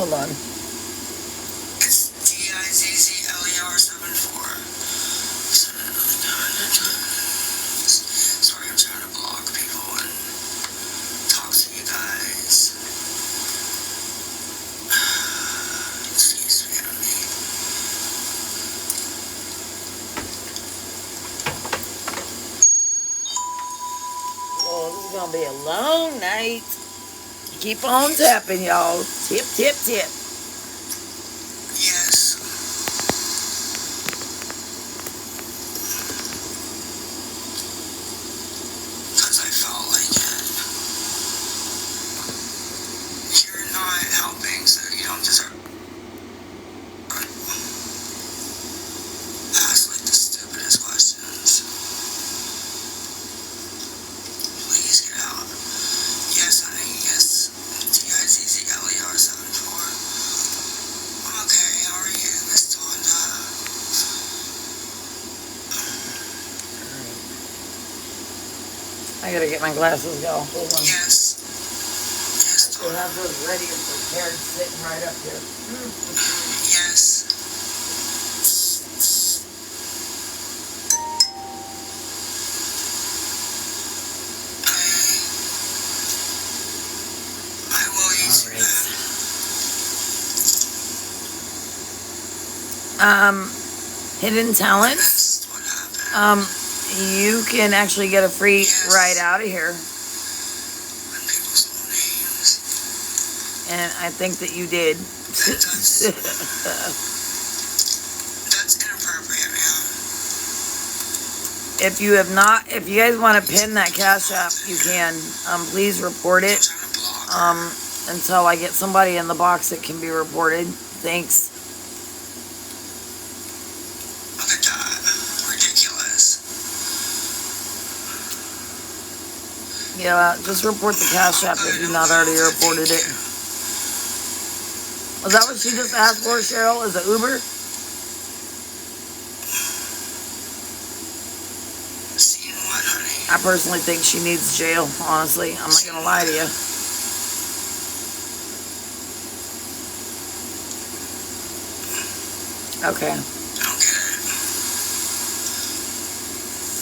Hold on. It's DIZZLER74. Sorry, I'm trying to block people and talk to you guys. Excuse me on me. Oh, this is gonna be a long night. Keep on tapping, y'all. Tip, tip, tip. Yes. Because I felt like it. You're not helping, so you don't deserve. Ask like the stupidest questions. Please get out. Yes, honey, yes. DIZZLER74. Okay, how are you, Miss Tonda? I gotta get my glasses, y'all. Hold on. Yes. Yes, They Tonda. have those ready and prepared sitting right up here. Yes. I will use All that. right. Hidden talent. That's what happened. You can actually get a free ride out of here. When people's own names. And I think that you did. That's inappropriate, man. If you guys want to pin that Cash App, you can. Please report I'm it. trying to block her. Until I get somebody in the box that can be reported. Thanks. Look at that. Ridiculous. Yeah, just report the Cash App if you've not already reported it. Was that what she just asked for, Cheryl? Is it Uber? Seen what, honey? I personally think she needs jail, honestly. I'm not going to lie to you. Okay. Don't get it.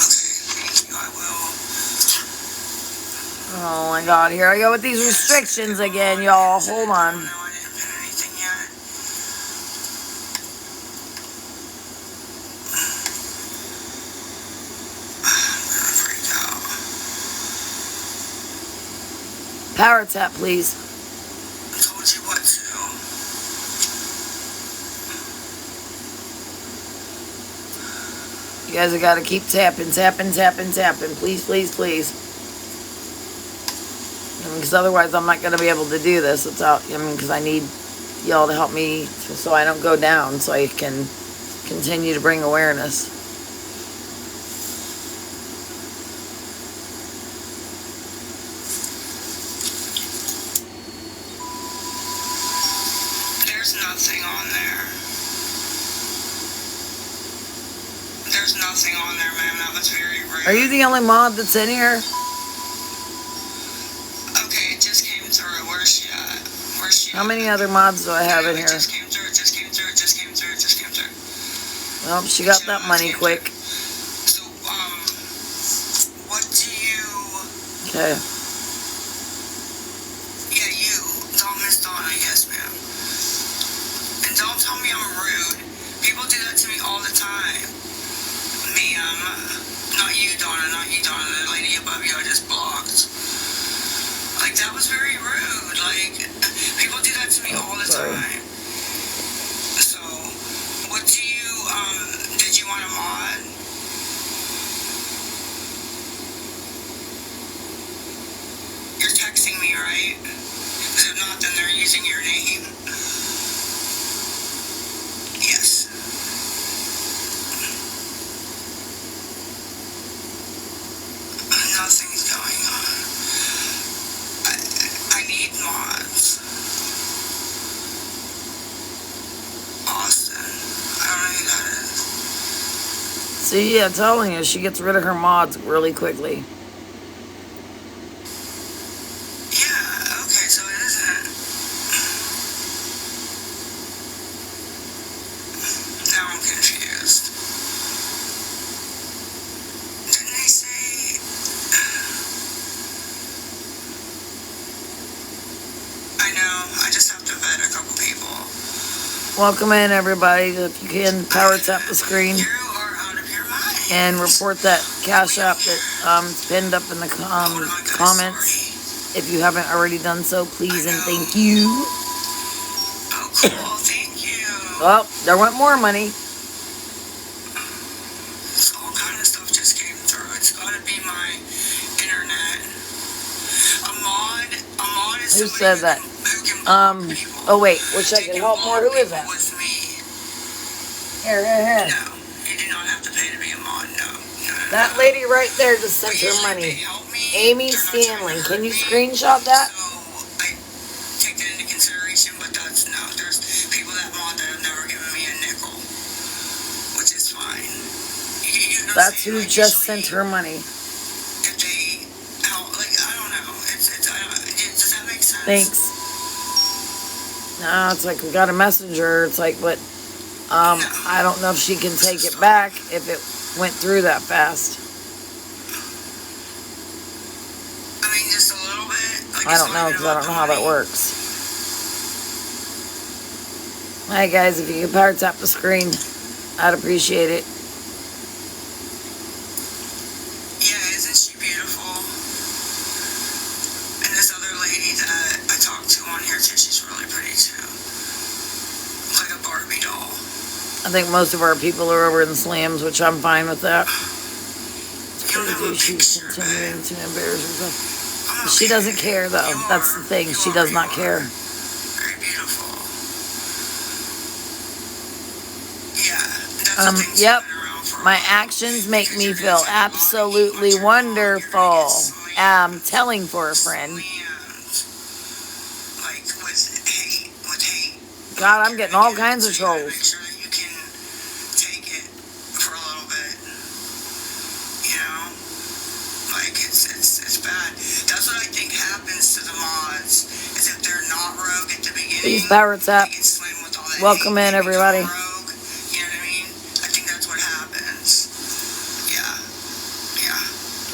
Okay, thank you. I will. Oh my God, here I go with these restrictions again, y'all. Hold on. No, I didn't pin anything yet. I'm gonna freak out. Power tap, please. I told you what to. You guys have got to keep tapping, tapping, tapping, tapping. Please, please, please. Because otherwise I'm not going to be able to do this without, because I need y'all to help me so I don't go down, so I can continue to bring awareness. There's nothing on there. There's nothing on there, ma'am. That was very rude. Are you the only mod that's in here? Okay, it just came through. Where's she at? Where's she How at? many other mods do I have in It here? just came through. It just came through. It just came through. It just came through. Well, she got that money quick. So, what do you... Okay. Yeah, you. Miss Donna. Yes, ma'am. And don't tell me I'm rude. People do that to me all the time. Ma'am. Not you, Donna. Not you, Donna. The lady above you I just blocked. Like, that was very rude. Like, people do that to me all the sorry. time. So, what do you, did you want a mod? You're texting me, right? Because if not, then they're using your name. Yes. Nothing's going on. I need mods. Austin. I don't know who that is. See, I'm telling you, she gets rid of her mods really quickly. Yeah, okay, so it isn't. Welcome in, everybody. If you can, power tap the screen You are out of your mind. and report that Cash App that it's pinned up in the Oh my God, comments. sorry. If you haven't already done so, please and thank you. Oh, cool. Thank you. Well, there went more money. So all kind of stuff just came through. It's got to be my internet. A mod is Who somebody said that? who can block people. Oh wait, wish I They could can help more. block Who is people that? with me. Here. No, you do not have to pay to be a mod. No. That lady right there just sent her Usually money. they help me. Amy They're not trying to Stanley. hurt Can you me. screenshot that? So I take that into consideration, but that's no. There's people that mod that have never given me a nickel, which is fine. You know what I'm That's saying? who Like, just usually sent her money. if they help, like I don't know. Does that make sense? Thanks. No, it's like we got a messenger. It's like, but I don't know if she can take it back if it went through that fast. I mean, just a little bit. Like, I don't know because I don't know how that works. Hi guys, if you could power tap the screen, I'd appreciate it. Yeah, isn't she beautiful? And this other lady that I talked to on here too, she's really pretty too. Like a Barbie doll. I think most of our people are over in the slams, which I'm fine with that. It's You don't have a crazy she's picture, continuing babe. to embarrass herself. I'm She okay. doesn't care though. You That's are. the thing. You She are, does you not are. care. Very beautiful. Yeah, that's the thing. Yep. She's been around for a My while. actions make Because me you're feel gonna take a lot of heat, absolutely but you're wrong. You're wonderful. gonna get slammed. Telling for a friend. Like with hate. God, I'm getting all kinds of So you gotta trolls. make sure that you can take it for a little bit. You know? Like it's bad. That's what I think happens to the mods, is if they're not rogue at the beginning, Please power tap. they get slammed with all that Welcome hate, in, they become everybody. rogue. You know what I mean? I think that's what happens. Yeah.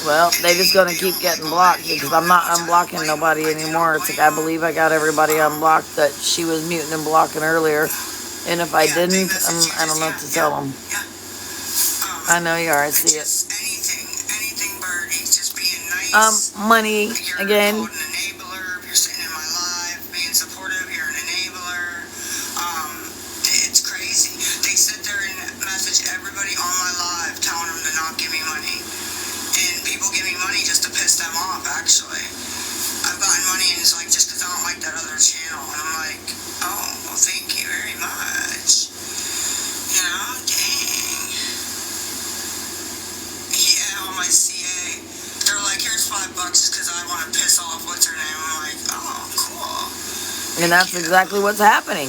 Well, they just gonna keep getting blocked because I'm not unblocking nobody anymore. It's like I believe I got everybody unblocked that she was muting and blocking earlier. And if I didn't, I don't know what to tell them. I know you are. I see it. Anything, Birdie. Just being nice. Money You're again. called an enabler. If you're sitting in my live, being supportive, you're an enabler. It's crazy. They sit there and message everybody on my live, telling them to not give me money. And people give me money just to piss them off, actually. I've gotten money and it's like, just because I don't like that other channel. And I'm like, oh, well, thank you very much. You know, dang. Yeah, on my CA. They're like, here's $5 just because I want to piss off what's her name. I'm like, oh, cool. And that's exactly what's happening.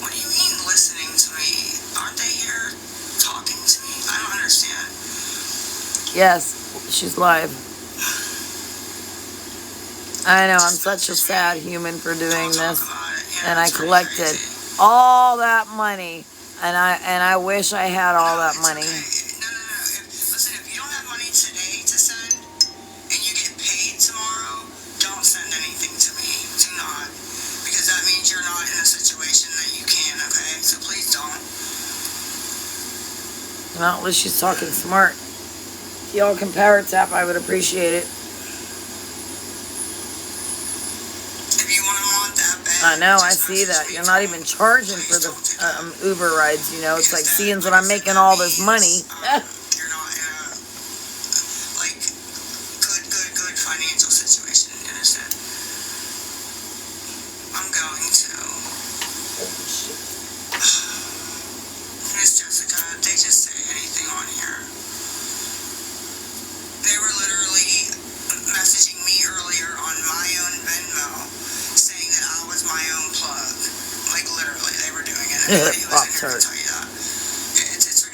What do you mean listening to me? Aren't they here talking to me? I don't understand. Yes, she's live. I know, I'm such a sad human for doing this. And I collected all that money. And I wish I had all that money. No. Listen, if you don't have money today to send and you get paid tomorrow, don't send anything to me. Do not. Because that means you're not in a situation that you can, okay? So please don't. Well, at least she's talking smart. If y'all can power tap, I would appreciate it. If you want to mod that bad, I know, I just see message that. me. You're not even charging for the Uber rides, you know. It's like seeing that I'm making all this money. You're not in a, like, good financial situation, you understand? I'm going to. Miss Jessica, they just say anything on here. They were literally messaging me earlier on my own Venmo saying that I was my own plug. Like, literally, they were doing it. Anybody who was in here can tell you that.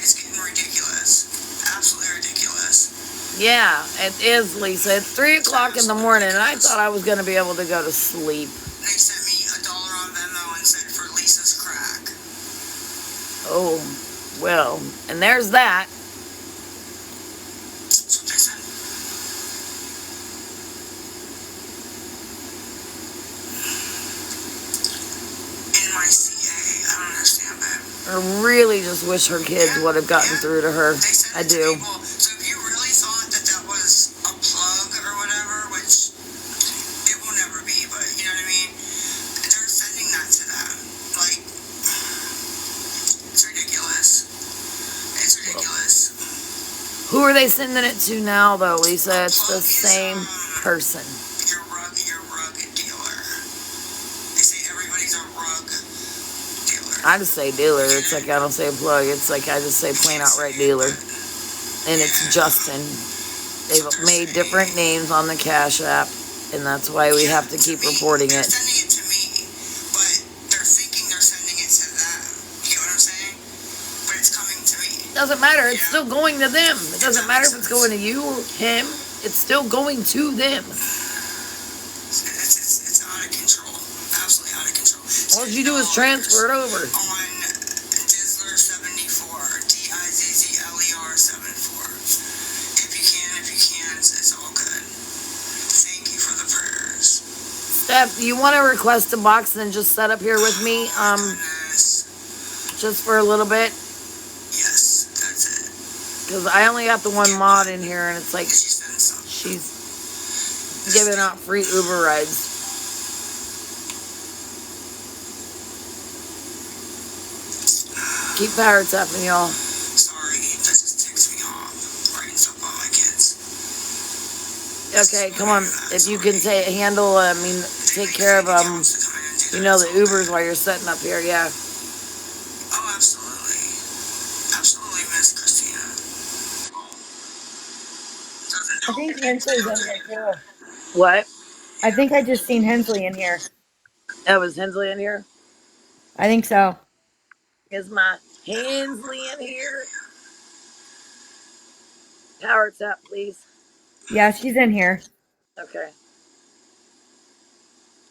It's getting ridiculous. Absolutely ridiculous. Yeah, it is, Lisa. It's 3 o'clock in the morning, and I thought I was going to be able to go to sleep. They sent me $1 on Venmo and said for Lisa's crack. Oh, well, and there's that. That's what they said. In my CA. I really just wish her kids would have gotten through to her. They I send it to do. people. So if you really thought that that was a plug or whatever, which it will never be, but you know what I mean? They're sending that to them. Like, it's ridiculous. It's ridiculous. Who are they sending it to now, though, Lisa? It's the Plug is, same person. your rug dealer. They say everybody's a rug dealer. I just say dealer. It's like I don't say plug. It's like I just say plain outright dealer. And it's Justin. They've made different names on the Cash App, and that's why we have to keep reporting They're it. sending it to me, but they're thinking they're sending it to them. You get what I'm saying? But it's coming to me. Doesn't matter. It's still going to them. It doesn't matter if it's going to you or him. It's still going to them. It's out of control. Absolutely out of control. All you do is transfer it over. On Dizzler 74, Dizzler 74. If you can, it's all good. Thank you for the prayers. Steph, do you want to request a box and just set up here with me? Just for a little bit? Yes, that's it. Because I only got the one mod in here, and it's like she's giving out free Uber rides. Keep power tapping, y'all. Sorry, that just ticks me off. Writing stuff about my kids. Okay, come on. If you can take care of the Ubers while you're setting up here, yeah. Oh, absolutely. Absolutely, Miss Christina. I think Hensley's in here too. What? I think I just seen Hensley in here. Oh, was Hensley in here? I think so. Is my Hensley in here? Power tap, please. Yeah, she's in here. Okay.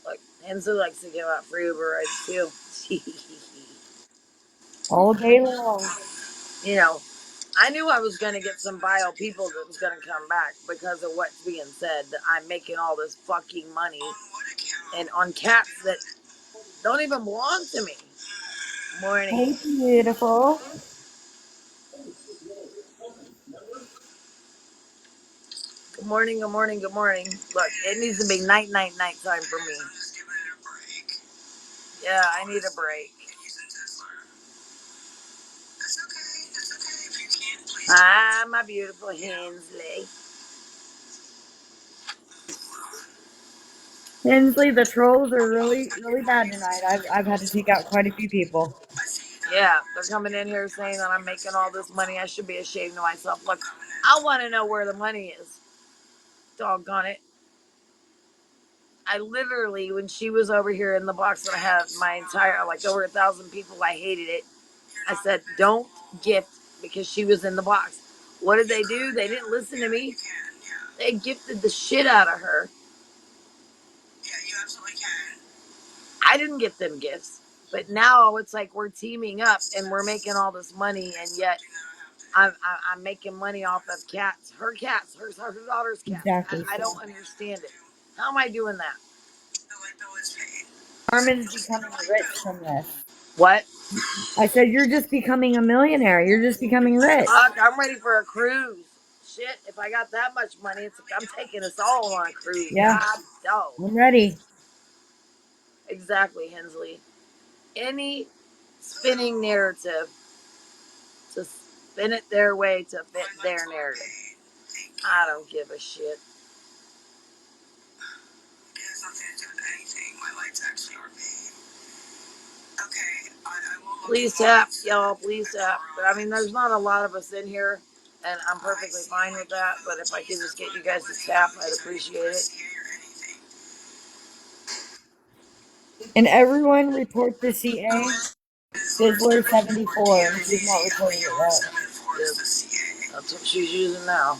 Look, Hensley likes to give out free Uber rides too. All day long. You know, I knew I was going to get some vile people that was going to come back because of what's being said, that I'm making all this fucking money and on cats that don't even belong to me. Morning. Hey, beautiful. Good morning, good morning, good morning. Look, it needs to be night time for me. Yeah, I need a break. Hi, my beautiful Hensley. Hensley, the trolls are really, really bad tonight. I've had to take out quite a few people. Yeah, they're coming in here saying that I'm making all this money. I should be ashamed of myself. Look, I want to know where the money is. Doggone it. I literally, when she was over here in the box that I had my entire, like over 1,000 people, I hated it. I said, don't gift because she was in the box. What did they do? They didn't listen to me. They gifted the shit out of her. Yeah, you absolutely can. I didn't get them gifts. But now it's like we're teaming up and we're making all this money, and yet I'm making money off of cats. Her cats, her daughter's cats. Exactly. I don't understand it. How am I doing that? Carmen's becoming rich from this. What? I said, you're just becoming a millionaire. You're just becoming rich. Fuck, I'm ready for a cruise. Shit, if I got that much money, it's like I'm taking us all on a cruise. Yeah. God, no. I'm ready. Exactly, Hensley. Any spinning narrative to spin it their way to fit their narrative. I don't give a shit. It has nothing to do with anything. My lights actually are paid. Okay, I will. Please tap, y'all. Please tap. But I mean, there's not a lot of us in here, and I'm perfectly fine with that. But if I could just get you guys to tap, I'd appreciate it. And everyone report the CA. Dizzler 74, and she's not reporting it yet. That's what she's using now.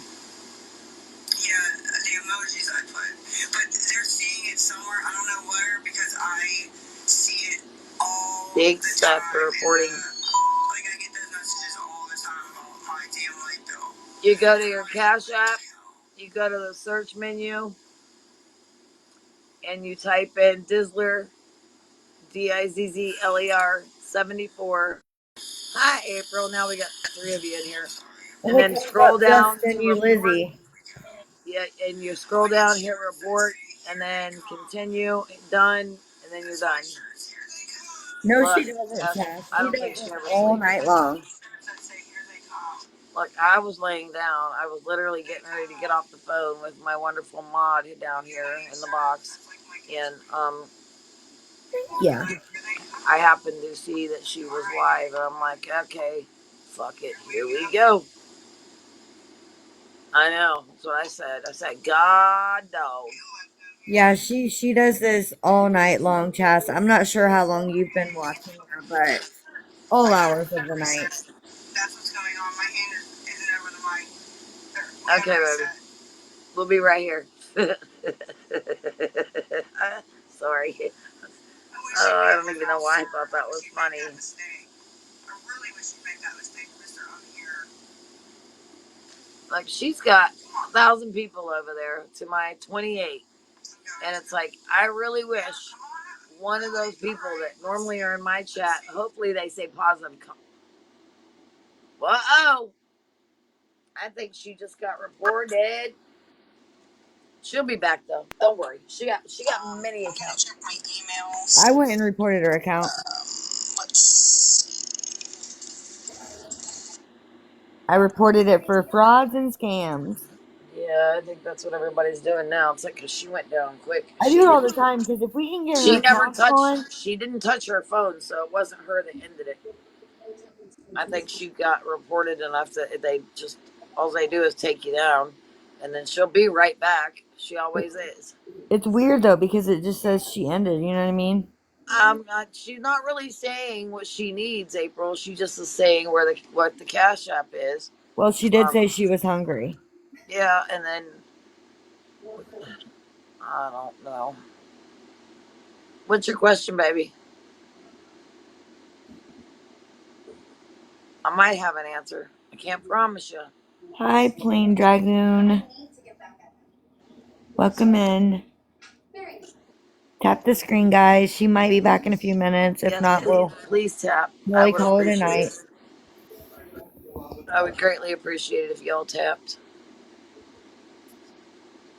Yeah, the emojis I put. But they're seeing it somewhere, I don't know where, because I see it all Big the stuff time. for reporting. Like, I get those messages all the time about my damn light bill. You go to your Cash App, you go to the search menu, and you type in Dizzler, Dizzler 74, Hi, April. Now we got three of you in here. And And it then comes scroll up down Justin, to you report. Lizzie. Yeah, and you scroll down, hit report, and then continue, done, and then you're done. No, Look, she doesn't, Chas. I She don't does think she this ever all sleeps. night long. Look, I was laying down. I was literally getting ready to get off the phone with my wonderful mod down here in the box, and Yeah. I happened to see that she was live, and I'm like, okay, fuck it, here we go. I know. That's what I said. I said, God, no. Yeah, she does this all night long, Chas. I'm not sure how long you've been watching her, but all hours of the night. That's what's going on. My hand isn't over the mic. Okay, baby. We'll be right here. Sorry. I don't even know why I thought that was funny. I really wish you'd make that mistake, Mr. Here. Like, she's got 1,000 people over there to my 28. And it's like, I really wish one of those people that normally are in my chat, hopefully they say positive. Whoa! I think she just got reported. She'll be back though. Don't worry. She got many accounts. Check my I emails. went and reported her account. Let's I reported it for frauds and scams. Yeah, I think that's what everybody's doing now. It's like, because she went down quick. I do it all the time because if we can get her She never account touched. gone, She didn't touch her phone, so it wasn't her that ended it. I think she got reported enough that they just all they do is take you down, and then she'll be right back. She always is. it's weird though because it just says she ended. You know what I mean? She's not really saying what she needs, April. She just is saying where the what the cash app is. Well, she did Um, say she was hungry. yeah, and then I don't know. What's your question, baby? I might have an answer. I can't promise you. Hi, Plain Dragoon. Welcome in. Tap the screen, guys. She might be back in a few minutes. If Yes, not, we'll please tap. I really would call it a appreciate night. it. I would greatly appreciate it if y'all tapped.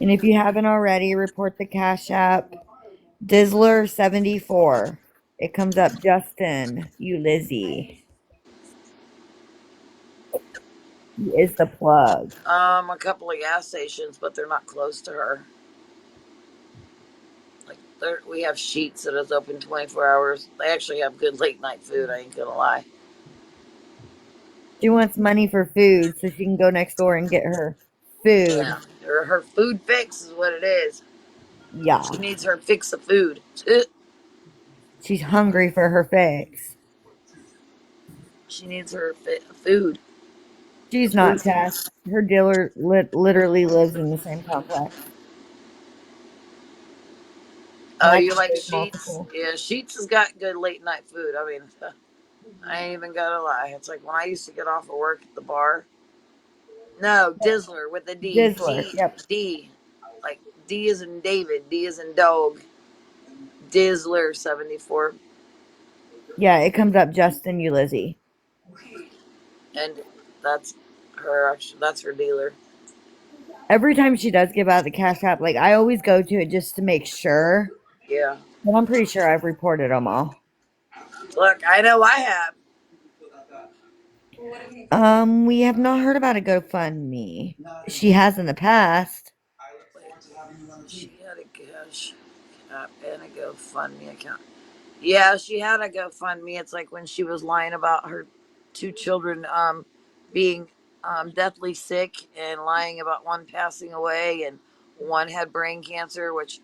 And if you haven't already, report the Cash App. Dizzler74. It comes up Justin, you Lizzie. He is the plug. A couple of gas stations, but they're not close to her. Like, we have Sheets that is open 24 hours. They actually have good late night food. I ain't gonna lie. She wants money for food so she can go next door and get her food. Yeah, her food fix is what it is. She Yeah. needs her fix of food. She's hungry for her fix. She needs her food. She's not, Chas. Her dealer literally lives in the same complex. And Oh, I you think like there's Sheets? multiple. Yeah, Sheets has got good late night food. I mean, I ain't even gonna lie. It's like when I used to get off of work at the bar. No, Dizzler with a D. Dizzler. Yep. D. Like D is in David, D is in dog. Dizzler 74. Yeah, it comes up Justin, you Lizzie. And that's her, that's her dealer. Every time she does give out the Cash App, like I always go to it just to make sure. Yeah. But I'm pretty sure I've reported them all. Look, I know I have. We have not heard about a GoFundMe. She has in the past. Wait, she had a cash app and a GoFundMe account. Yeah, she had a GoFundMe. It's like when she was lying about her two children being deathly sick and lying about one passing away and one had brain cancer, which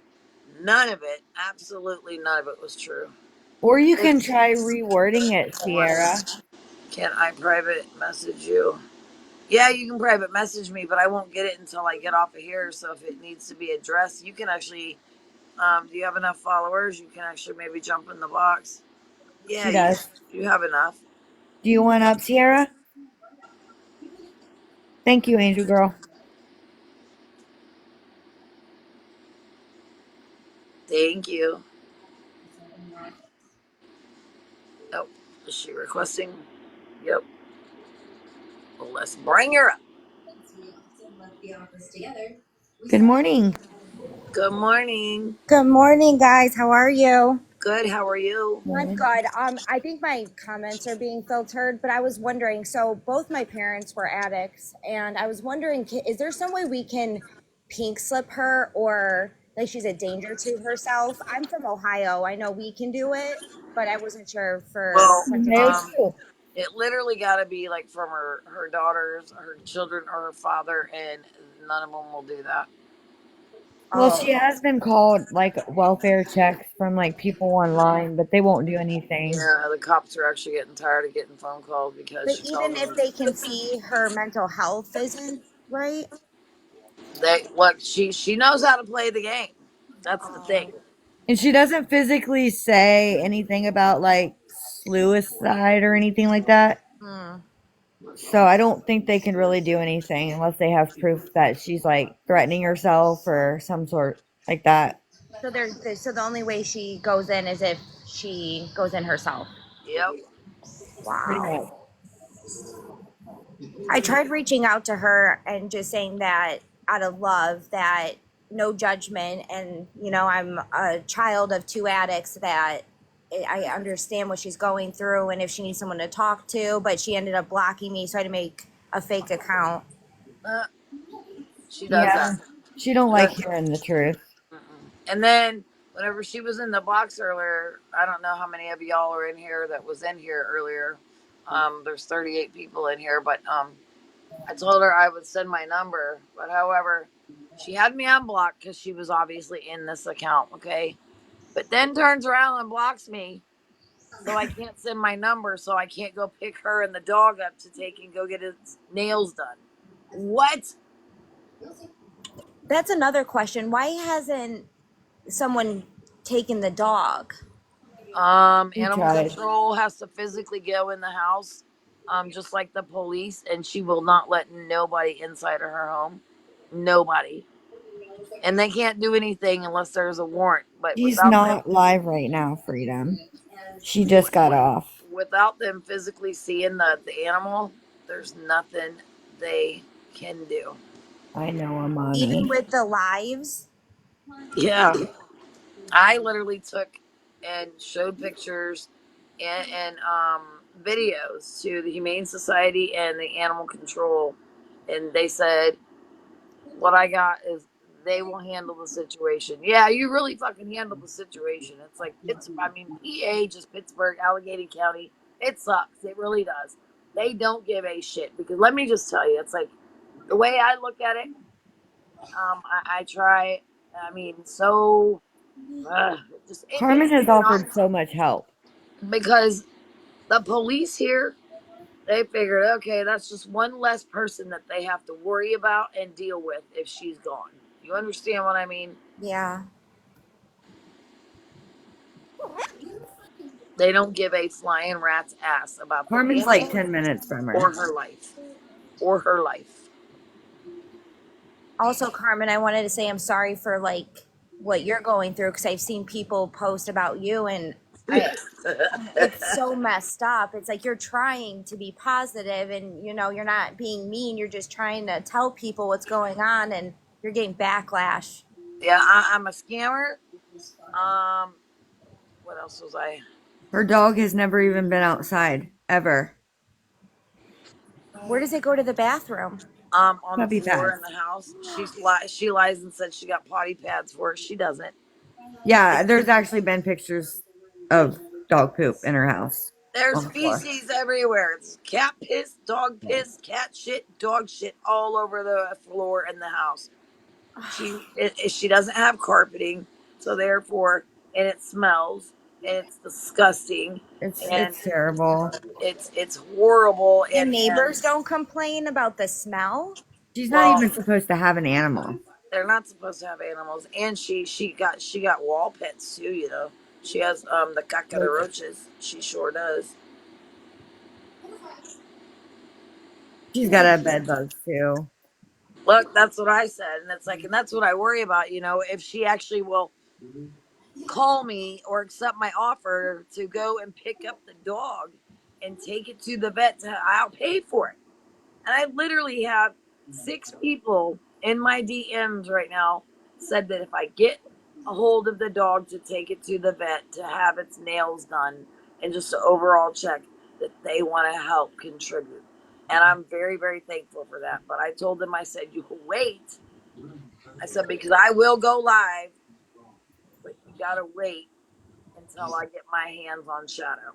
none of it, absolutely none of it was true. Or you can It's try rewording it, Sierra. can I private message you? Yeah, you can private message me, but I won't get it until I get off of here. So if it needs to be addressed, you can actually. Do you have enough followers? You can actually maybe jump in the box. Yeah, She does. you have enough. Do you want up, Sierra? Thank you, Angel Girl. Thank you. Oh, is she requesting? Yep. Well, let's bring her up. Good morning. Good morning. Good morning, guys. How are you? Good. How are you? I'm Morning. good. I think my comments are being filtered, but I was wondering. So both my parents were addicts, and I was wondering, is there some way we can pink slip her, or like she's a danger to herself? I'm from Ohio. I know we can do it, but I wasn't sure for Well, Ohio Pennsylvania. too. it literally got to be like from her daughters, her children, or her father, and none of them will do that. Well, Oh, she has been called like welfare checks from like people online, but they won't do anything. Yeah, the cops are actually getting tired of getting phone calls because but she tells even if them they can see her mental health isn't right. they look. She knows how to play the game. That's the thing. Oh, And she doesn't physically say anything about like suicide or anything like that. hmm. So I don't think they can really do anything unless they have proof that she's like threatening herself or some sort like that. So so the only way she goes in is if she goes in herself. Yep. Pretty Wow. much. I tried reaching out to her and just saying that out of love, that no judgment, and I'm a child of two addicts, that I understand what she's going through and if she needs someone to talk to, but she ended up blocking me, so I had to make a fake account. Uh, she does that. Yeah. She don't like That's, hearing the truth. mm-mm. And then whenever she was in the box earlier, I don't know how many of y'all are in here that was in here earlier. There's 38 people in here, but I told her I would send my number. But however, she had me on block because she was obviously in this account. Okay, but then turns around and blocks me, so I can't send my number, so I can't go pick her and the dog up to take and go get his nails done. What? That's another question. Why hasn't someone taken the dog? She Animal tried. control has to physically go in the house, just like the police, and she will not let nobody inside of her home. Nobody. And they can't do anything unless there's a warrant. But She's without them, not live right now, Freedom. She just got off. without them physically seeing the animal, there's nothing they can do. I know a Even mommy. with the lives? Yeah, I literally took and showed pictures and videos to the Humane Society and the Animal Control, and they said what I got is they will handle the situation. Yeah, you really fucking handle the situation. It's like I mean, PA, just Pittsburgh, Allegheny County. It sucks. It really does. They don't give a shit because let me just tell you, it's like the way I look at it. I try. I mean, so just it Carmen has pisses me off offered so much help. because the police here, they figured, okay, that's just one less person that they have to worry about and deal with if she's gone. You understand what I mean? Yeah. They don't give a flying rat's ass about the Carmen's like animal 10 minutes from or her. her life. Or her life. Also, Carmen, I wanted to say I'm sorry for like what you're going through, because I've seen people post about you, and I it's so messed up. It's like you're trying to be positive, and you're not being mean. You're just trying to tell people what's going on, and you're getting backlash. Yeah, I'm a scammer. Um, what else was I? Her dog has never even been outside, ever. Where does it go to the bathroom? On the Puppy floor pads. in the house. She lies and said she got potty pads for it. She doesn't. Yeah, there's actually been pictures of dog poop in her house There's on the floor. feces everywhere. It's cat piss, dog piss, cat shit, dog shit all over the floor in the house. She doesn't have carpeting, so therefore, and it smells and it's disgusting and It's terrible. it's horrible The and neighbors don't complain about the smell. She's not well, even supposed to have an animal. they're not supposed to have animals, and she got wall pets too. She has the Like, cockroaches. She sure does. she's got a bed bugs too. Look, that's what I said, and it's like, and that's what I worry about. If she actually will call me or accept my offer to go and pick up the dog, and take it to the vet. I'll pay for it. And I literally have 6 people in my DMs right now said that if I get a hold of the dog to take it to the vet to have its nails done and just an overall check, that they want to help contribute. And I'm very, very thankful for that. But I told them, I said, you can wait. I said, because I will go live, but you got to wait until I get my hands on Shadow.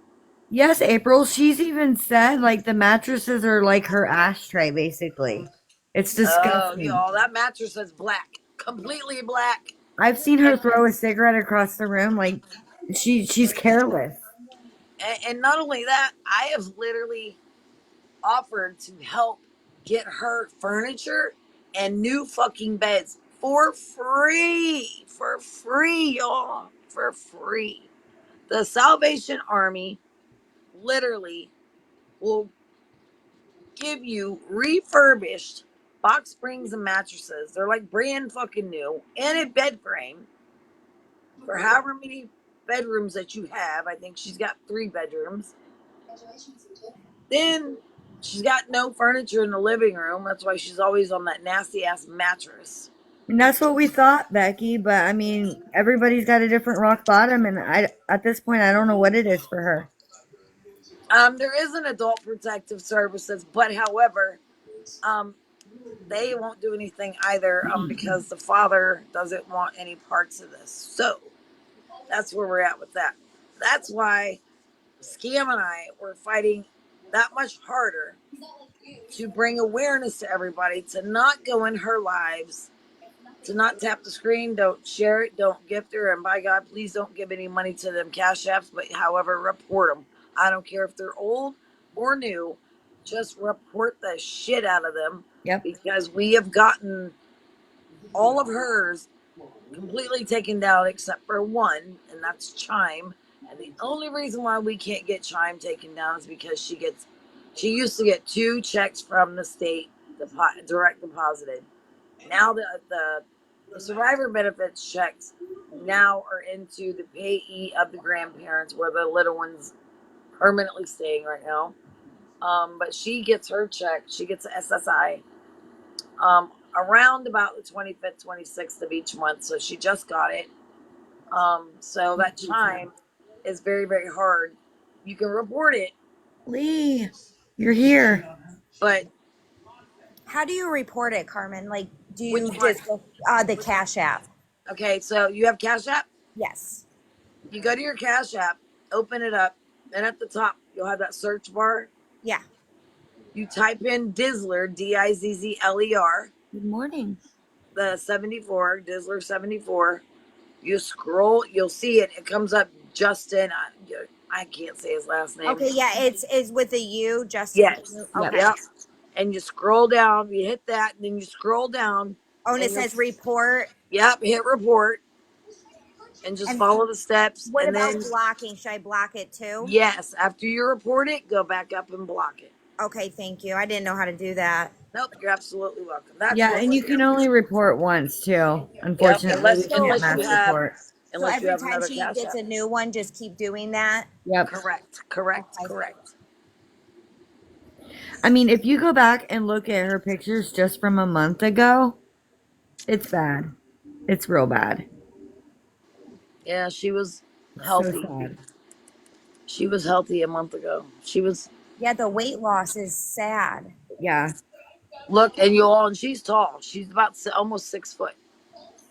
Yes, April. She's even said like the mattresses are like her ashtray, basically. It's Oh, disgusting. y'all, that mattress is black, completely black. I've seen her And, throw a cigarette across the room. Like she's careless. and not only that, I have literally offered to help get her furniture and new fucking beds for free. For free, y'all. For free. The Salvation Army literally will give you refurbished box springs and mattresses. They're like brand fucking new, and a bed frame for however many bedrooms that you have. I think she's got 3 bedrooms. Then she's got no furniture in the living room. That's why she's always on that nasty ass mattress. And that's what we thought, Becky. But I mean, everybody's got a different rock bottom, and I at this point I don't know what it is for her. There is an adult protective services, but however, um, they won't do anything either, because the father doesn't want any parts of this. So that's where we're at with that. That's why Scam and I were fighting that much harder to bring awareness to everybody to not go in her lives, to not tap the screen, don't share it, don't gift her, and by God, please don't give any money to them cash apps, but however, report them. I don't care if they're old or new, just report the shit out of them, Yep. because we have gotten all of hers completely taken down except for one, and that's Chime. And the only reason why we can't get Chime taken down is because she used to get 2 checks from the state, direct deposited. Now the survivor benefits checks now are into the payee of the grandparents, where the little one's permanently staying right now. But she gets her check. She gets a SSI around about the 25th, 26th of each month. So she just got it. So that Chime is very, very hard. You can report it, Lee, you're here. but How do you report it, Carmen? Like, do which you one? just go the Cash App? Okay, so you have Cash App. Yes. You go to your Cash App, open it up, and at the top you'll have that search bar. Yeah. You type in Dizzler, Dizzler, Good morning. the 74, Dizzler 74. You scroll, you'll see it. It comes up Justin. I can't say his last name. Okay. Yeah. It's with a U. Justin. Yes. Yep. Okay. Yep. And you scroll down, you hit that, and then you scroll down, Oh, and it and says report. hit report, and just And follow the steps. what And about then, blocking? Should I block it too? yes, after you report it, go back up and block it. Okay. Thank you. I didn't know how to do that. Nope, you're absolutely welcome. That's Yeah, what and we're you can here only for. report once too. Yep, Unfortunately, we can't unless mass report. So you every have time another she cash gets app. a new one, just keep doing that. Yep. Correct. Okay. I mean, if you go back and look at her pictures just from a month ago, it's bad. It's real bad. Yeah, she was So healthy. sad. She was healthy a month ago. She was Yeah. The weight loss is sad. Yeah. look, and she's tall. She's about almost 6 foot.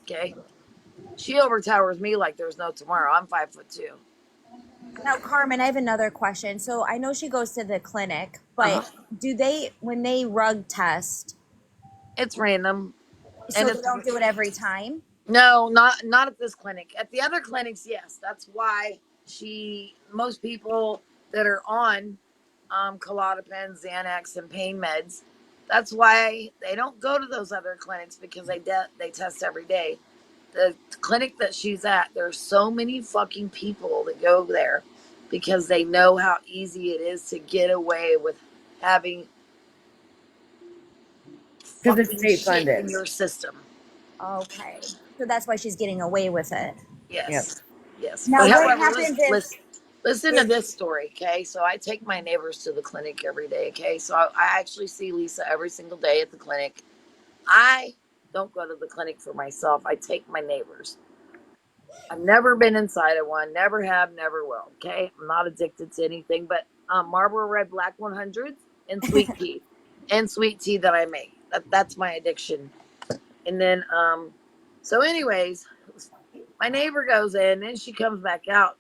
Okay, she overtowers me like there's no tomorrow. I'm 5'2". Now, Carmen, I have another question. So I know she goes to the clinic, Uh but huh. do they, when they rug test, It's random, and so they it's don't do it every time? no, not at this clinic. At the other clinics, yes. That's why most people that are on Klonopin, Xanax, and pain meds. That's why they don't go to those other clinics, because they test every day. The clinic that she's at, there's so many fucking people that go there because they know how easy it is to get away with having Because it's fucking state shit funded. in your system. Okay. So that's why she's getting away with it. Yep. Yes. Now, But what however, happens if, listen. Listen to this story, okay? So I take my neighbors to the clinic every day, okay? So I actually see Lisa every single day at the clinic. I don't go to the clinic for myself. I take my neighbors. I've never been inside of one, never have, never will, okay? I'm not addicted to anything but Marlboro Red Black 100s and sweet tea. And sweet tea that I make. That's my addiction. And then, so anyways, my neighbor goes in and she comes back out.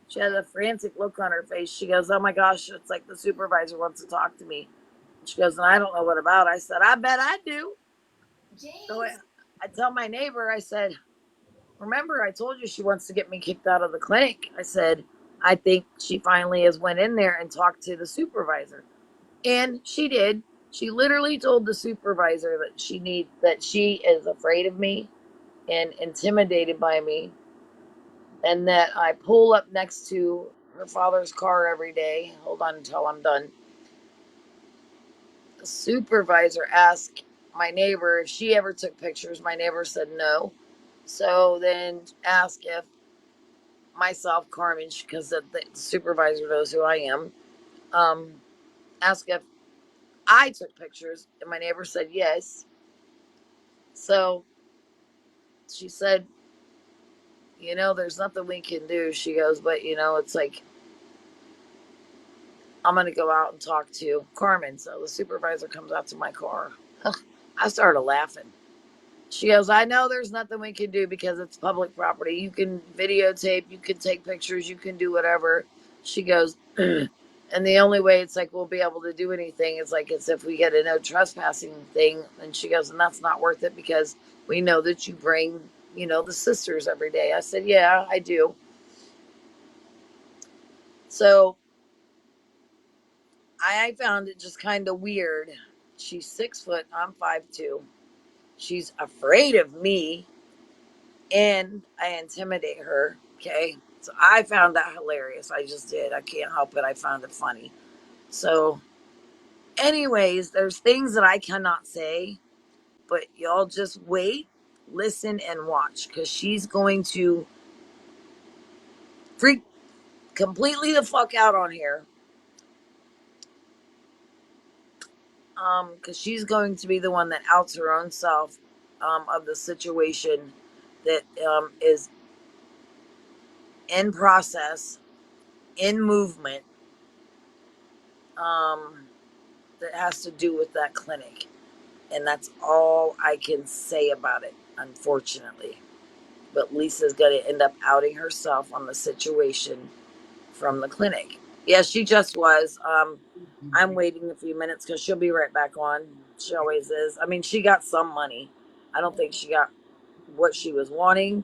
She has a frantic look on her face. She goes, "Oh my gosh, it's like the supervisor wants to talk to me." She goes, "And I don't know what about." I said, "I bet I do." So I tell my neighbor, I said, "Remember, I told you she wants to get me kicked out of the clinic." I said, "I think she finally has went in there and talked to the supervisor." And she did. She literally told the supervisor that she is afraid of me and intimidated by me, and that I pull up next to her father's car every day. Hold on until I'm done. The supervisor asked my neighbor if she ever took pictures. My neighbor said no. So then asked if myself, Carmen, because the supervisor knows who I am, um, asked if I took pictures, and my neighbor said yes. So she said, there's nothing we can do. She goes, but it's like I'm gonna go out and talk to Carmen. So the supervisor comes out to my car. I started laughing. She goes, "I know there's nothing we can do because it's public property. You can videotape, you can take pictures, you can do whatever." She goes, "And the only way it's like we'll be able to do anything is like it's if we get a no trespassing thing." And she goes, "And that's not worth it because we know that you bring, the sisters every day." I said, "Yeah, I do." So I found it just kind of weird. She's 6 foot, I'm 5'2". She's afraid of me and I intimidate her. Okay. So I found that hilarious. I just did. I can't help it. I found it funny. So, anyways, there's things that I cannot say, but y'all just wait, listen, and watch because she's going to freak completely the fuck out on here. Because she's going to be the one that outs her own self of the situation that is in process, in movement, um, that has to do with that clinic. And that's all I can say about it, unfortunately. But Lisa's going to end up outing herself on the situation from the clinic. Yeah, she just was. I'm waiting a few minutes because she'll be right back on. She always is. I mean, she got some money. I don't think she got what she was wanting,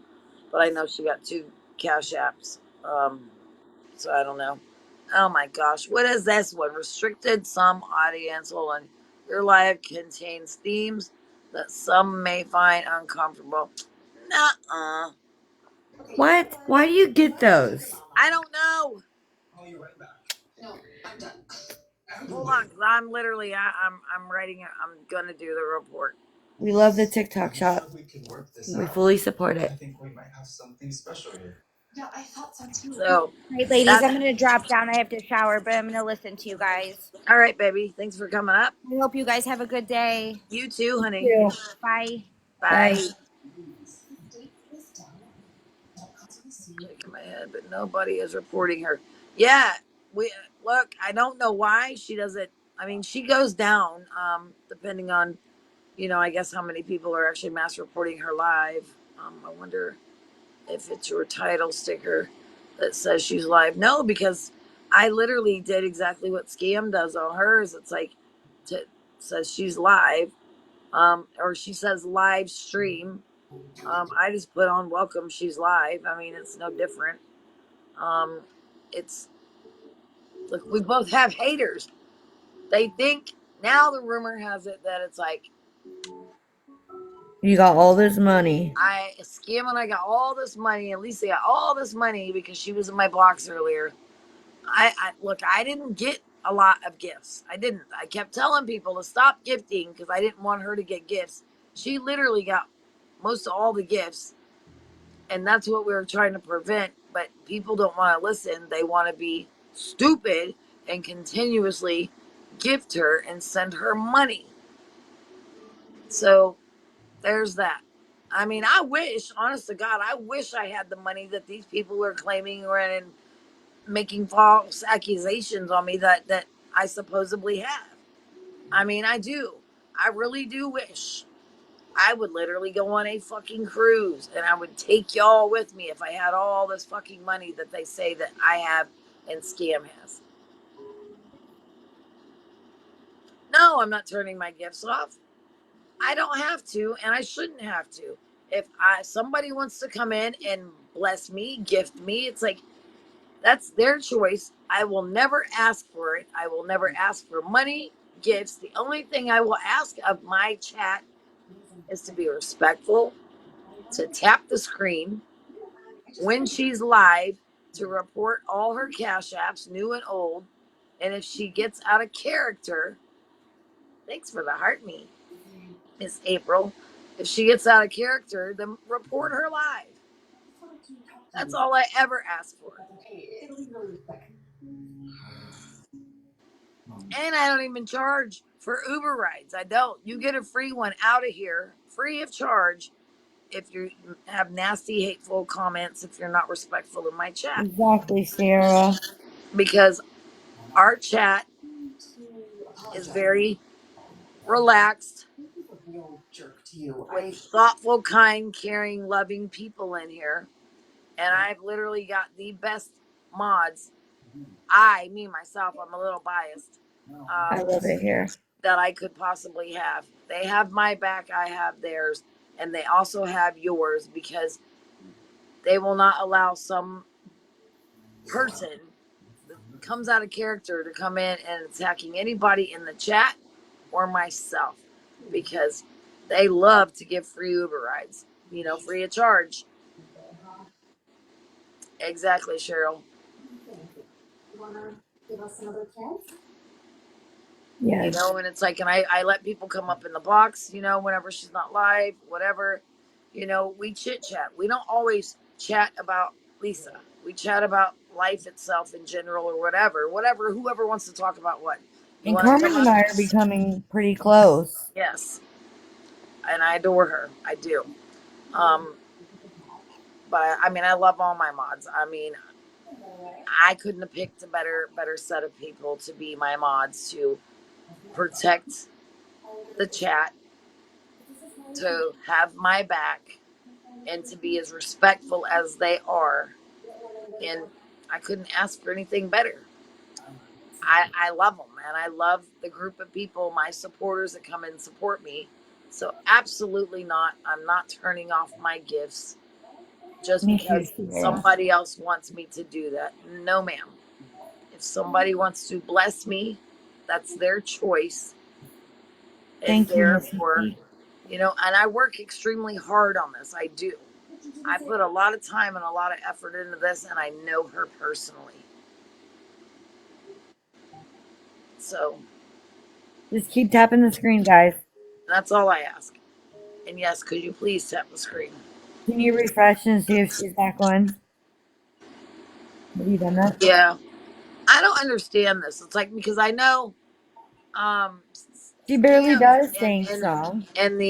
but I know she got two cash apps. So I don't know. Oh my gosh, what is this one? Restricted some audience. Hold on. Your live contains themes that some may find uncomfortable. Nuh-uh. What? Why do you get those? I don't know. Hold on, because I'm literally, I'm writing it. I'm gonna do the report. We love the TikTok shop. We fully support it. So All right, ladies, that's I'm gonna drop down. I have to shower, but I'm gonna listen to you guys. all right, baby. Thanks for coming up. I hope you guys have a good day. You too, honey. You. Bye. Bye. Bye. Shaking my head, but nobody is reporting her. Yeah, we look. I don't know why she doesn't. I mean, she goes down, depending on, I guess how many people are actually mass reporting her live. I wonder if it's your title sticker that says she's live. No, because I literally did exactly what Scam does on hers. It's like, to, says she's live, or she says live stream. I just put on welcome. She's live. I mean, it's no different. Um, it's look, we both have haters. They think now the rumor has it that it's like You got all this money. I Scam and I got all this money. At least they got all this money because she was in my box earlier. I look, I didn't get a lot of gifts. I didn't. I kept telling people to stop gifting because I didn't want her to get gifts. She literally got most of all the gifts, and that's what we were trying to prevent. but people don't want to listen. They want to be stupid and continuously gift her and send her money. So there's that. I mean, I wish, honest to God, I wish I had the money that these people are claiming and making false accusations on me that I supposedly have. I mean, I do. I really do wish. I would literally go on a fucking cruise and I would take y'all with me if I had all this fucking money that they say that I have and Scam has. No, I'm not turning my gifts off. I don't have to, and I shouldn't have to. If somebody wants to come in and bless me, gift me, it's like that's their choice. I will never ask for it. I will never ask for money, gifts. The only thing I will ask of my chat is to be respectful, to tap the screen when she's live, to report all her cash apps, new and old. And if she gets out of character, thanks for the heart me, Miss April. If she gets out of character, then report her live. That's all I ever ask for. And I don't even charge for Uber rides. I don't. You get a free one out of here, free of charge, if you have nasty, hateful comments, if you're not respectful of my chat. Exactly, Sierra. Because our chat is very relaxed with thoughtful, kind, caring, loving people in here. And I've literally got the best mods. Me, myself, I'm a little biased. I love it here. That I could possibly have. They have my back, I have theirs, and they also have yours because they will not allow some person that comes out of character to come in and attacking anybody in the chat or myself because they love to give free Uber rides, free of charge. Exactly, Cheryl. Yes. And it's like, and I let people come up in the box, whenever she's not live, whatever, we chit chat. We don't always chat about Lisa. We chat about life itself in general or whatever, whoever wants to talk about what. You And want to Carmen come and up? I are becoming pretty close. Yes. And I adore her. I do. Um, but I mean, I love all my mods. I mean, I couldn't have picked a better set of people to be my mods to protect the chat, to have my back, and to be as respectful as they are. And I couldn't ask for anything better. I love them, and I love the group of people, my supporters that come and support me. So absolutely not. I'm not turning off my gifts just Me too, because Sierra. somebody else wants me to do that. No, ma'am. If somebody wants to bless me, that's their choice. And Thank you, therefore, Missy. and I work extremely hard on this. I do. I put a lot of time and a lot of effort into this, and I know her personally. So Just keep tapping the screen, guys. that's all I ask. And yes, could you please tap the screen? Can you refresh and see if she's back on? Have you done that? Yeah. I don't understand this. It's like because I know She barely scam does and sing and song. and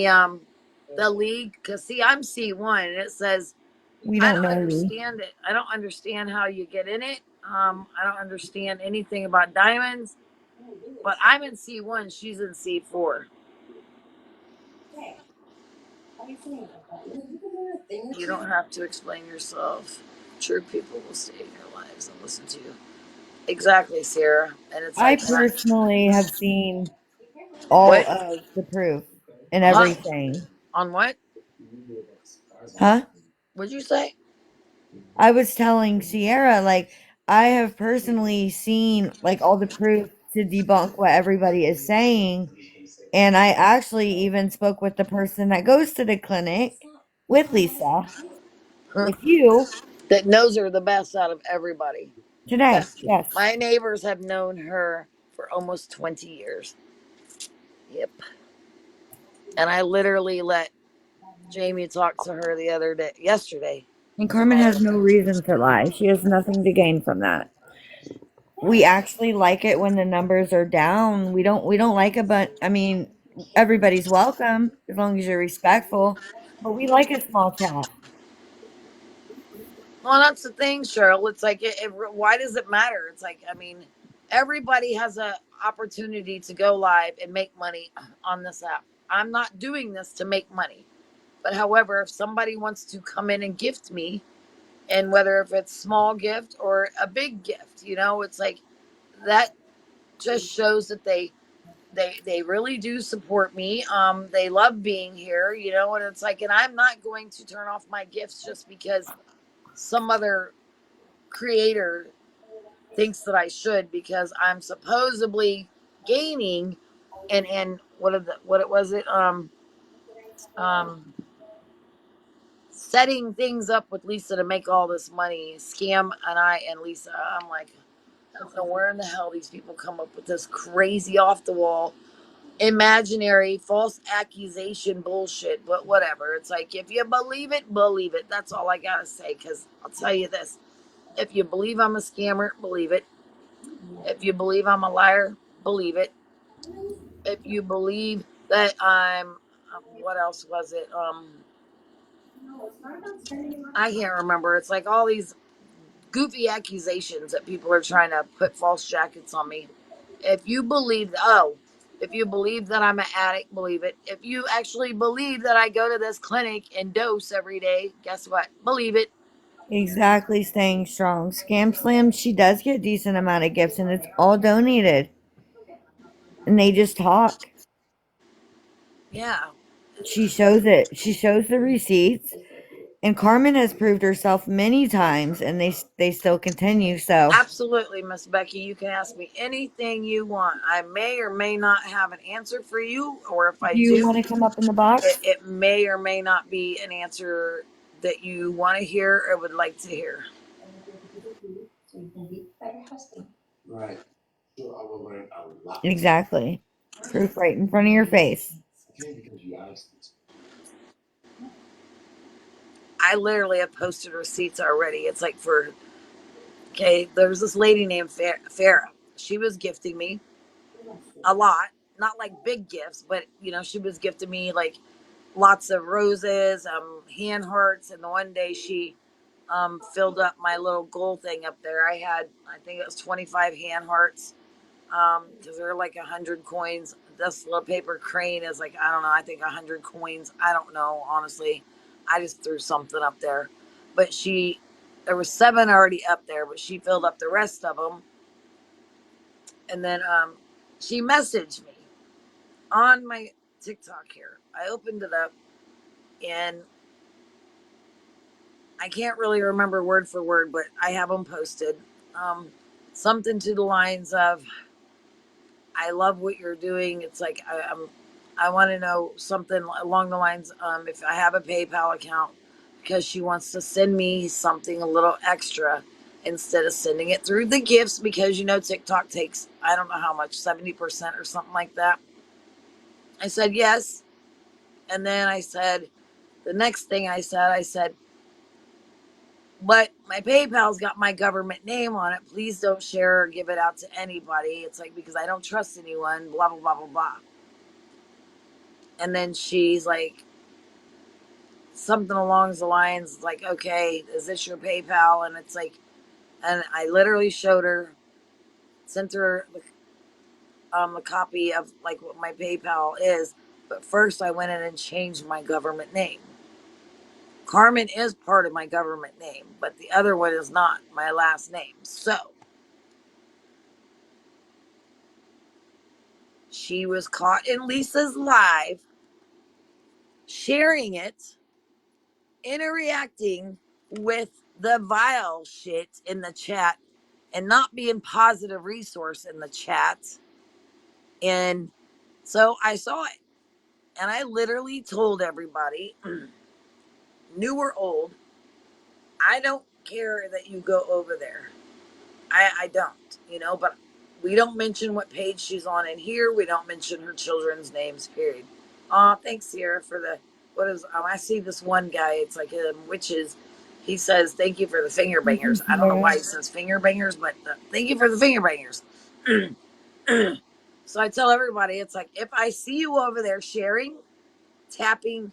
the league because see I'm C1 and it says We I don't don't know you. understand it. I don't understand how you get in it. I don't understand anything about diamonds, but I'm in C1, she's in C4. You don't have to explain yourself. True people will stay in your lives and listen to you. Exactly, Sarah. And it's I like, personally have seen all what? of the proof and Huh? everything. On what? Huh? What'd you say? I was telling Sierra, like, I have personally seen, like, all the proof to debunk what everybody is saying. And I actually even spoke with the person that goes to the clinic with Lisa, Huh? with you That knows her the best out of everybody. That today. Yes. my neighbors have known her for almost 20 years. Yep. And I literally let Jamie talk to her yesterday. And Carmen has no reason to lie. She has nothing to gain from that. We actually like it when the numbers are down. We don't like a but I mean, everybody's welcome as long as you're respectful, but we like a small chat. Well, that's the thing, Cheryl. It's like, why does it matter? It's like, I mean, everybody has a opportunity to go live and make money on this app. I'm not doing this to make money. But however, if somebody wants to come in and gift me, and whether if it's small gift or a big gift, it's like that just shows that they really do support me. They love being here, and it's like, and I'm not going to turn off my gifts just because some other creator thinks that I should, because I'm supposedly gaining and what it was it um setting things up with Lisa to make all this money, scam and Lisa. I'm like, I don't know where in the hell these people come up with this crazy off the wall imaginary false accusation bullshit, but whatever. It's like, if you believe it, believe it. That's all I gotta say. Because I'll tell you this: if you believe I'm a scammer, believe it. If you believe I'm a liar, believe it. If you believe that I'm what else was it, I can't remember. It's like all these goofy accusations that people are trying to put false jackets on me. If you believe, if you believe that I'm an addict, believe it. If you actually believe that I go to this clinic and dose every day, guess what? Believe it. Exactly, staying strong. Scam Slam, she does get decent amount of gifts and it's all donated. And they just talk. Yeah, She shows it. She shows the receipts. And Carmen has proved herself many times and they still continue. So, absolutely, Miss Becky. You can ask me anything you want. I may or may not have an answer for you, or if I do you do, want to come up in the box? it may or may not be an answer that you want to hear or would like to hear. Exactly. Proof right in front of your face. I literally have posted receipts already. It's like for, okay, there was this lady named Farah. She was gifting me a lot, not like big gifts, but she was gifting me like lots of roses, hand hearts, and the one day she filled up my little gold thing up there. I think it was 25 hand hearts, because there are like 100 coins. This little paper crane is like, I don't know, I think 100 coins. I don't know, honestly. I just threw something up there, but there was 7 already up there, but she filled up the rest of them, and then she messaged me on my TikTok here. I opened it up, and I can't really remember word for word, but I have them posted. Um, Something to the lines of, I love what you're doing. It's like, I want to know something along the lines, if I have a PayPal account, because she wants to send me something a little extra instead of sending it through the gifts, because TikTok takes, I don't know how much, 70% or something like that. I said yes. And then I said, the next thing I said, but my PayPal's got my government name on it. Please don't share or give it out to anybody. It's like, because I don't trust anyone, blah, blah, blah, blah, blah. And then she's like, something along the lines like, okay, is this your PayPal? And it's like, and I literally showed her, sent her a copy of like what my PayPal is. But first, I went in and changed my government name. Carmen is part of my government name, but the other one is not my last name. So she was caught in Lisa's live, sharing it, interacting with the vile shit in the chat, and not being positive resource in the chat. And so I saw it, and I literally told everybody, new or old, I don't care that you go over there. I don't, but we don't mention what page she's on in here. We don't mention her children's names, period. Thanks, Sierra, for the, what is, I see this one guy, it's like witches. He says, "Thank you for the finger Thank you, bangers." I don't know Sierra. why he says finger bangers, but thank you for the finger bangers. So I tell everybody, it's like, if I see you over there sharing, tapping,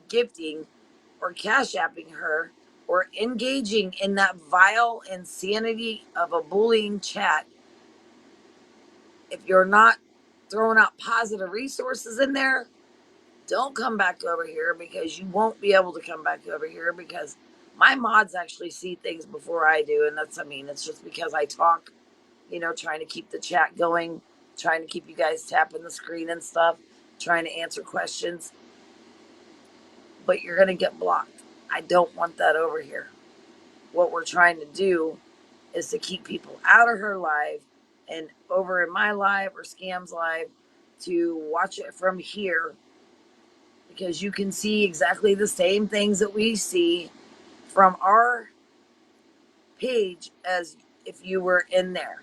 gifting, or cash apping her, or engaging in that vile insanity of a bullying chat, if you're not throwing out positive resources in there, don't come back over here, because you won't be able to come back over here, because my mods actually see things before I do. And that's, I mean, it's just because I talk, trying to keep the chat going, trying to keep you guys tapping the screen and stuff, trying to answer questions. But you're going to get blocked. I don't want that over here. What we're trying to do is to keep people out of her live and over in my live or Scam's live, to watch it from here, because you can see exactly the same things that we see from our page as if you were in there.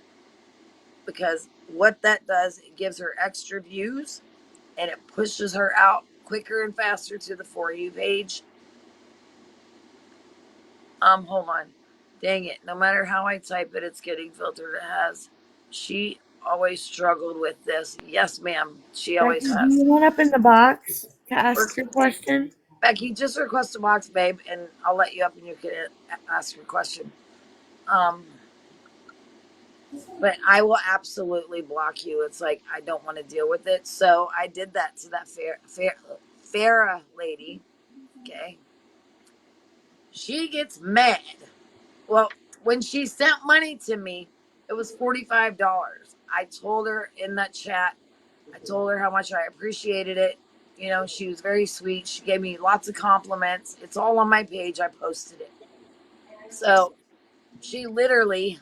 Because what that does, it gives her extra views, and it pushes her out quicker and faster to the For You page. Hold on. Dang it. No matter how I type it, it's getting filtered. It has. She always struggled with this. Yes, ma'am. She always Becky, do has. you want up in the box to ask your question? Becky, just request a box, babe, and I'll let you up and you can ask your question. Um, but I will absolutely block you. It's like, I don't want to deal with it. So I did that to that Farah lady. Okay. She gets mad. Well, when she sent money to me, it was $45. I told her in that chat, I told her how much I appreciated it. She was very sweet. She gave me lots of compliments. It's all on my page. I posted it. So she literally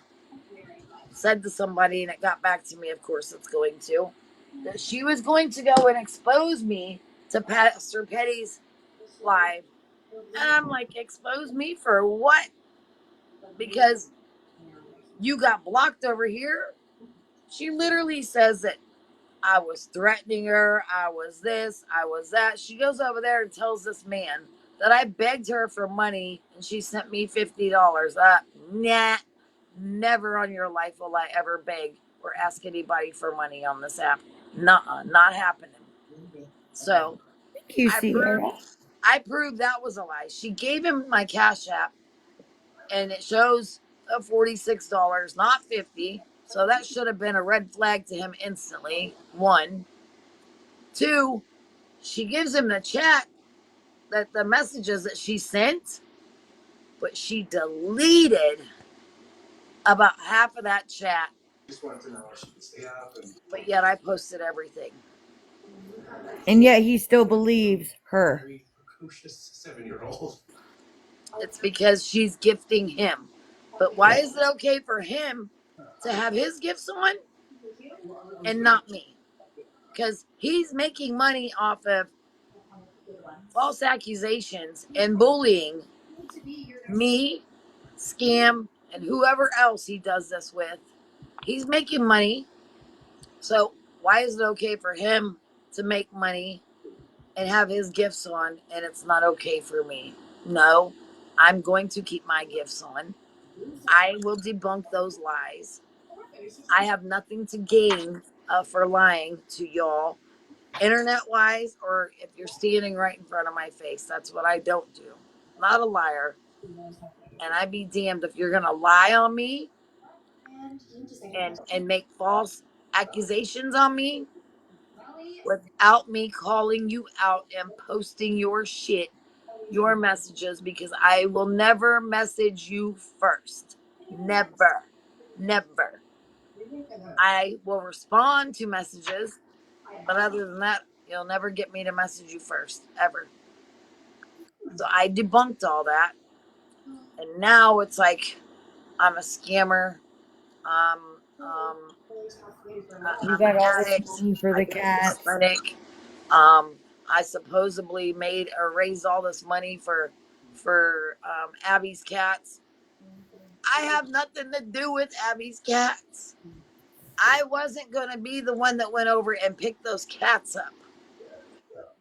said to somebody, and it got back to me, of course it's going to, that she was going to go and expose me to Pastor Petty's live. And I'm like, expose me for what? Because you got blocked over here. She literally says that I was threatening her, I was this, I was that. She goes over there and tells this man that I begged her for money and she sent me $50. Nah, never on your life will I ever beg or ask anybody for money on this app. Nuh-uh, not happening. So Thank you, I proved Sierra. I proved that was a lie. She gave him my Cash App, and it shows $46, not 50. So that should have been a red flag to him instantly. One. Two, she gives him the chat, that the messages that she sent, but she deleted about half of that chat. But yet I posted everything. And yet he still believes her. It's because she's gifting him. But why is it okay for him to have his gifts on and not me? Because he's making money off of false accusations and bullying me, Scam, and whoever else he does this with. He's making money. So why is it okay for him to make money and have his gifts on, and it's not okay for me? No, I'm going to keep my gifts on. I will debunk those lies. I have nothing to gain for lying to y'all, internet wise, or if you're standing right in front of my face. That's what I don't do. Not a liar. And I be damned if you're gonna lie on me and make false accusations on me without me calling you out and posting your shit, your messages, because I will never message you first. Never. Never. I will respond to messages, but other than that, you'll never get me to message you first, ever. So I debunked all that. And now it's like I'm a scammer. Um, um, You I'm an got all this addict. money for I the go cats. schizophrenic. I supposedly made or raised all this money for Abby's cats. I have nothing to do with Abby's cats. I wasn't gonna be the one that went over and picked those cats up.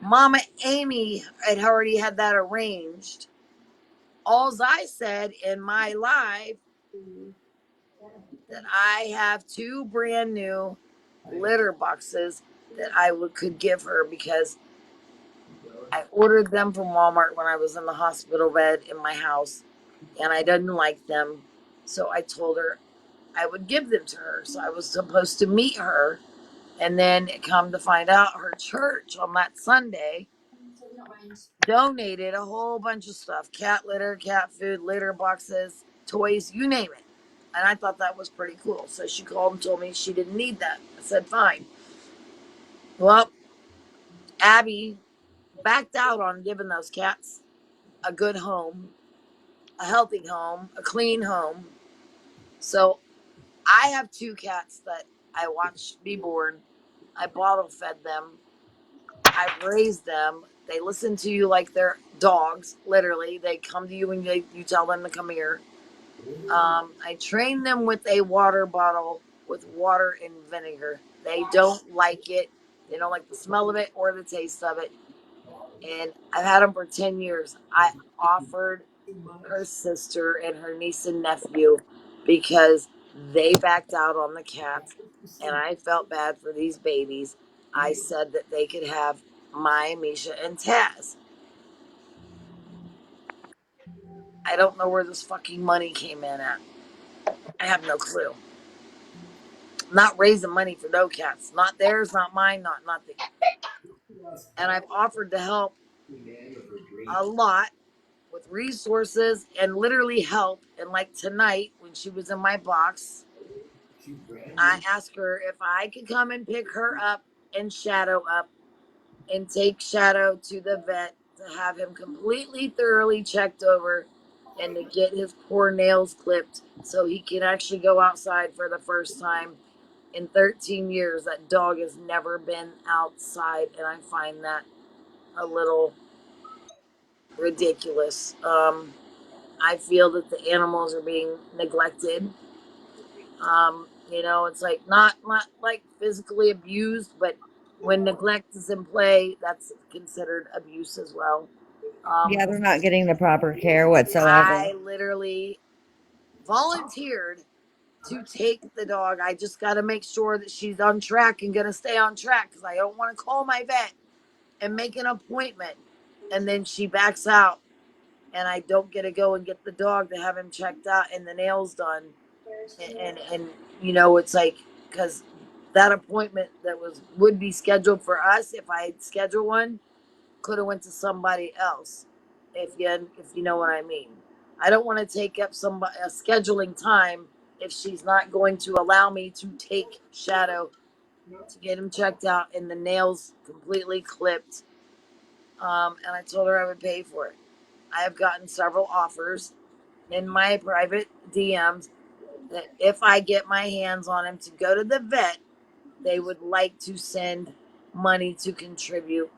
Mama Amy had already had that arranged. Alls I said in my live that I have two brand new litter boxes that could give her because I ordered them from Walmart when I was in the hospital bed in my house, and I didn't like them. So I told her I would give them to her. So I was supposed to meet her, and then come to find out, her church on that Sunday donated a whole bunch of stuff: cat litter, cat food, litter boxes, toys, you name it. And I thought that was pretty cool. So she called and told me she didn't need that. I said, fine. Well, Abby backed out on giving those cats a good home, a healthy home, a clean home. So I have two cats that I watched be born. I bottle fed them. I've raised them. They listen to you like they're dogs, literally. They come to you when you tell them to come here. I train them with a water bottle with water and vinegar. They don't like it. They don't like the smell of it or the taste of it. And I've had them for 10 years. I offered her sister and her niece and nephew because they backed out on the cats, and I felt bad for these babies. I said that they could have my Misha and Taz. I don't know where this fucking money came in at. I have no clue. I'm not raising money for no cats. Not theirs, not mine, not nothing. And I've offered to help a lot with resources and literally help. And like tonight, when she was in my box, I asked her if I could come and pick her up and Shadow up and take Shadow to the vet to have him completely thoroughly checked over and to get his poor nails clipped so he can actually go outside for the first time in 13 years. That dog has never been outside, and I find that a little ridiculous. I feel that the animals are being neglected. It's like not like physically abused, but when neglect is in play, that's considered abuse as well. Yeah, Um, they're not getting the proper care whatsoever. I literally volunteered to take the dog. I just got to make sure that she's on track and gonna stay on track because I don't want to call my vet and make an appointment, and then she backs out, and I don't get to go and get the dog to have him checked out and the nails done. And it's like, because that appointment that would be scheduled for us, if I had scheduled one, could have went to somebody else, if you know what I mean. I don't want to take up somebody a scheduling time if she's not going to allow me to take Shadow to get him checked out and the nails completely clipped. And I told her I would pay for it. I have gotten several offers in my private DMs that if I get my hands on him to go to the vet, they would like to send money to contribute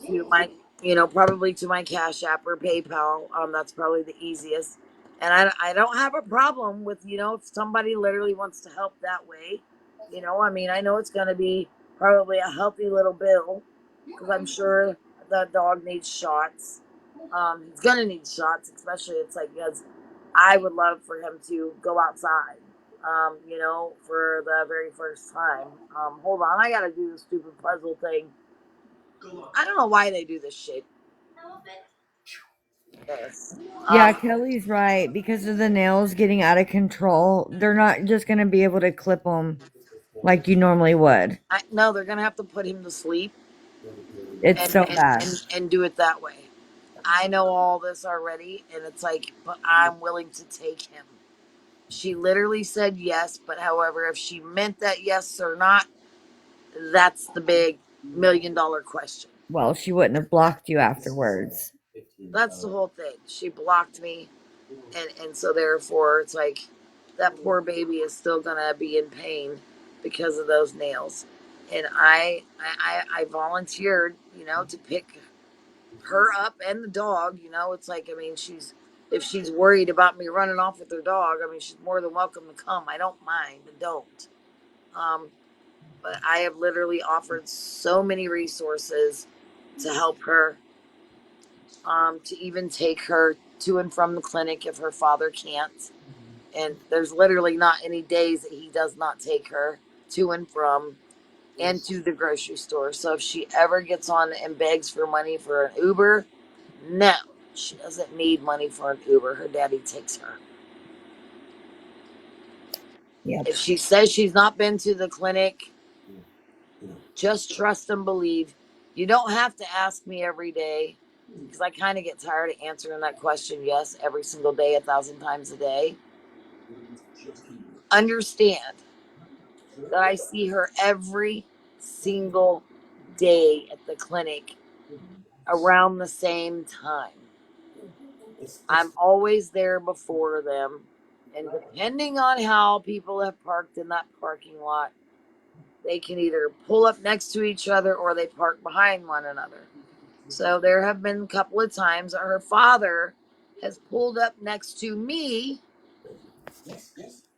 to my, probably to my Cash App or PayPal. That's probably the easiest. And I don't have a problem with, if somebody literally wants to help that way. I mean, I know it's going to be probably a healthy little bill because I'm sure the dog needs shots. He's going to need shots, especially it's like, because I would love for him to go outside, for the very first time. Hold on, I got to do the stupid puzzle thing. I don't know why they do this shit. Yes. Yeah, Kelly's right. Because of the nails getting out of control, they're not just going to be able to clip them like you normally would. I no, they're gonna have to put him to sleep It's and so and bad. and do it that way. I know all this already, and it's like, but I'm willing to take him. She literally said yes, but however, if she meant that yes or not, that's the big $1 million question. Well, she wouldn't have blocked you afterwards. That's the whole thing. She blocked me, and so therefore, it's like that poor baby is still gonna be in pain because of those nails. And I volunteered, to pick her up and the dog. It's like, I mean, if she's worried about me running off with her dog, I mean, she's more than welcome to come. I don't mind. I don't. Um, but I have literally offered so many resources to help her. to even take her to and from the clinic if her father can't. And there's literally not any days that he does not take her to and from and to the grocery store. So if she ever gets on and begs for money for an Uber, no, she doesn't need money for an Uber. Her daddy takes her. Yep. If she says she's not been to the clinic, just trust and believe. You don't have to ask me every day because I kind of get tired of answering that question yes every single day, 1,000 times a day. Understand that I see her every single day at the clinic around the same time. I'm always there before them. And depending on how people have parked in that parking lot, they can either pull up next to each other or they park behind one another. So there have been a couple of times that her father has pulled up next to me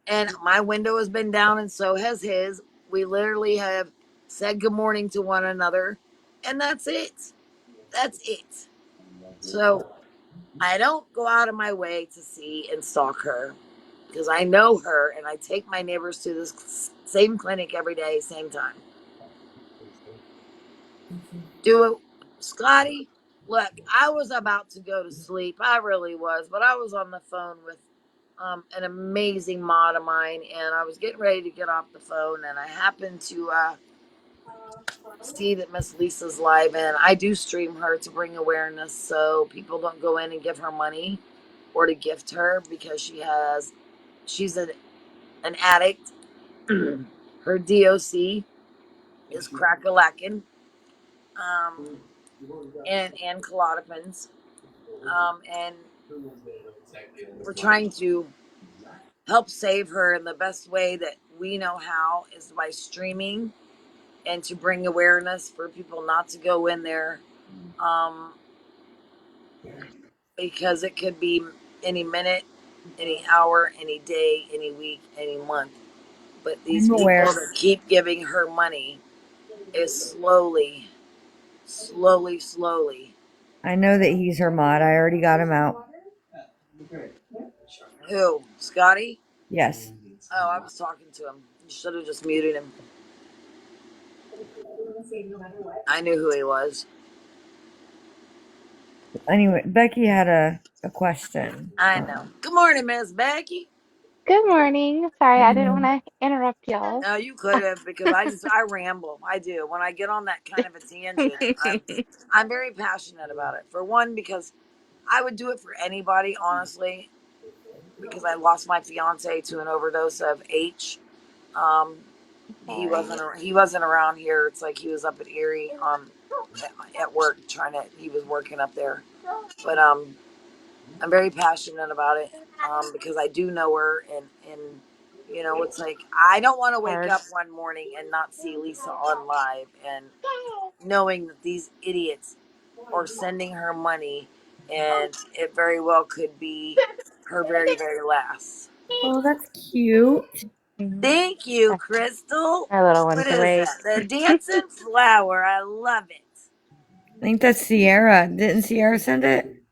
and my window has been down and so has his. We literally have said good morning to one another and that's it. That's it. So I don't go out of my way to see and stalk her because I know her and I take my neighbors to this same clinic every day, same time. Do it, Scotty. Look, I was about to go to sleep. I really was, but I was on the phone with an amazing mod of mine, and I was getting ready to get off the phone, and I happened to see that Miss Lisa's live, and I do stream her to bring awareness so people don't go in and give her money or to gift her because she's an addict. Her DOC is crack-a-lackin', and Klonopins. And we're trying to help save her in the best way that we know how is by streaming and to bring awareness for people not to go in there um, because it could be any minute, any hour, any day, any week, any month. But these I'm people aware. that keep giving her money is slowly, slowly, slowly. I know that he's her mod. I already got him out. Who? Scotty? Yes. Oh, I was talking to him. You should have just muted him. I knew who he was. Anyway, Becky had a question. I know. Good morning, Miss Becky. Good morning. Sorry, I didn't Mhm. want to interrupt y'all. No, you could have because I ramble. I do. When I get on that kind of a tangent, I'm very passionate about it. For one, because I would do it for anybody, honestly, because I lost my fiance to an overdose of H. Um, Sorry. he wasn't around here. It's like he was up at Erie at work trying to. He was working up there, but I'm very passionate about it because I do know her, and it's like I don't want to wake Hard. up one morning and not see Lisa on live, and knowing that these idiots are sending her money, and it very well could be her very very last. Oh, that's cute. Mhm. Thank you, Crystal. Our little What one's is awake. that? The dancing flower. I love it. I think that's Sierra. Didn't Sierra send it?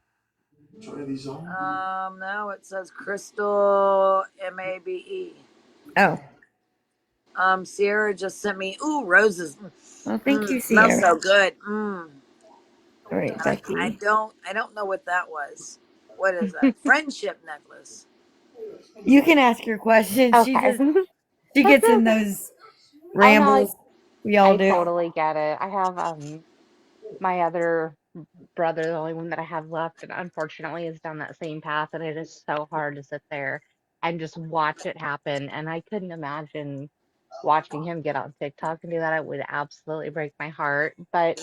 No, it says Crystal Mabe. Oh. Sierra just sent me. Ooh, roses. Well, thank you, Smells Sierra. so good. All right, And I Becky. don't know what that was. What is that? Friendship necklace. You can ask your questions. Okay. She gets in those Oh no, rambles. We all I do. totally get it. I have my other brother, the only one that I have left, and unfortunately has done that same path, and it is so hard to sit there and just watch it happen. And I couldn't imagine watching him get on TikTok and do that. It would absolutely break my heart. But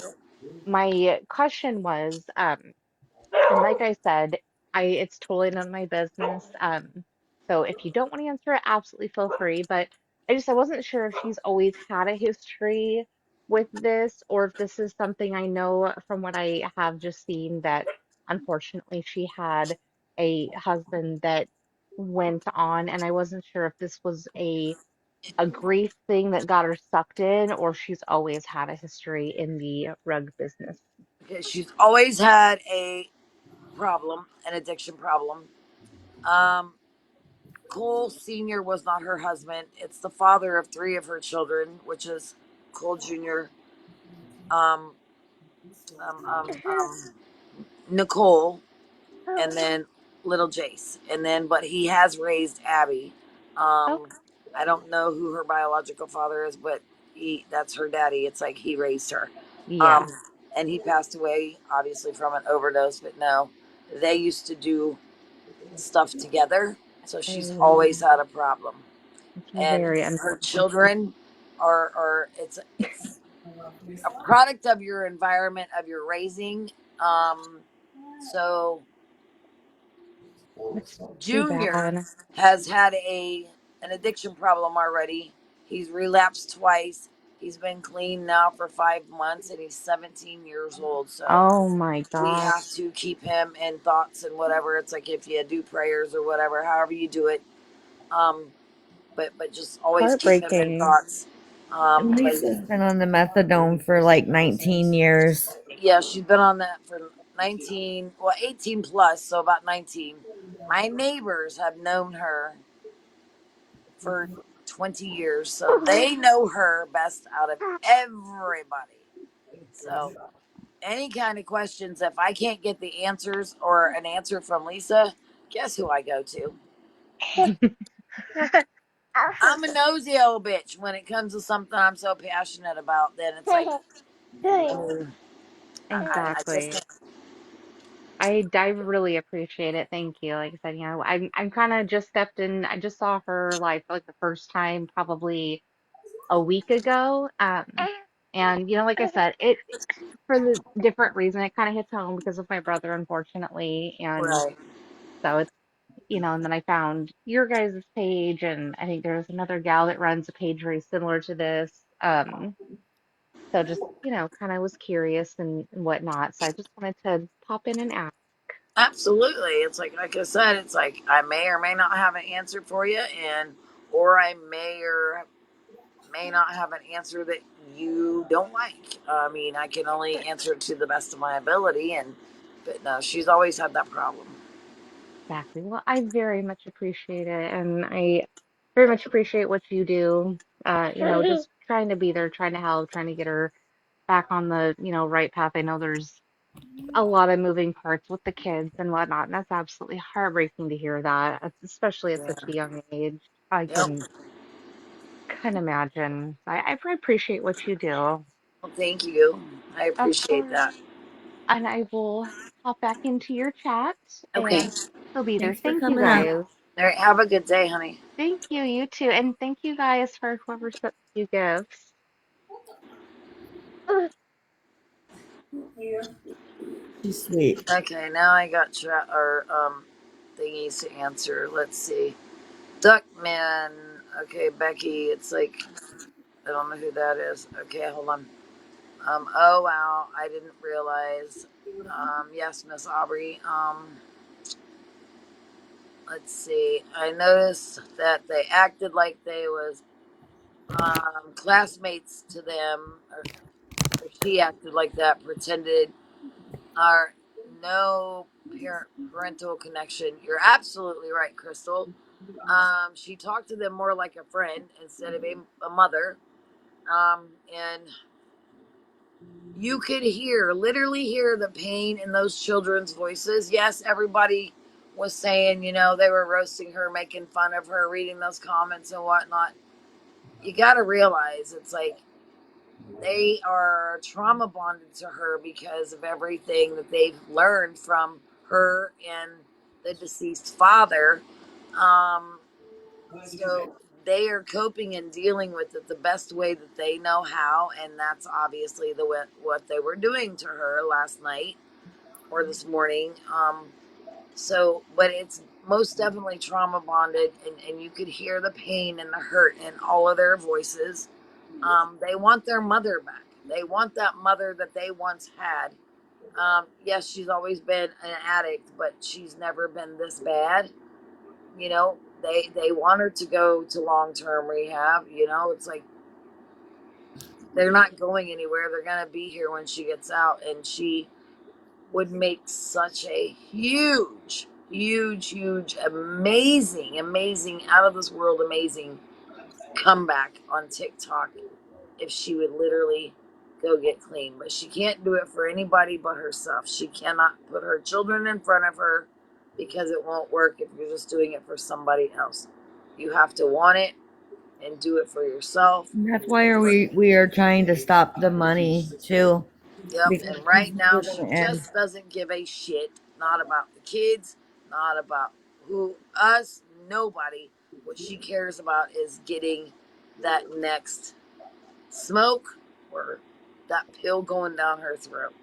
my question was, and like I said, it's totally none of my business. So if you don't want to answer it, absolutely feel free. But I wasn't sure if she's always had a history with this, or if this is something I know from what I have just seen that unfortunately she had a husband that went on, and I wasn't sure if this was a grief thing that got her sucked in, or she's always had a history in the rug business. She's always had a problem, an addiction problem. Um, Cole Sr. was not her husband. It's the father of three of her children, which is Cole Jr., um, um, um, um, Nicole, and then little Jace. And then, but he has raised Abby. Oh, I don't know who her biological father is, but that's her daddy. It's like he raised her. Um, yeah. and he passed away, obviously, from an overdose, but no, they used to do stuff together. So she's Oh, always had a problem. it's And very her unfortunate. children are it's a product of your environment, of your raising. So It's too Junior bad. has had a an addiction problem already. He's relapsed twice. He's been clean now for 5 months, and he's 17 years old. So Oh my we gosh. have to keep him in thoughts and whatever. It's like if you do prayers or whatever, however you do it. Um, but just always keep him in Heartbreaking. thoughts. But Lisa's been on the methadone for like 19 years. yeah, she's been on that for 19, well, 18 plus, so about 19. My neighbors have known her for 20 years, so they know her best out of everybody. So, any kind of questions, if I can't get the answers or an answer from Lisa, guess who I go to? I'm a nosy old bitch when it comes to something I'm so passionate about. Then it's like, I mean, I just Exactly. I really appreciate it. Thank you. Like I said, I'm kind of just stepped in. I just saw her live for like the first time probably a week ago. And like I said, it for the different reason, it kind of hits home because of my brother, unfortunately. And right. so it's and then I found your guys' page, and I think there's another gal that runs a page very similar to this. So just, kind of was curious and whatnot. So I just wanted to pop in and ask. Absolutely. It's like I said, it's like I may or may not have an answer for you, and or I may or may not have an answer that you don't like. I mean, I can only answer to the best of my ability, and but no, she's always had that problem. Exactly. Well, I very much appreciate it, and I very much appreciate what you do. Just trying to be there, trying to help, trying to get her back on the, right path. I know there's a lot of moving parts with the kids and whatnot, and that's absolutely heartbreaking to hear that, especially at Yeah. such a young age. I Yep. can imagine. I appreciate what you do. Well, thank you. I Of appreciate course. that. And I will hop back into your chat Okay. and he'll be there. Thanks for Thank you coming up. guys. All right. Have a good day, honey. Thank you, you too. And thank you guys for whoever sent you gifts. She's sweet. Okay. Now I got or thingies to answer. Let's see. Duckman. Okay, Becky. It's like I don't know who that is. Okay, hold on. Oh wow, I didn't realize. Yes, Miss Aubrey. Let's see. I noticed that they acted like they was classmates to them, or she acted like that, pretended, or no parental connection. You're absolutely right, Crystal. She talked to them more like a friend instead of a mother. And you could literally hear the pain in those children's voices. Yes, everybody was saying, they were roasting her, making fun of her, reading those comments and whatnot. You got to realize it's like they are trauma bonded to her because of everything that they've learned from her and the deceased father. Um, so they are coping and dealing with it the best way that they know how, and that's obviously what they were doing to her last night or this morning. So, but it's most definitely trauma bonded, and you could hear the pain and the hurt in all of their voices. They want their mother back. They want that mother that they once had. Yes, she's always been an addict, but she's never been this bad. They want her to go to long-term rehab. It's like they're not going anywhere. They're going to be here when she gets out, and she would make such a huge, huge, huge, amazing, amazing, out of this world amazing comeback on TikTok if she would literally go get clean. But she can't do it for anybody but herself. She cannot put her children in front of her because it won't work if you're just doing it for somebody else. You have to want it and do it for yourself. That's why we are trying to stop the money too, Yep, because and she's right now never she gonna end. just doesn't give a shit. Not about the kids, not about who us, nobody. What she cares about is getting that next smoke or that pill going down her throat.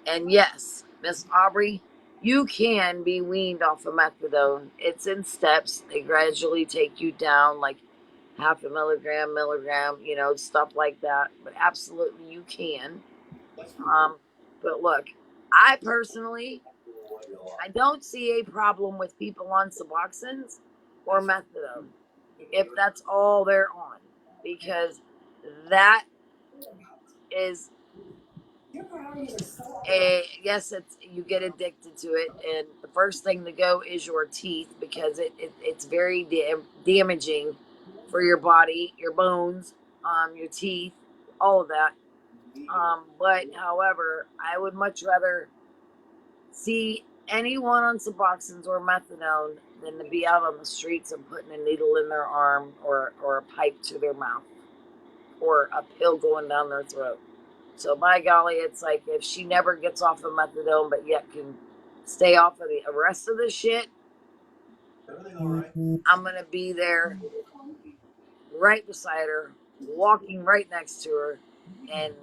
And yes, Miss Aubrey, you can be weaned off of methadone. It's in steps. They gradually take you down like half a milligram, stuff like that. But absolutely you can. Um, but look, I personally, I don't see a problem with people on Suboxones or methadone if that's all they're on, because that is a yes, it's you get addicted to it, and the first thing to go is your teeth because it's very damaging for your body, your bones, your teeth, all of that. But however, I would much rather see anyone on Suboxones or methadone than to be out on the streets and putting a needle in their arm or a pipe to their mouth or a pill going down their throat. So by golly, it's like if she never gets off of methadone but yet can stay off of the rest of the shit, I'm gonna be there right beside her, walking right next to her, and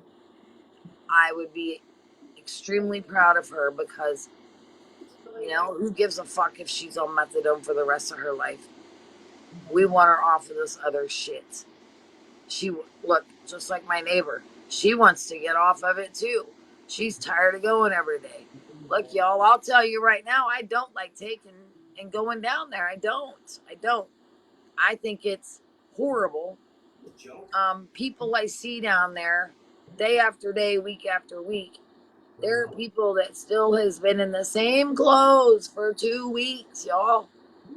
I would be extremely proud of her because who gives a fuck if she's on methadone for the rest of her life? We want her off of this other shit. She look just like my neighbor. She wants to get off of it too. She's tired of going every day. Look, y'all, I'll tell you right now, I don't like taking and going down there. I don't. I don't. I think it's horrible. People I see down there, day after day, week after week, there are people that still has been in the same clothes for 2 weeks, y'all.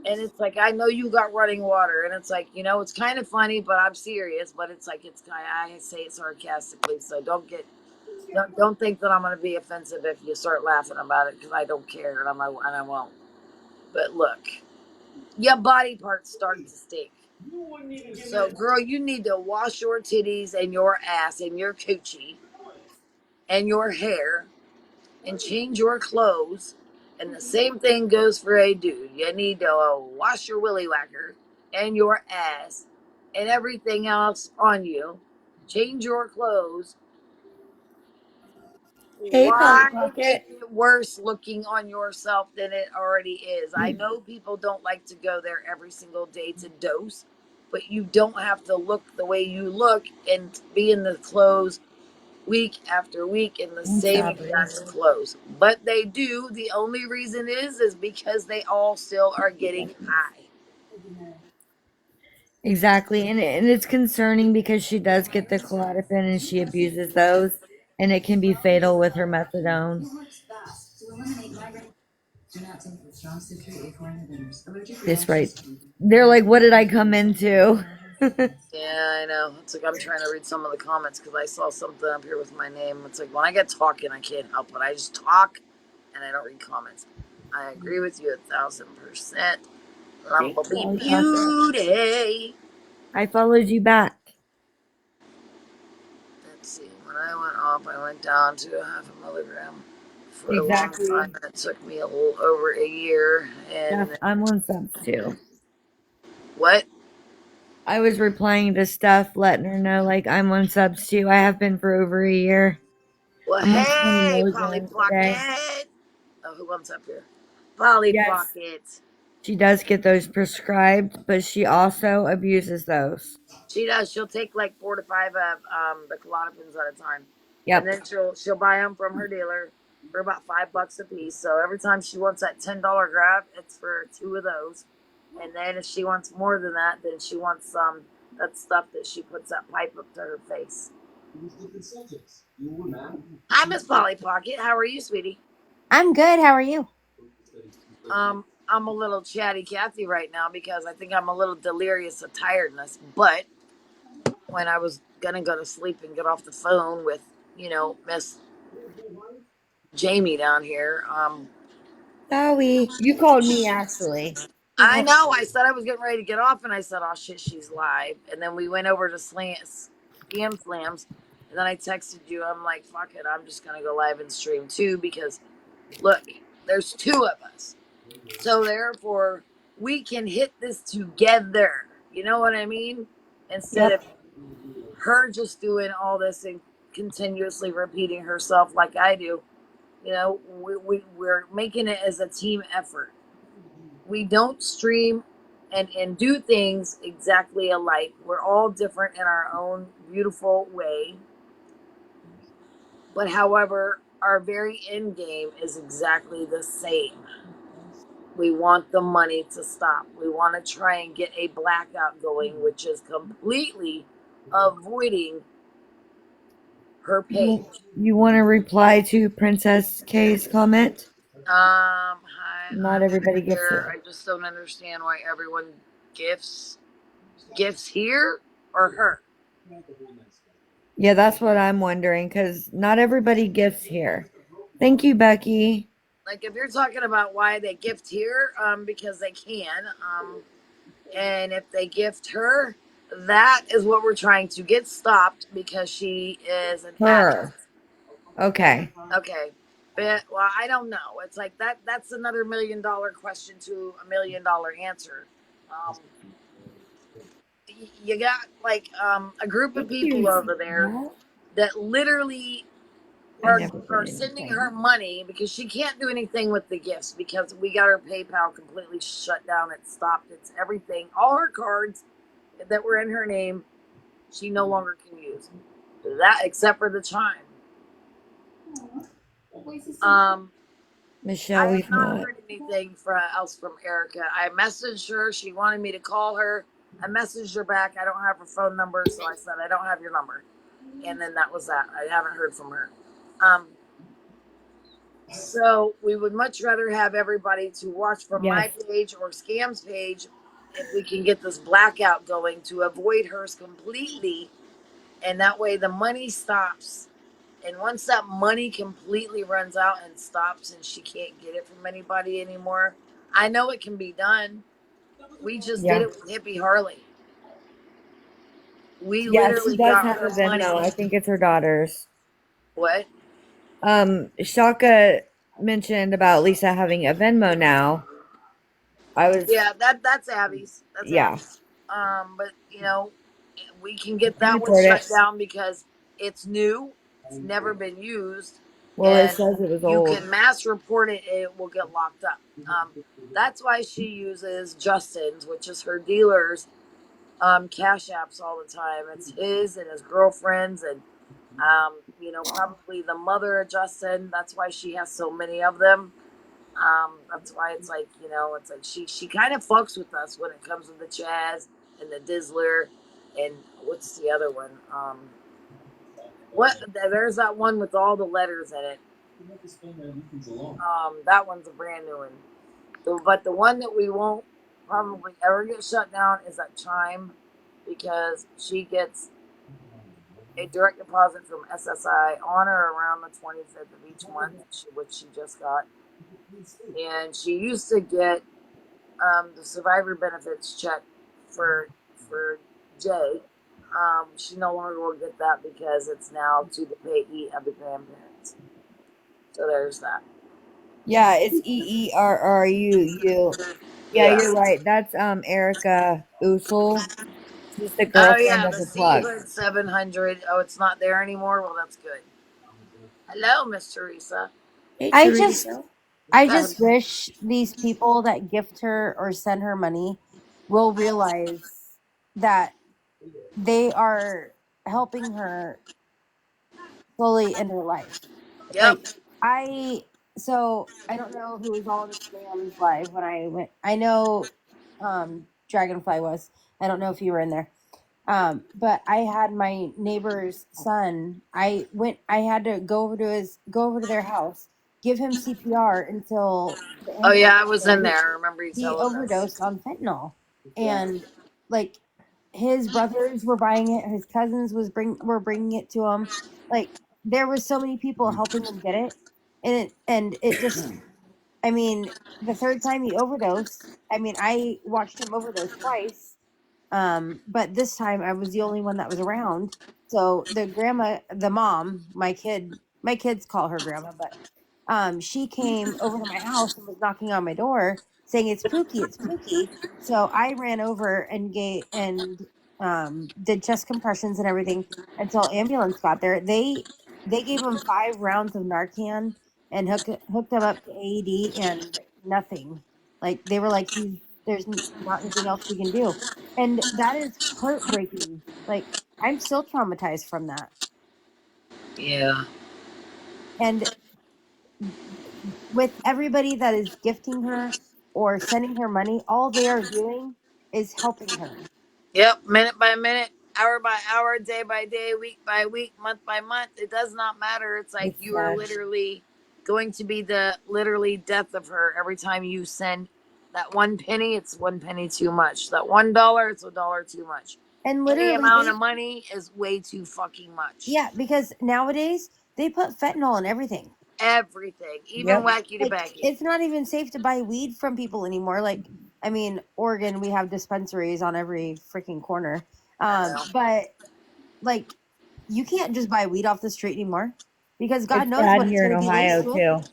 And it's like I know you got running water, and it's like it's kind of funny, but I'm serious. But it's like it's kind. I say it sarcastically, so don't think that I'm gonna be offensive if you start laughing about it because I don't care and I won't. But look, your body parts start to stink. So, girl, you need to wash your titties and your ass and your coochie and your hair and change your clothes. And the same thing goes for a dude. You need to wash your willy whacker and your ass and everything else on you. Change your clothes. Hey, Polly Why make Pocket. it worse looking on yourself than it already is? I know people don't like to go there every single day to dose, but you don't have to look the way you look and be in the clothes week after week in the I'm same sorry. exact clothes. But they do. The only reason is because they all still are getting high. Exactly, and it's concerning because she does get the clonopin and she abuses those, and it can be fatal with her methadone. This right. They're like, what did I come into? Yeah, I know. It's like I'm trying to read some of the comments because I saw something up here with my name. It's like when I get talking, I can't help it. I just talk and I don't read comments. I agree with you 1,000%. Thanks, Lumblebee Polly Pocket. beauty. I followed you back. Let's see. When I went off, I went down to a half a milligram for a long time, Exactly. and it took me a little over a year. And I'm on subs too. what? I was replying to stuff, letting her know like I'm on subs too. I have been for over a year. Well, I'm on 20 hey, Polly milligrams a day. Pocket. Oh, who wants up here? Polly Yes, Pocket. she does get those prescribed, but she also abuses those. She does. She'll take like 4 to 5 of the Klonopins at a time, and Yep. then she'll buy them from her dealer for about $5 a piece. So every time she wants that $10 grab, it's for 2 of those. And then if she wants more than that, then she wants some that stuff that she puts that pipe up to her face. Hi, Miss Polly Pocket. How are you, sweetie? I'm good. How are you? I'm a little chatty Cathy right now because I think I'm a little delirious of tiredness. But when I was gonna go to sleep and get off the phone with, Miss Jamie down here, Sorry. You called me actually. I know I said I was getting ready to get off, and I said, "Oh shit, she's live." And then we went over to Scam Slams, and then I texted you. I'm like, "Fuck it, I'm just gonna go live and stream too because look, there's two of us, so therefore we can hit this together." You know what I mean? Instead of Yep. her just doing all this and continuously repeating herself like I do. We're making it as a team effort. We don't stream and do things exactly alike. We're all different in our own beautiful way. But however, our very end game is exactly the same. We want the money to stop. We want to try and get a blackout going, which is completely avoiding her page. You want to reply to Princess K's comment? Hi, Not I'm everybody gets here. here. I just don't understand why everyone gifts here or her. Yeah, that's what I'm wondering because not everybody gets here. Thank you, Becky. Like if you're talking about why they gift here, because they can, and if they gift her, that is what we're trying to get stopped because she is an addict. Her. Okay. Okay. But well, I don't know. It's like that's another $1 million question to $1 million answer. Um, you got like a group of people Excuse over there me. that literally I are never did are sending her anything. money because she can't do anything with the gifts because we got her PayPal completely shut down. It stopped. It's everything. All her cards that were in her name, she no longer can use. That except for the chime. Um, I Michelle, have we've not not. heard anything else from Erica. I messaged her. She wanted me to call her. I messaged her back. I don't have her phone number, so I said I don't have your number, and then that was that. I haven't heard from her. Um, So we would much rather have everybody to watch from my Yes. page or Scam's page if we can get this blackout going to avoid hers completely. And that way the money stops. And once that money completely runs out and stops and she can't get it from anybody anymore, I know it can be done. We just did Yeah. it with Hippie Harley. We Yeah, she literally does got have her a Venmo. money. I think it's her daughter's. What? Shaka mentioned about Lisa having a Venmo now. I was, Yeah, that's Abby's. That's yeah, Abby's. But we can get I that one report shut it. down because it's new. It's never been used, Well, it and says it was you old. can mass report it. And it will get locked up. That's why she uses Justin's, which is her dealer's cash apps all the time. It's his and his girlfriend's, and probably the mother of Justin. That's why she has so many of them. That's why it's like it's like she kind of fucks with us when it comes to the Chaz and the Dizzler, and what's the other one? There's that one with all the letters in it. That one's a brand new one. But the one that we won't probably ever get shut down is that Chime, because she gets a direct deposit from SSI on or around the 25th of each month, which she just got, and she used to get the survivor benefits check for Jay. She no longer will get that because it's now to the payee of the grandparents. So there's that. Yeah, it's EERRUU. Yeah, Yeah. you're right. That's Erica Usel. She's the Oh girlfriend yeah, of the the C plug. Hood 700. Oh, it's not there anymore. Well, that's good. Hello, Miss Teresa. Hey, I just Teresa. I Go ahead. just wish these people that gift her or send her money will realize that they are helping her slowly in her life. Yep. Like I I don't know who was on Scam's live when I went. I know Dragonfly was. I don't know if you were in there. But I had my neighbor's son. I had to go over to their house give him CPR until the Oh yeah, ambulance I got was there. in there. I remember you He telling us. overdosed on fentanyl, and like his brothers were buying it, his cousins were bringing it to him. Like there was so many people helping him get it, and it just, I mean, the third time he overdosed, I mean, I watched him overdose twice. But this time I was the only one that was around. So the grandma, the mom, my kids call her grandma, but she came over to my house and was knocking on my door saying it's Pookie. So I ran over and did chest compressions and everything until ambulance got there. They gave him 5 rounds of Narcan and hooked him up to AED and nothing. Like they were like, there's not anything else we can do, and that is heartbreaking. Like I'm still traumatized from that. Yeah. And with everybody that is gifting her or sending her money, all they are doing is helping her. Yep. Minute by minute, hour by hour, day by day, week by week, month by month. It does not matter. It's like It's you are sad. literally going to be the literally death of her every time you send that 1 penny. It's 1 penny too much. That $1, it's $1 too much. And Any literally amount they, of money is way too fucking much. yeah, because nowadays they put fentanyl in everything. Everything, even Yep. wacky Like tobacco. it's not even safe to buy weed from people anymore. Like I mean, Oregon, we have dispensaries on every freaking corner. I know. But like you can't just buy weed off the street anymore because God It's knows bad what it's here in going to be Ohio laced with. too.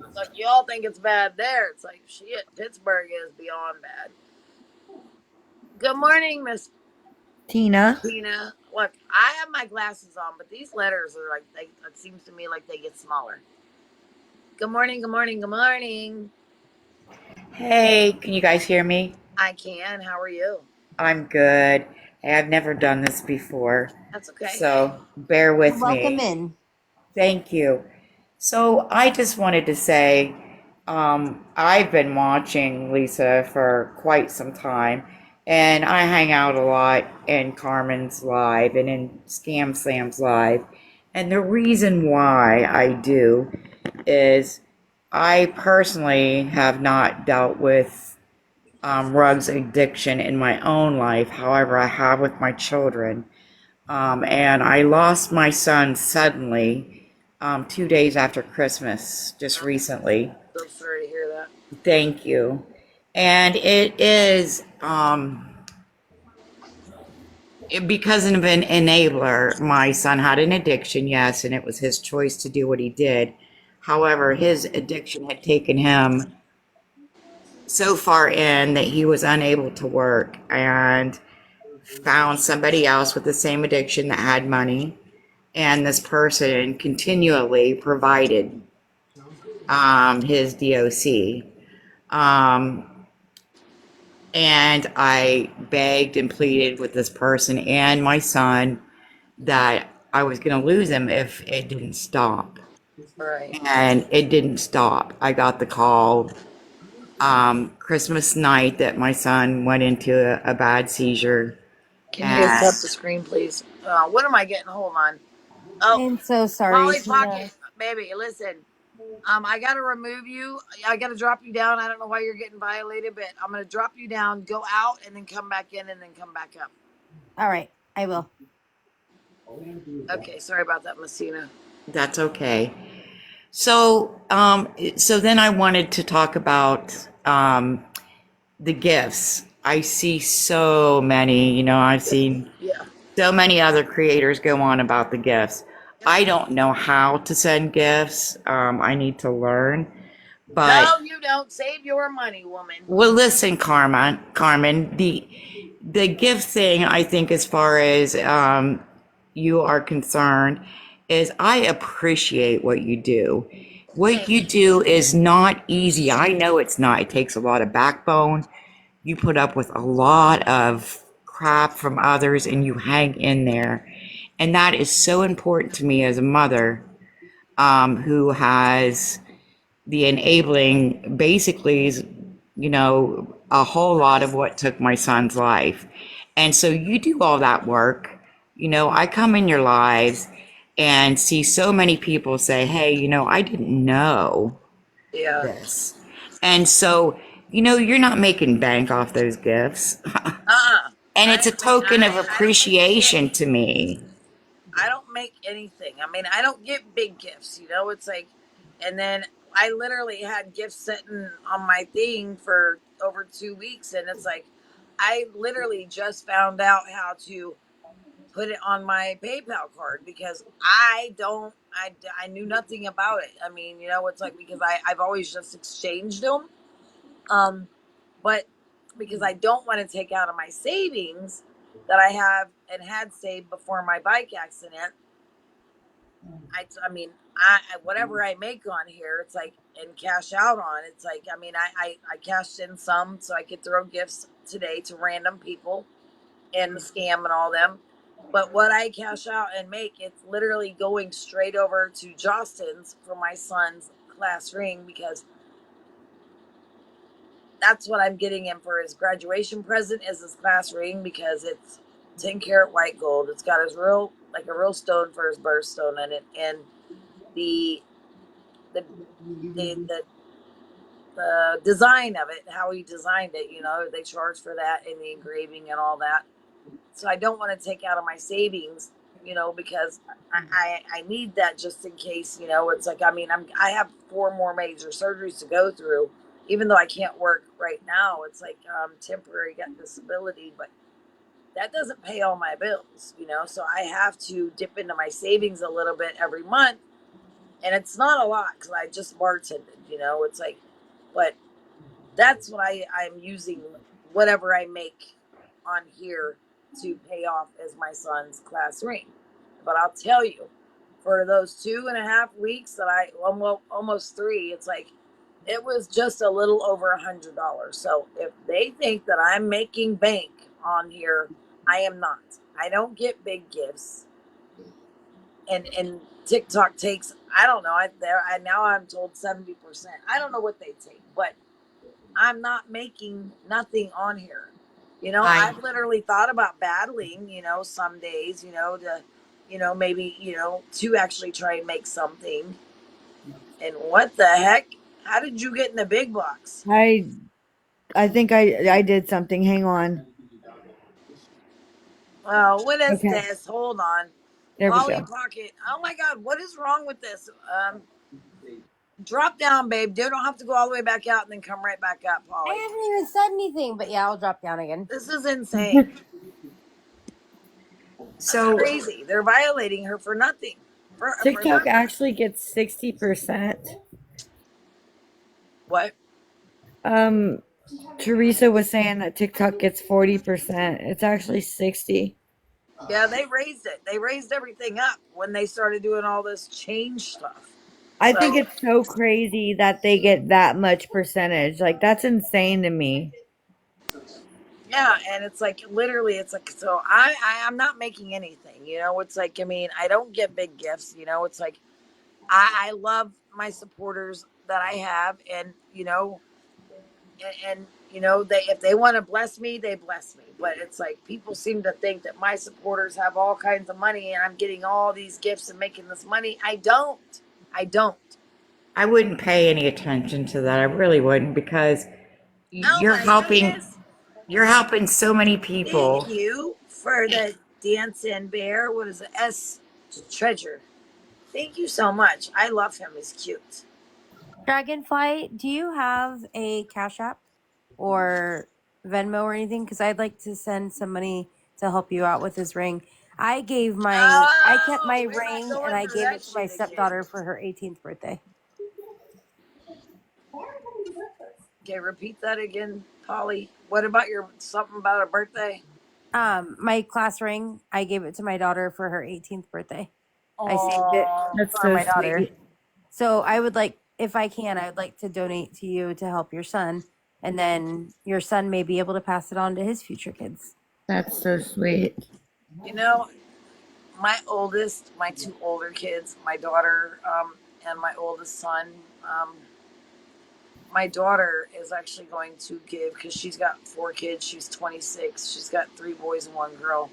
It's like you all think it's bad there. It's like shit. Pittsburgh is beyond bad. Good morning, Miss Tina. Tina. Look, I have my glasses on, but these letters are like they. It seems to me like they get smaller. Good morning. Good morning. Good morning. Hey, can you guys hear me? I can. How are you? I'm good. Hey, I've never done this before, That's okay. so bear You're with welcome me. in. Thank you. So I just wanted to say, I've been watching Lisa for quite some time, and I hang out a lot in Carmen's live and in Scam Sam's live. And the reason why I do is I personally have not dealt with drugs addiction in my own life. However, I have with my children. And I lost my son suddenly 2 days after Christmas, just I'm recently. so sorry to hear that. Thank you. And it is because of an enabler. My son had an addiction, yes, and it was his choice to do what he did. However, his addiction had taken him so far in that he was unable to work and found somebody else with the same addiction that had money, and this person continually provided his DOC. Um, and I begged and pleaded with this person and my son that I was going to lose him if it didn't stop. Right. And it didn't stop. I got the call Christmas night that my son went into a bad seizure. Can you guys tap And the screen, please? What am I getting? Hold on. I Oh, am so sorry, Polly Tina. Pocket, baby. Listen. I gotta remove you. I gotta drop you down. I don't know why you're getting violated, but I'm gonna drop you down, go out, and then come back in, and then come back up. All right, I will. Okay, sorry about that, Messina. that's okay. So then I wanted to talk about the gifts. I see so many, I've seen Yeah. so many other creators go on about the gifts. I don't know how to send gifts. I need to learn. No, But you don't. Save your money, woman. well, listen, Carmen, the gift thing, I think, as far as you are concerned, is I appreciate what you do. What Thank you you. do is not easy. I know it's not. It takes a lot of backbone. You put up with a lot of crap from others and you hang in there. And that is so important to me as a mother who has the enabling, basically, a whole lot of what took my son's life. And so you do all that work. I come in your lives and see so many people say, hey, I didn't know Yeah. this. And so, you're not making bank off those gifts. And I it's a ain't make token of I don't make shit. appreciation to me. I don't make anything. I mean, I don't get big gifts, it's like, and then I literally had gifts sitting on my thing for over 2 weeks, and it's like, I literally just found out how to put it on my PayPal card because I knew nothing about it. I mean, it's like because I've always just exchanged them, um, but because I don't want to take out of my savings that I have and had saved before my bike accident. I mean, whatever I make on here, it's like and cash out on. It's like I mean, I cashed in some so I could throw gifts today to random people and the scam and all them. But what I cash out and make, it's literally going straight over to Jostin's for my son's class ring because that's what I'm getting him for his graduation present is his class ring because it's 10 karat white gold. It's got his real like a real stone for his birthstone in it, and the the the design of it, how he designed it. They charge for that and the engraving and all that. So I don't want to take out of my savings, because I need that just in case. It's like I mean I have 4 more major surgeries to go through, even though I can't work right now. It's like temporary got disability, but that doesn't pay all my bills. So I have to dip into my savings a little bit every month, and it's not a lot because I just bartended. It's like, but that's what I'm using whatever I make on here to pay off as my son's class ring. But I'll tell you, for those 2.5 weeks that I almost 3, it's like it was just a little over $100. So if they think that I'm making bank on here, I am not. I don't get big gifts, and TikTok takes I don't know. I now I'm told 70%. I don't know what they take, but I'm not making nothing on here. I I've literally thought about battling, some days, to, maybe, to actually try and make something. And what the heck? How did you get in the big box? I I think I did something. Hang on. Oh, what is Okay, this? Hold on. there we Polly go. Pocket. Oh my God, what is wrong with this? Drop down, babe. You don't have to go all the way back out and then come right back up, I Polly. haven't even said anything, but yeah, I'll drop down again. This is insane. That's so crazy. They're violating her for nothing. For TikTok nothing. actually gets 60%. What? Um, Teresa was saying that TikTok gets 40%. It's actually 60. Yeah, they raised it. They raised everything up when they started doing all this change stuff. I think So it's so crazy that they get that much percentage. Like that's insane to me. yeah, and it's like literally, it's like so. I'm not making anything. It's like I mean, I don't get big gifts. It's like I love my supporters that I have, and they if they want to bless me, they bless me. But it's like people seem to think that my supporters have all kinds of money, and I'm getting all these gifts and making this money. I don't. I don't. I wouldn't pay any attention to that. I really wouldn't because Oh you're my helping goodness. you're helping so many Thank people. you for the dancing bear. What is it? S treasure. Thank you so much. I love him. He's cute. Dragonfly, do you have a Cash App or Venmo or anything? Because I'd like to send some money to help you out with this ring. I kept my Oh, we're not ring and going I through gave that it to my shit again. stepdaughter for her 18th birthday. Okay, repeat that again, Polly. What about your something about a birthday? My class ring, I gave it to my daughter for her 18th birthday. I saved it Oh, That's for so my daughter. sweet. So I would like, if I can, I would like to donate to you to help your son. And then your son may be able to pass it on to his future kids. That's so sweet. you know, my 2 older kids, my daughter, and my oldest son. Um, my daughter is actually going to give because she's got 4 kids. She's 26. She's got 3 boys and 1 girl.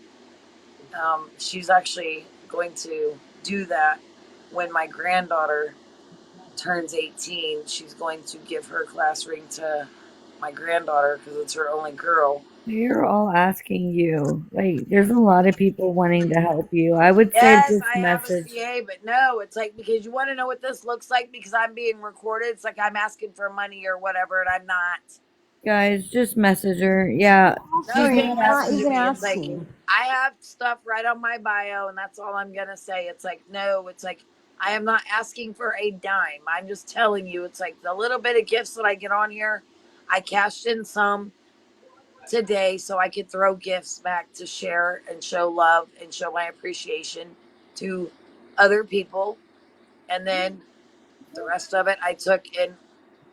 She's actually going to do that when my granddaughter turns 18. She's going to give her class ring to my granddaughter because it's her only girl. They're all asking you. Like, there's a lot of people wanting to help you. I would say Yes, just I have a message. CA, but no, it's like because you want to know what this looks like because I'm being recorded. It's like I'm asking for money or whatever, and I'm not. Guys, just message her. Yeah, No, she Asking, you did I'm ask not message me. even me. It's like asking. I have stuff right on my bio, and that's all I'm gonna say. It's like no, it's like I am not asking for a dime. I'm just telling you. It's like the little bit of gifts that I get on here. I cashed in some today so I could throw gifts back to share and show love and show my appreciation to other people, and then the rest of it I took and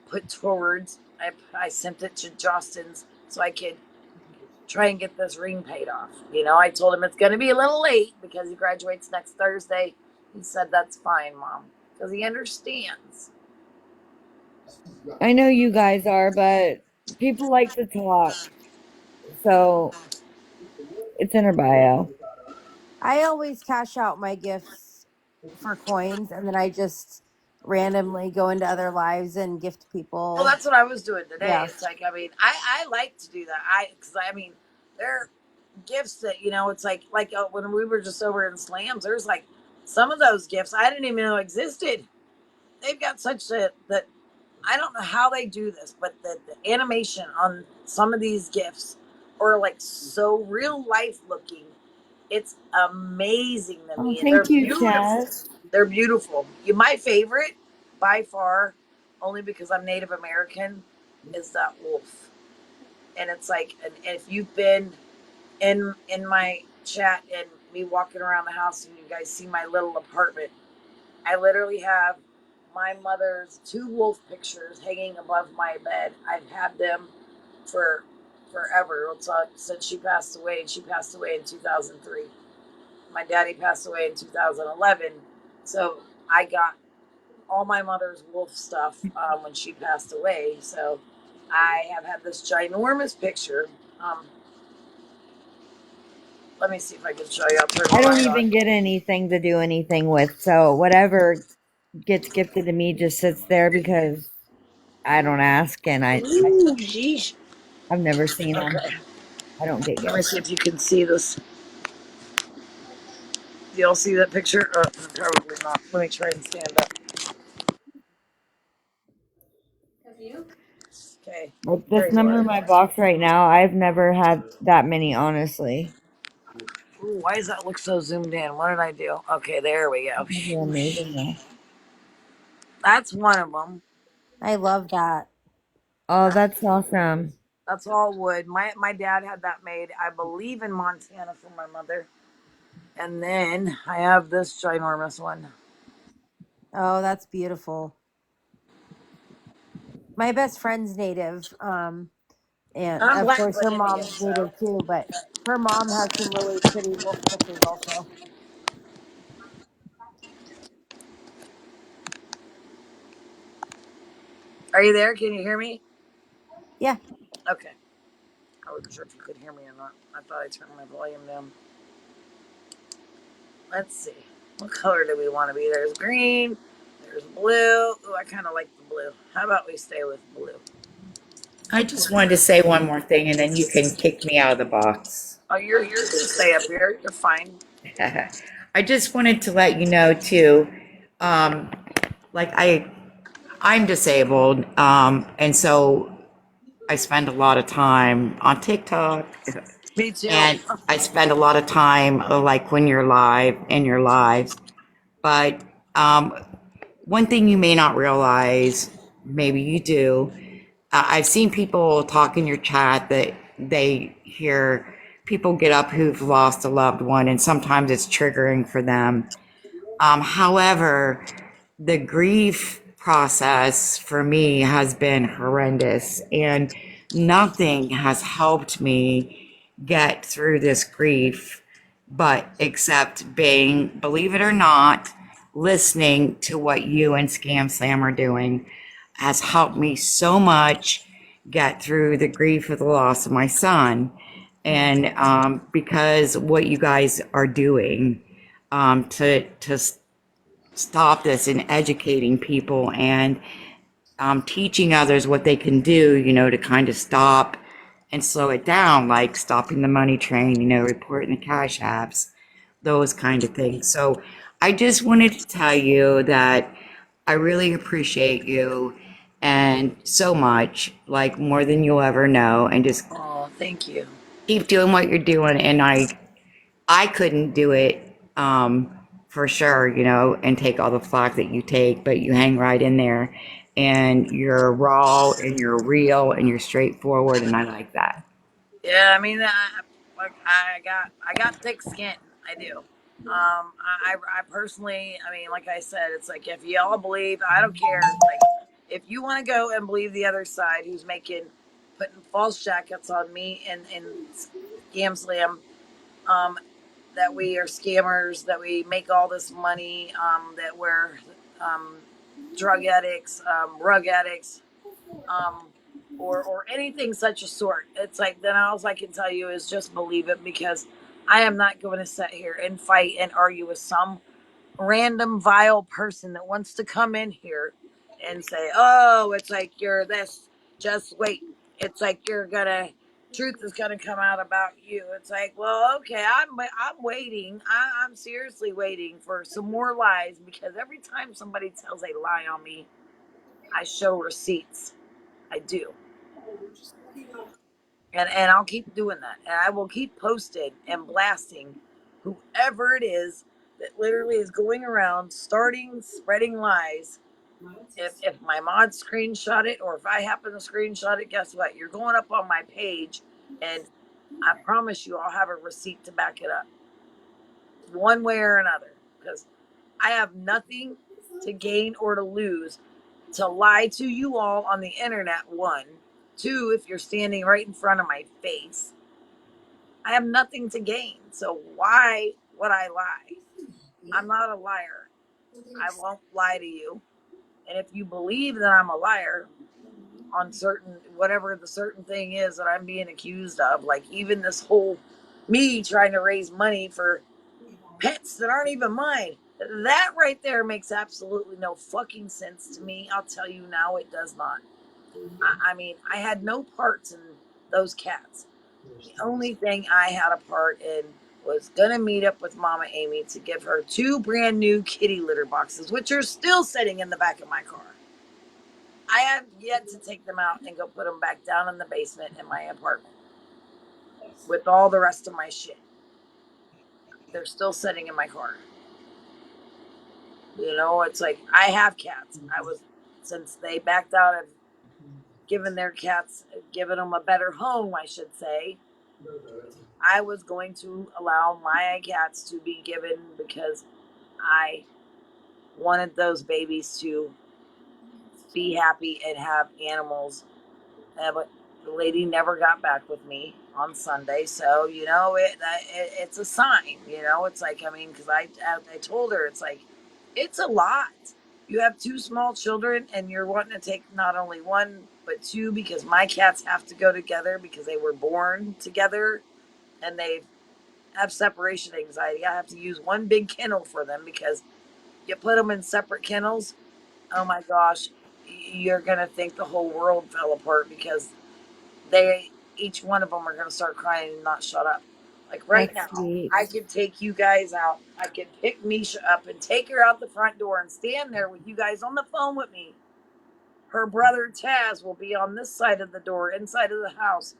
put towards. I sent it to Justin's so I could try and get this ring paid off. You know, I told him it's going to be a little late because he graduates next Thursday. He said, that's fine, Mom, because he understands. I know you guys are, but people like to talk. So it's in her bio. I always cash out my gifts for coins, and then I just randomly go into other lives and gift Well, people. that's what I was doing today. Yeah. It's like, I mean, I like to do that. Because I mean, there are gifts that, you know, it's like when we were just over in Slams, there's like some of those gifts I didn't even know existed. They've got such that I don't know how they do this, but the animation on some of these gifts are like so real life looking. It's amazing to Oh, me, and they're thank you, beautiful. Chaz. They're beautiful. My favorite by far, only because I'm Native American, is that wolf. And it's like, and if you've been in my chat and me walking around the house, and you guys see my little apartment, I literally have my mother's two wolf pictures hanging above my bed. I've had them for forever. It's since she passed away, and she passed away in 2003. My daddy passed away in 2011, so I got all my mother's wolf stuff when she passed away. So I have had this ginormous picture. Um, Let me see if I can show you. I'll turn I the don't light on. even get anything to do anything with. So whatever gets gifted to me just sits there because I don't ask and Ooh, geez. I've never seen them. Okay. I don't get Let me gifts. see if you can see this. Do y'all see that picture? Probably not. Let me try and stand up. Okay. Like There this you number are. in my box right now, I've never had that many, honestly. Ooh, why does that look so zoomed in? What did I do? Okay, there we go. You're amazing though. That's one of them. I love that. Oh, that's awesome. That's all wood. My dad had that made, I believe, in Montana for my mother. And then I have this ginormous one. Oh, that's beautiful. My best friend's native, and I'm of black course but her Indian, mom's so. native too. But her mom has some really pretty wolf pictures also. Are you there? Can you hear me? Yeah, Okay. I wasn't sure if you could hear me or not. I thought I turned my volume down. Let's see. What color do we want to be? There's green. There's blue. Oh, I kind of like the blue. How about we stay with blue? I just wanted to say one more thing and then you can kick me out of the box. Oh, you can stay up here. You're fine. I just wanted to let you know too, um, like I'm disabled, and so I spend a lot of time on TikTok, Me too. and I spend a lot of time like when you're live in your lives. But um, one thing you may not realize, maybe you do, I've seen people talk in your chat that they hear people get up who've lost a loved one, and sometimes it's triggering for them. However, the grief process for me has been horrendous, and nothing has helped me get through this grief but except being, believe it or not, listening to what you and Scam Slam are doing has helped me so much get through the grief of the loss of my son. And because what you guys are doing to stop this and educating people and teaching others what they can do, to kind of stop and slow it down, like stopping the money train, reporting the cash apps, those kind of things. So I just wanted to tell you that I really appreciate you and so much, like more than you'll ever know, and just Oh, thank you. keep doing what you're doing. And I couldn't do it for sure, and take all the flack that you take, but you hang right in there and you're raw and you're real and you're straightforward, and I like that. Yeah, I mean, like I got thick skin. I do. I personally, I mean, like I said, it's like if y'all believe, I don't care. Like, if you want to go and believe the other side, who's putting false jackets on me and scam slam, um, that we are scammers, that we make all this money, that we're um, drug addicts, rug addicts, um, or anything such a sort. It's like then all I can tell you is just believe it, because I am not going to sit here and fight and argue with some random vile person that wants to come in here and say, "Oh, it's like you're this." Just wait. It's like you're gonna truth is gonna come out about you. It's like, well, okay, I'm waiting. I'm seriously waiting for some more lies, because every time somebody tells a lie on me, I show receipts. I do. And I'll keep doing that. And I will keep posting and blasting whoever it is that literally is going around starting spreading lies. If my mod screenshot it, or if I happen to screenshot it, guess what? You're going up on my page, and I promise you I'll have a receipt to back it up, one way or another. Because I have nothing to gain or to lose to lie to you all on the internet, one. Two, if you're standing right in front of my face, I have nothing to gain. So why would I lie? I'm not a liar. I won't lie to you. And if you believe that I'm a liar on certain, whatever the certain thing is that I'm being accused of, like even this whole me trying to raise money for pets that aren't even mine, that right there makes absolutely no fucking sense to me. I'll tell you now, it does not. I mean, I had no parts in those cats. The only thing I had a part in was gonna meet up with Mama Amy to give her two brand new kitty litter boxes, which are still sitting in the back of my car. I have yet to take them out and go put them back down in the basement in my apartment with all the rest of my shit. They're still sitting in my car. It's like I have cats. I was, since they backed out of giving their cats, giving them a better home, I should say, I was going to allow my cats to be given, because I wanted those babies to be happy and have animals. But the lady never got back with me on Sunday, so it's a sign. It's like, I mean, because I told her, it's like, it's a lot. You have two small children, and you're wanting to take not only one but two, because my cats have to go together because they were born together, and they have separation anxiety. I have to use one big kennel for them, because you put them in separate kennels, oh my gosh, you're gonna think the whole world fell apart, because they each one of them are gonna start crying and not shut up. Like right That's now, sweet. I could take you guys out. I could pick Misha up and take her out the front door and stand there with you guys on the phone with me. Her brother Taz will be on this side of the door, inside of the house,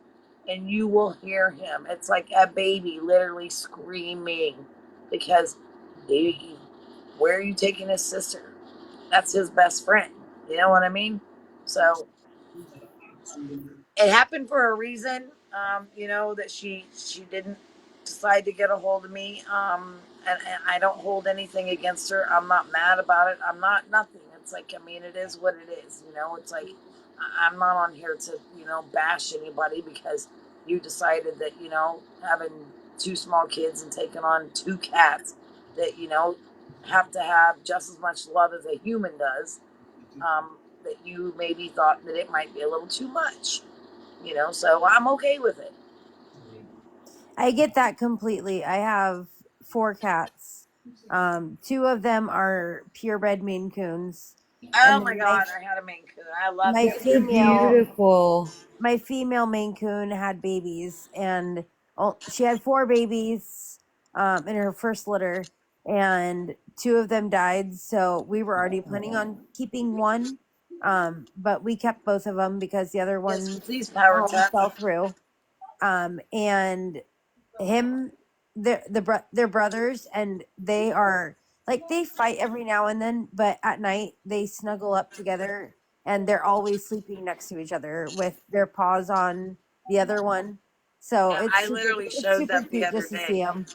and you will hear him. It's like a baby literally screaming, because he, where are you taking his sister? That's his best friend. You know what I mean? So it happened for a reason. That she didn't decide to get a hold of me. And I don't hold anything against her. I'm not mad about it. I'm not nothing. It's like, I mean, it is what it is. It's like I'm not on here to bash anybody, because you decided that having two small kids and taking on two cats that have to have just as much love as a human does. That you maybe thought that it might be a little too much. So I'm okay with it. I get that completely. I have four cats. Two of them are purebred Maine Coons, Oh and my then God, I had a Maine Coon. I love my Maine They're Coons. female beautiful. my female Maine Coon had babies, and she had four babies in her first litter, and two of them died. So we were already planning on keeping one, but we kept both of them because the other Yes, one please, Power Tap. fell through. And him they're brothers, and they are like, they fight every now and then, but at night they snuggle up together, and they're always sleeping next to each other with their paws on the other one. So Yeah, I literally it's showed super them the cute other just to see day. them.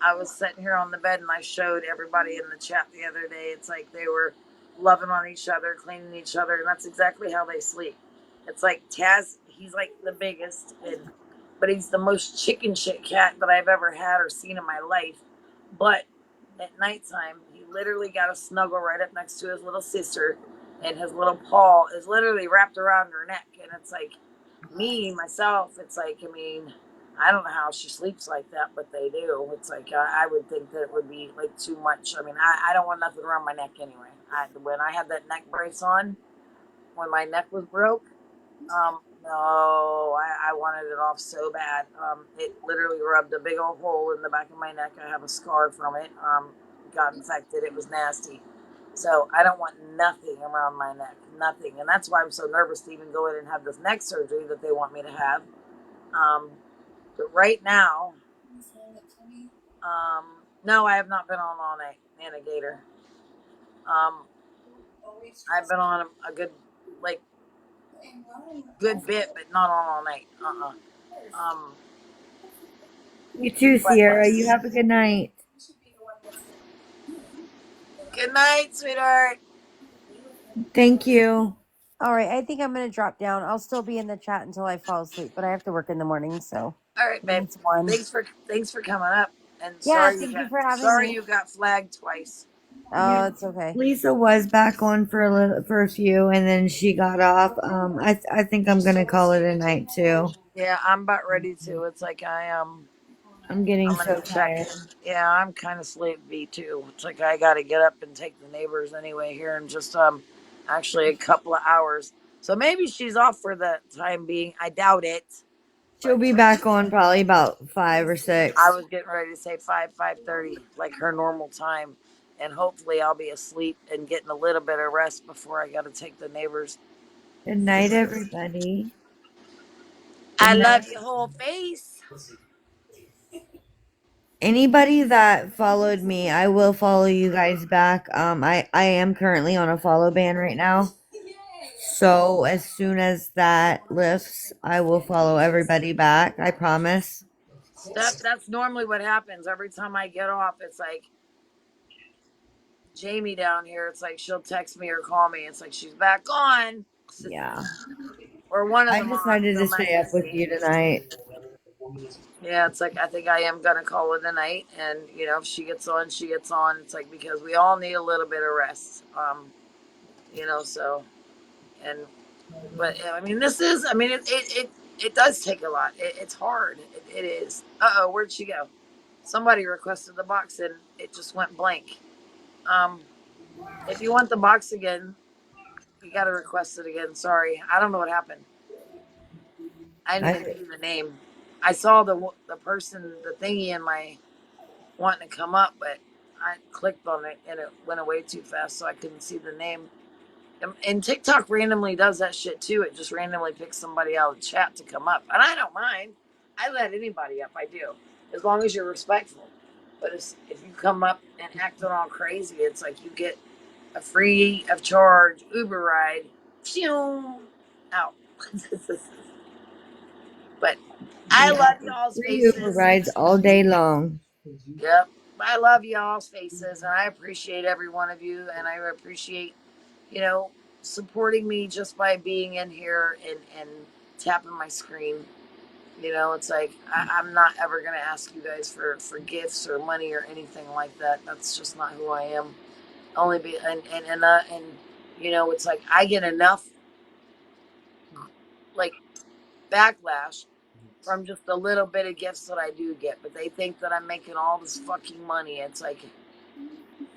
I was sitting here on the bed and I showed everybody in the chat the other day. It's like they were loving on each other, cleaning each other, and that's exactly how they sleep. It's like Taz, he's like the biggest, but he's the most chicken shit cat that I've ever had or seen in my life. But at nighttime, he literally got a snuggle right up next to his little sister, and his little paw is literally wrapped around her neck. And it's like, me, myself, it's like, I mean, I don't know how she sleeps like that, but they do. It's like I would think that it would be like too much. I mean, I don't want nothing around my neck anyway. When I had that neck brace on, when my neck was broke, no, I wanted it off so bad. It literally rubbed a big old hole in the back of my neck. I have a scar from it. Got infected. It was nasty. So I don't want nothing around my neck, nothing, and that's why I'm so nervous to even go in and have this neck surgery that they want me to have. Um, but right now, no, I have not been on all night, Gator. Um, I've been on a good, like, good bit, but not on all night. Um, You too, but Sierra. You have a good night. good night, sweetheart. Thank you. All right, I think I'm gonna drop down. I'll still be in the chat until I fall asleep, but I have to work in the morning, so All right, babe. it's one. Thanks for coming up. And Yeah, thank you for having sorry me. you got flagged twice. Oh, it's okay. Lisa was back on for for a few, and then she got off. I think I'm gonna call it a night too. Yeah, I'm about ready to. It's like I'm getting I'm so gonna check. tired. Yeah, I'm kind of sleepy too. It's like I got to get up and take the neighbors anyway here in just actually a couple of hours. So maybe she's off for the time being. I doubt it, She'll but be back on probably about 5 or 6. I was getting ready to say 5:30, like her normal time, and hopefully I'll be asleep and getting a little bit of rest before I got to take the neighbors. Good night, everybody. Good I night. love your whole face. Anybody that followed me, I will follow you guys back. I am currently on a follow ban right now. So as soon as that lifts, I will follow everybody back. I promise. That's normally what happens every time I get off. It's like Jamie down here. It's like she'll text me or call me. It's like she's back on, Yeah. or one of I the mods. decided to They'll stay up message with me. you tonight. Yeah, it's like I think I am gonna call it a night, and if she gets on, she gets on. It's like because we all need a little bit of rest. So and but I mean, this is. I mean, it does take a lot. It's hard. It is. Where'd she go? Somebody requested the box and it just went blank. Um, if you want the box again, you got to request it again. Sorry, I don't know what happened. I didn't even I see the name. I saw the person, the thingy in my wanting to come up, but I clicked on it and it went away too fast, so I couldn't see the name. And TikTok randomly does that shit too. It just randomly picks somebody out of the chat to come up, and I don't mind. I let anybody up. I do, as long as you're respectful. But if you come up and acting all crazy, it's like you get a free of charge Uber ride. Phew, out. But I yeah, love y'all's free Uber faces. rides all day long. Yep. I love y'all's faces, and I appreciate every one of you, and I appreciate, you know, supporting me just by being in here and tapping my screen. It's like I'm not ever gonna ask you guys for gifts or money or anything like that. That's just not who I am. Only be and it's like I get enough like backlash from just the little bit of gifts that I do get, but they think that I'm making all this fucking money. It's like,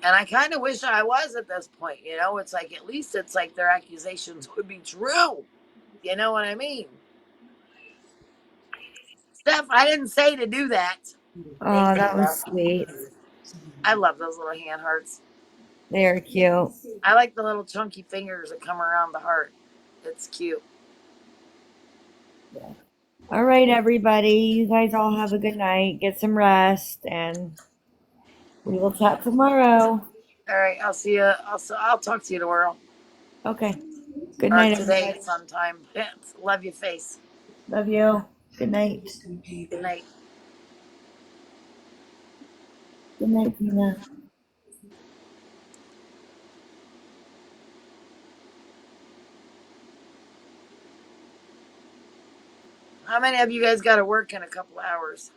and I kind of wish I was at this point, you know? It's like, at least it's like their accusations would be true. You know what I mean? Steph, I didn't say to do that. Thank Oh, you, that was love. sweet. I love those little hand hearts. They are cute. I like the little chunky fingers that come around the heart. It's cute. All right, everybody. You guys all have a good night. Get some rest, and we will chat tomorrow. All right, I'll see you. I'll talk to you tomorrow Okay. Good or night, today everybody. sometime. Love your face. Love you. Good night. Good night. Good night, Tina. How many of you guys got to work in a couple hours?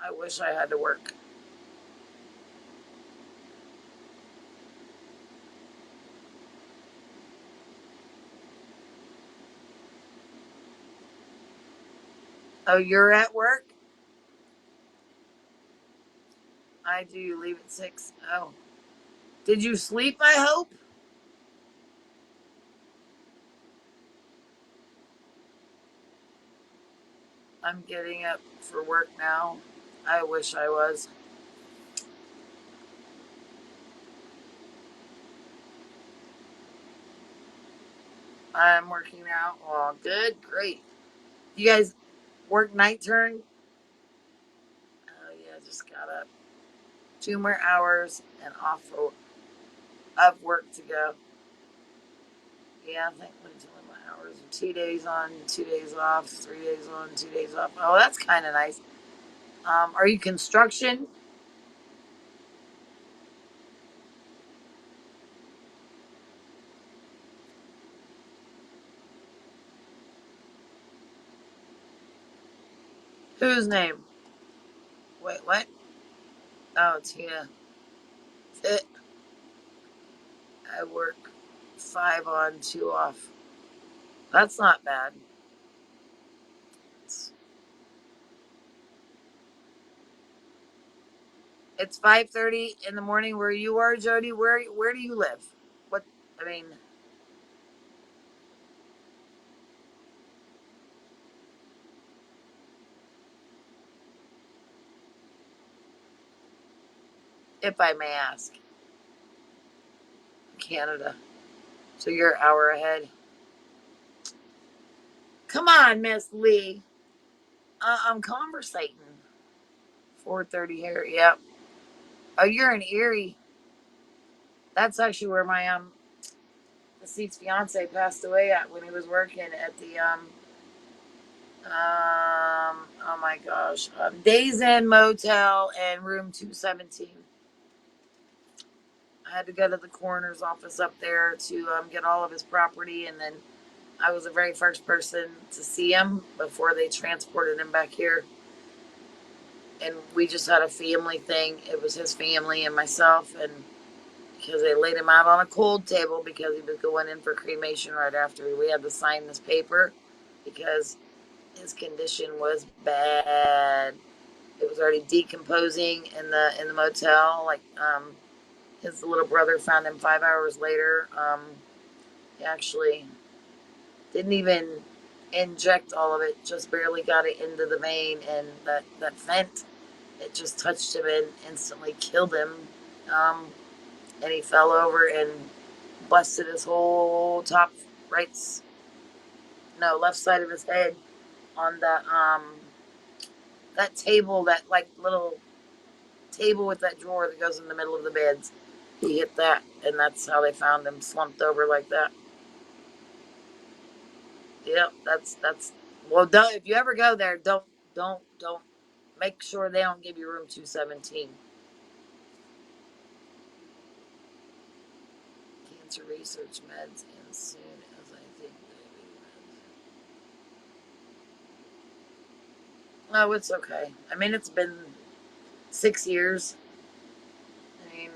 I wish I had to work. Oh, you're at work? I do leave at 6. Oh. Did you sleep, I hope? I'm getting up for work now. I wish I was. I'm working out. Oh, good. Great. You guys work night turn? Oh, yeah, just got up. 2 more hours and off of work to go. Yeah, I think what 2 hours. 2 days on, 2 days off, 3 days on, 2 days off. Oh, that's kind of nice. Are you construction? Whose name? Wait, what? Oh, Tina. It, I work 5 on, 2 off. That's not bad. It's 5:30 in the morning where you are, Jody. Where do you live? What? I mean, if I may ask, Canada. So you're an hour ahead. Come on, Miss Lee. I'm conversating. 4:30 here. Yep. Oh, you're in Erie. That's actually where my deceased fiance passed away at when he was working at the oh my gosh, Days Inn Motel and room 217. I had to go to the coroner's office up there to get all of his property, and then I was the very first person to see him before they transported him back here. And we just had a family thing. It was his family and myself, and because they laid him out on a cold table because he was going in for cremation right after we had to sign this paper because his condition was bad. It was already decomposing in the motel. Like his little brother found him 5 hours later. He actually didn't even inject all of it; just barely got it into the vein, and that vent it just touched him and instantly killed him. Um, and he fell over and busted his whole top right, no, left side of his head on that table, that like little table with that drawer that goes in the middle of the beds. He hit that, and that's how they found him slumped over like that. Yep, that's well. Don't, if you ever go there, don't make sure they don't give you room 217. Cancer research meds as soon as I think maybe. Oh, it's okay. I mean, it's been 6 years. I mean,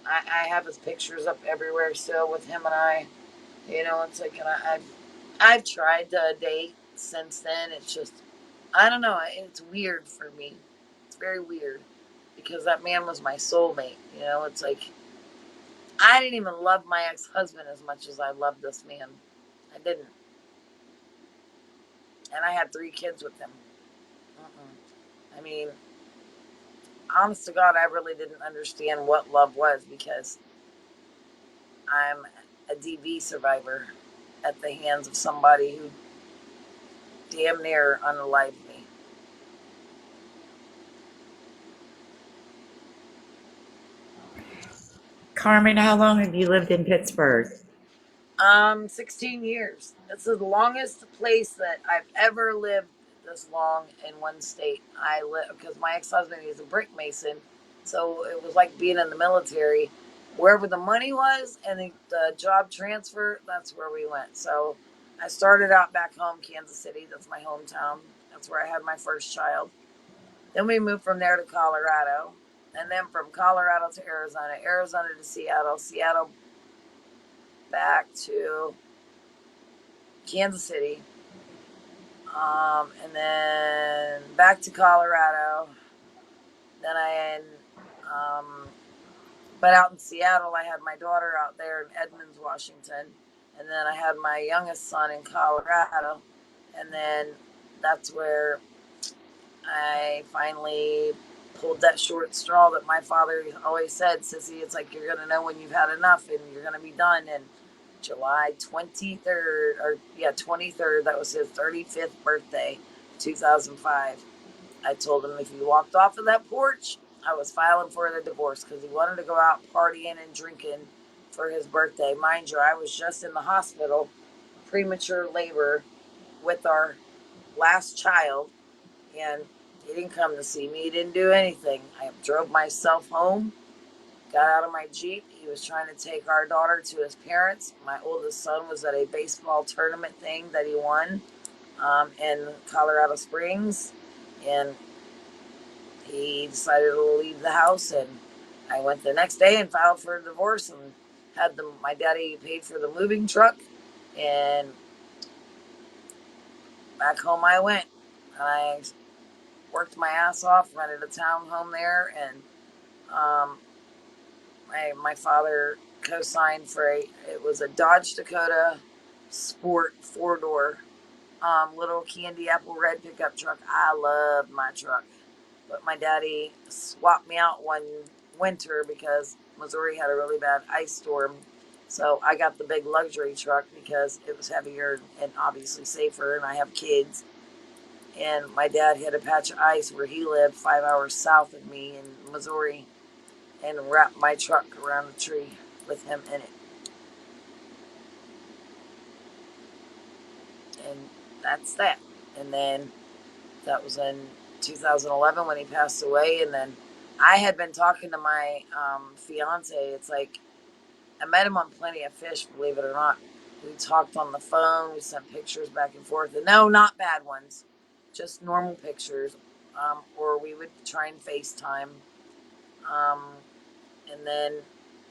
I have his pictures up everywhere still with him and I. You know, it's like, and I've tried to date since then. It's just I don't know. It's weird for me. It's very weird because that man was my soulmate. It's like I didn't even love my ex husband as much as I loved this man. I didn't. And I had 3 kids with him. I mean, honest to God, I really didn't understand what love was because I'm a DV survivor at the hands of somebody who damn near unalived me. Carmen, how long have you lived in Pittsburgh? 16 years. It's the longest place that I've ever lived this long in one state. I live because my ex-husband is a brick mason, so it was like being in the military. Wherever the money was and the job transfer, that's where we went. So I started out back home, Kansas City. That's my hometown. That's where I had my first child. Then we moved from there to Colorado, and then from Colorado to Arizona, Arizona to Seattle, Seattle back to Kansas City, and then back to Colorado. Then um, but out in Seattle, I had my daughter out there in Edmonds, Washington, and then I had my youngest son in Colorado, and then that's where I finally pulled that short straw that my father always said, Sissy, it's like you're gonna know when you've had enough and you're gonna be done. And July 23rd, or yeah, 23rd, that was his 35th birthday, 2005. I told him if he walked off of that porch, I was filing for the divorce because he wanted to go out partying and drinking for his birthday. Mind you, I was just in the hospital, premature labor with our last child, and he didn't come to see me. He didn't do anything. I drove myself home, got out of my Jeep. He was trying to take our daughter to his parents. My oldest son was at a baseball tournament thing that he won in Colorado Springs, and he decided to leave the house. And I went the next day and filed for a divorce and had my daddy paid for the moving truck, and back home I went. And I worked my ass off, rented a townhome there, and um, my father co-signed for it was a Dodge Dakota Sport 4-door, little candy apple red pickup truck. I loved my truck, but my daddy swapped me out one winter because Missouri had a really bad ice storm. So I got the big luxury truck because it was heavier and obviously safer, and I have kids. And my dad hit a patch of ice where he lived 5 hours south of me in Missouri and wrapped my truck around the tree with him in it. And that's that. And then that was in 2011 when he passed away. And then I had been talking to my fiance. It's like I met him on Plenty of Fish, believe it or not. We talked on the phone. We sent pictures back and forth. And no, not bad ones, just normal pictures. Or we would try and FaceTime. Um, and then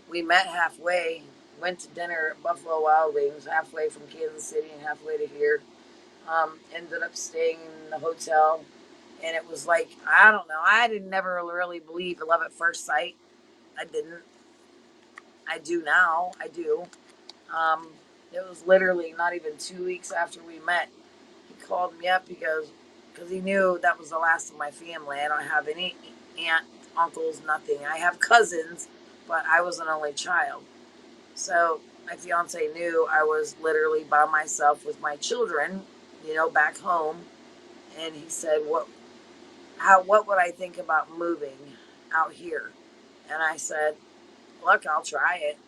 we met halfway, went to dinner at Buffalo Wild Wings, halfway from Kansas City and halfway to here. Ended up staying in the hotel, and it was like, I don't know, I didn't never really believe in love at first sight. I didn't. I do now. I do. Um, it was literally not even 2 weeks after we met. He called me up because he knew that was the last of my family. I don't have any aunt, uncles, nothing. I have cousins, but I was an only child. So my fiance knew I was literally by myself with my children, back home. And he said, what would I think about moving out here? And I said, look, I'll try it.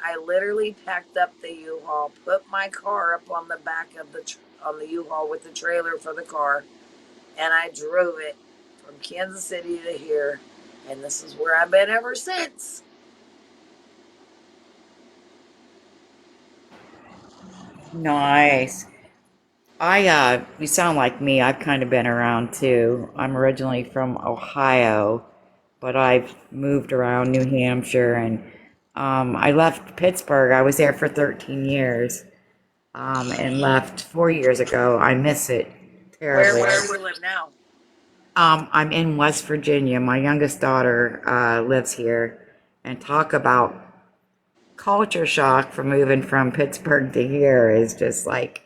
I literally packed up the U-Haul, put my car up on the back of on the U-Haul with the trailer for the car, and I drove it from Kansas City to here. And this is where I've been ever since. Nice. You sound like me. I've kind of been around too. I'm originally from Ohio, but I've moved around New Hampshire, and I left Pittsburgh. I was there for 13 years, and left 4 years ago. I miss it. terribly. Where do you live now? I'm in West Virginia. My youngest daughter lives here, and talk about culture shock for moving from Pittsburgh to here is just like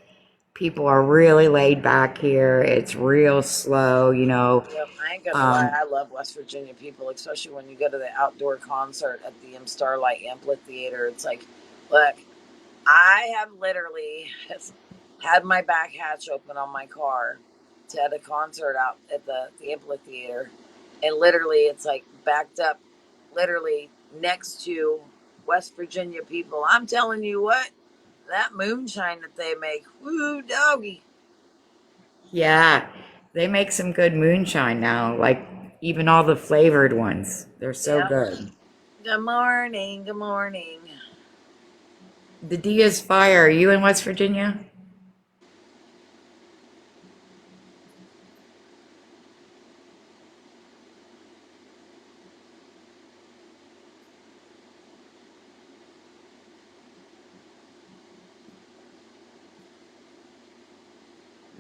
people are really laid back here. It's real slow, you know. Yep, I ain't gonna lie. Um, I love West Virginia people, especially when you go to the outdoor concert at the Starlight Amphitheater. It's like, look, I have literally had my back hatch open on my car to at a concert out at the amphitheater, and literally it's like backed up, literally next to West Virginia people. I'm telling you what, that moonshine that they make, woo doggy. yeah, they make some good moonshine now, like even all the flavored ones. They're so Yep. good. Good morning. Good morning. The Diaz Fire, are you in West Virginia?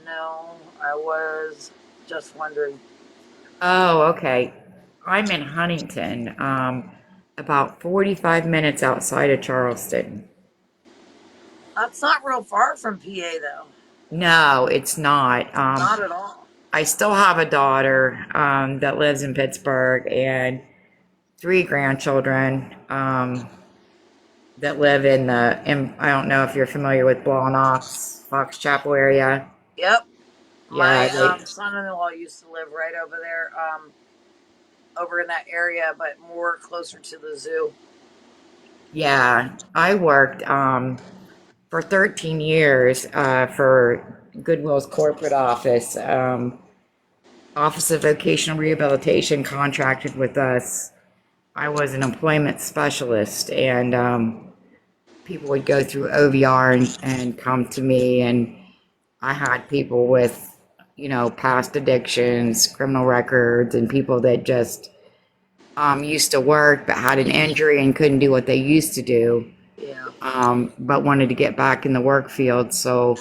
No, I was just wondering. Oh, okay. I'm in Huntington, about 45 minutes outside of Charleston. That's not real far from PA though. No, it's not. Not at all. I still have a daughter that lives in Pittsburgh and three grandchildren that live I don't know if you're familiar with Blawnox, Fox Chapel area. Yep. Yeah, My they, son-in-law used to live right over there, over in that area, but more closer to the zoo. yeah. I worked for 13 years for Goodwill's corporate office. Office of Vocational Rehabilitation contracted with us. I was an employment specialist, and people would go through OVR and come to me, and I had people with, you know, past addictions, criminal records, and people that just used to work but had an injury and couldn't do what they used to do, Yeah. but wanted to get back in the work field. So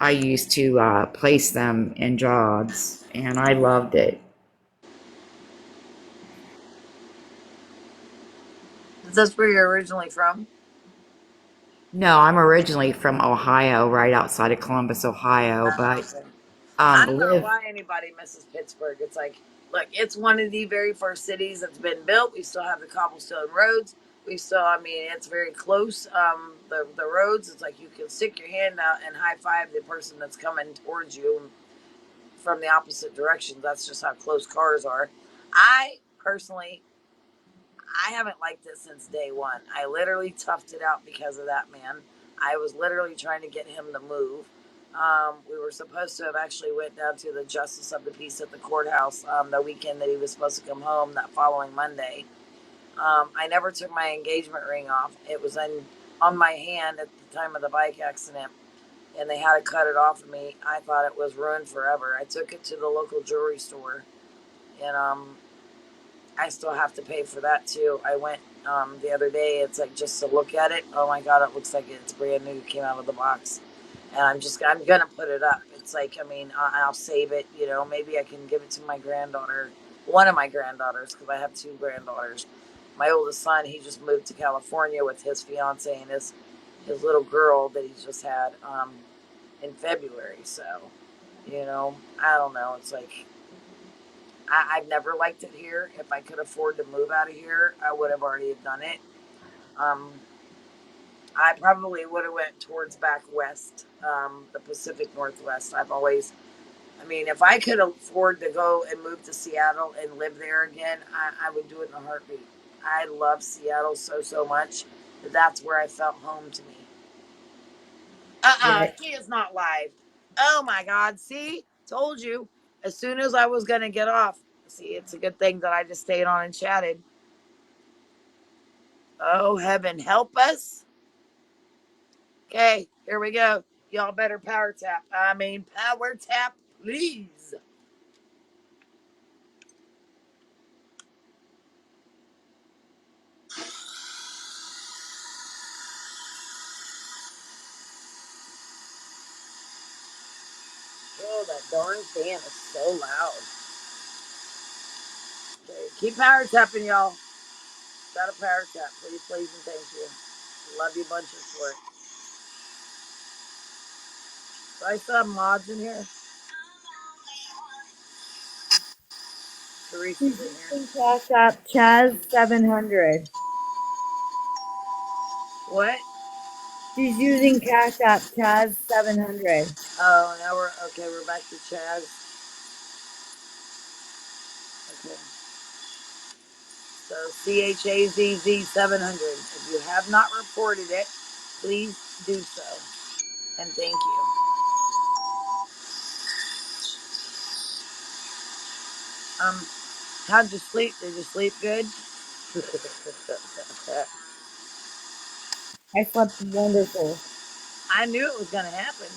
I used to place them in jobs, and I loved it. Is this where you're originally from? No, I'm originally from Ohio, right outside of Columbus, Ohio, but Okay. I don't know live. why anybody misses Pittsburgh. It's like, look, it's one of the very first cities that's been built. We still have the cobblestone roads. We still, I mean, it's very close. The roads, it's like you can stick your hand out and high five the person that's coming towards you from the opposite direction. That's just how close cars are. I personally, I haven't liked it since day one. I literally toughed it out because of that man. I was literally trying to get him to move. We were supposed to have actually went down to the justice of the peace at the courthouse the weekend that he was supposed to come home that following Monday. I never took my engagement ring off. It was on my hand at the time of the bike accident, and they had to cut it off of me. I thought it was ruined forever. I took it to the local jewelry store, and I still have to pay for that too. I went the other day. It's like just to look at it. Oh my god, it looks like it's brand new. It came out of the box, and I'm gonna put it up. It's like, I mean, I'll save it. You know, maybe I can give it to my granddaughter, one of my granddaughters, because I have two granddaughters. My oldest son, he just moved to California with his fiance and his little girl that he's just had in February. So, you know, I don't know. It's like I've never liked it here. If I could afford to move out of here, I would have already done it. Um, I probably would have went towards back west, the Pacific Northwest. I've always, I mean, if I could afford to go and move to Seattle and live there again, I would do it in a heartbeat. I love Seattle so much that that's where I felt home to me. Yeah, He is not live. Oh my God. See, told you. As soon as I was going to get off, see, it's a good thing that I just stayed on and chatted. Oh, heaven help us. Okay, here we go. Y'all better power tap. I mean, power tap, please. Oh, that darn fan is so loud. Okay, keep power tapping, y'all. Got a power tap, please, please, and thank you. Love you bunches for it. Do I still have mods in here? Teresa's She's in here. using Cash App Chaz 700. What? She's using Cash App Chaz 700. Oh, now we're okay. We're back to Chaz. Okay. So CHAZZ 700. If you have not reported it, please do so. And thank you. How'd you sleep? Did you sleep good? I slept wonderful. I knew it was gonna happen.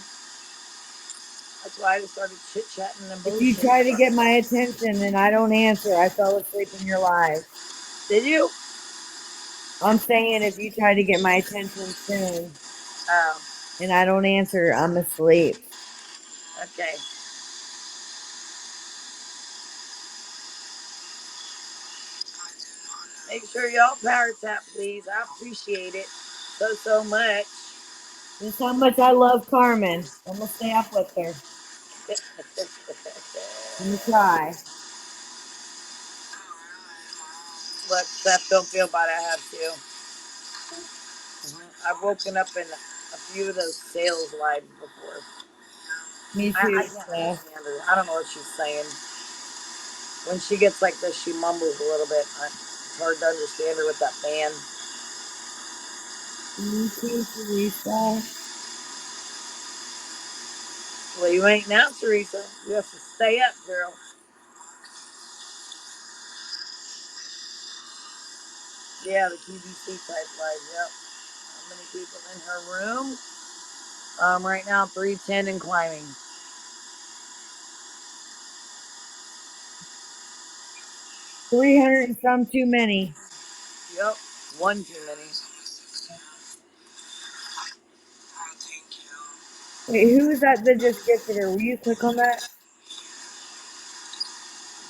That's why I just started chit chatting and If you bullshit. try to get my attention and I don't answer, I fell asleep in your live. Did you? I'm saying if you try to get my attention soon Oh, and I don't answer, I'm asleep. okay. Make sure y'all power tap, please. I appreciate it so much. That's how much I love Carmen. I'm gonna stay up with her. I'm gonna try. But Seth, don't feel bad. I have to. I've woken up in a few of those sales lives before. Me I too, can't Steph. understand her. I don't know what she's saying. When she gets like this, she mumbles a little bit. It's hard to understand her with that fan. Me too, Teresa. Well, you ain't now, Teresa. You have to stay up, girl. Yeah, the QVC type live. Yep. How many people in her room? Right now, 310 and climbing. 300 and some too many. Yep. One too many. Wait, who is that that just gifted her? Will you click on that?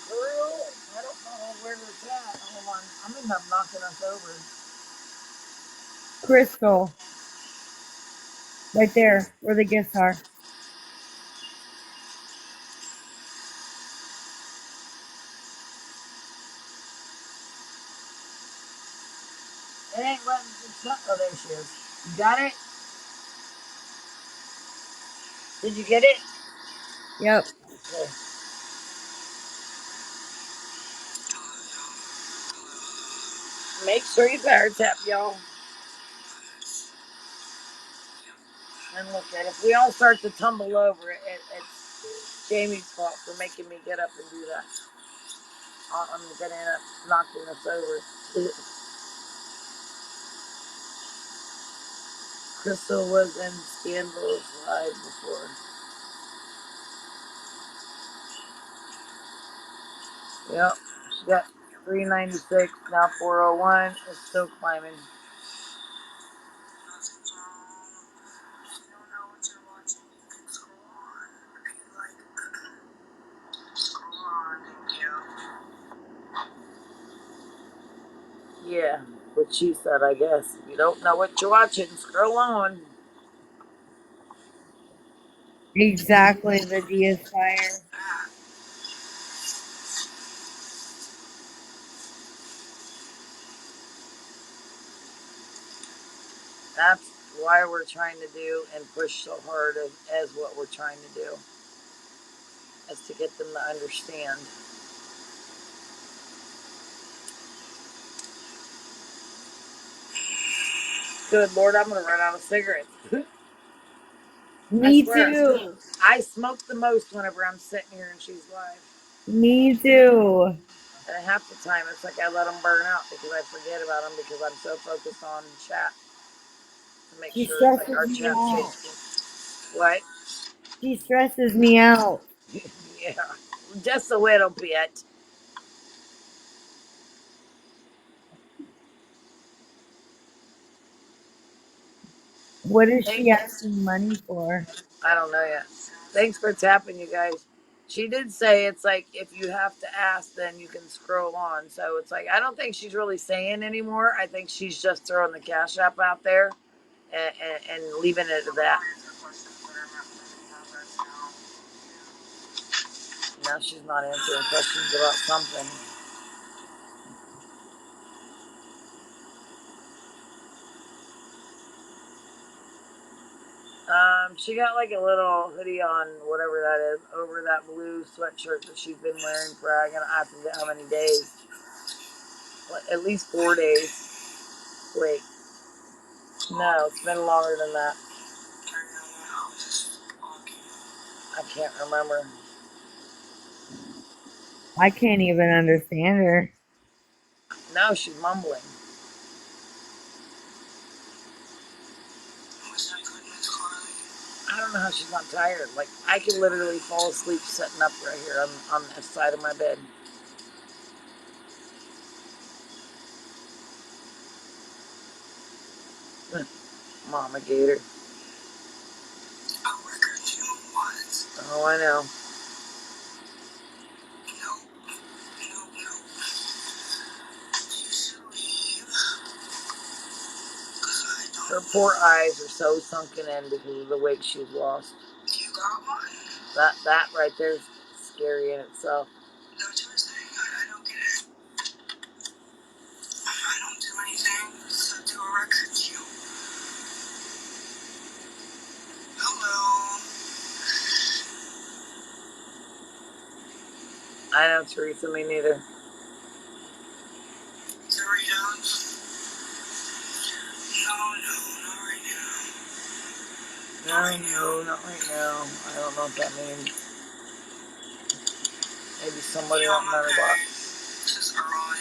Girl, I don't know where it's at. Hold on. I'm gonna end up knocking us over. Crystal. Right there, where the gifts are. It ain't letting. It's not. Oh, there she is. You got it? Did you get it? Yep. Okay. Make sure you power tap, y'all. And look at it. If we all start to tumble over, it's Jamie's fault for making me get up and do that. I'm gonna end up knocking us over. Crystal was in Scandal's live before. Yep. She got 396, now 401. It's still climbing. Yeah, what she said, I guess. If you don't know what you're watching, scroll on. Exactly, the deifier. That's why we're trying to do and push so hard as what we're trying to do, is to get them to understand. Good Lord, I'm gonna run out of cigarettes. I Me swear, too. I smoke the most whenever I'm sitting here and she's live. Me too. And half the time, it's like I let them burn out because I forget about them because I'm so focused on chat to make She sure it's like stresses our me chat out. stays. What? She stresses me out. Yeah, just a little bit. What is Thank she asking money for? I don't know yet. Thanks for tapping, you guys. She did say it's like if you have to ask, then you can scroll on. So it's like I don't think she's really saying anymore. I think she's just throwing the cash app out there and leaving it at that. Now she's not answering questions about something. She got like a little hoodie on, whatever that is, over that blue sweatshirt that she's been wearing for I forget how many days. Like, at least 4 days. Wait, no, it's been longer than that. I can't remember. I can't even understand her. No, she's mumbling. I don't know how she's not tired. Like, I could literally fall asleep sitting up right here on the side of my bed. Mama Gator. Oh, I know. Her poor eyes are so sunken in because of the weight she's lost. That right there is scary in itself. I don't get it. I don't do anything except do a record to you. Hello. I know, Teresa, me neither. Doritos? No, not right now. No, not right now. I don't know what that means. Maybe somebody on another box. Just early.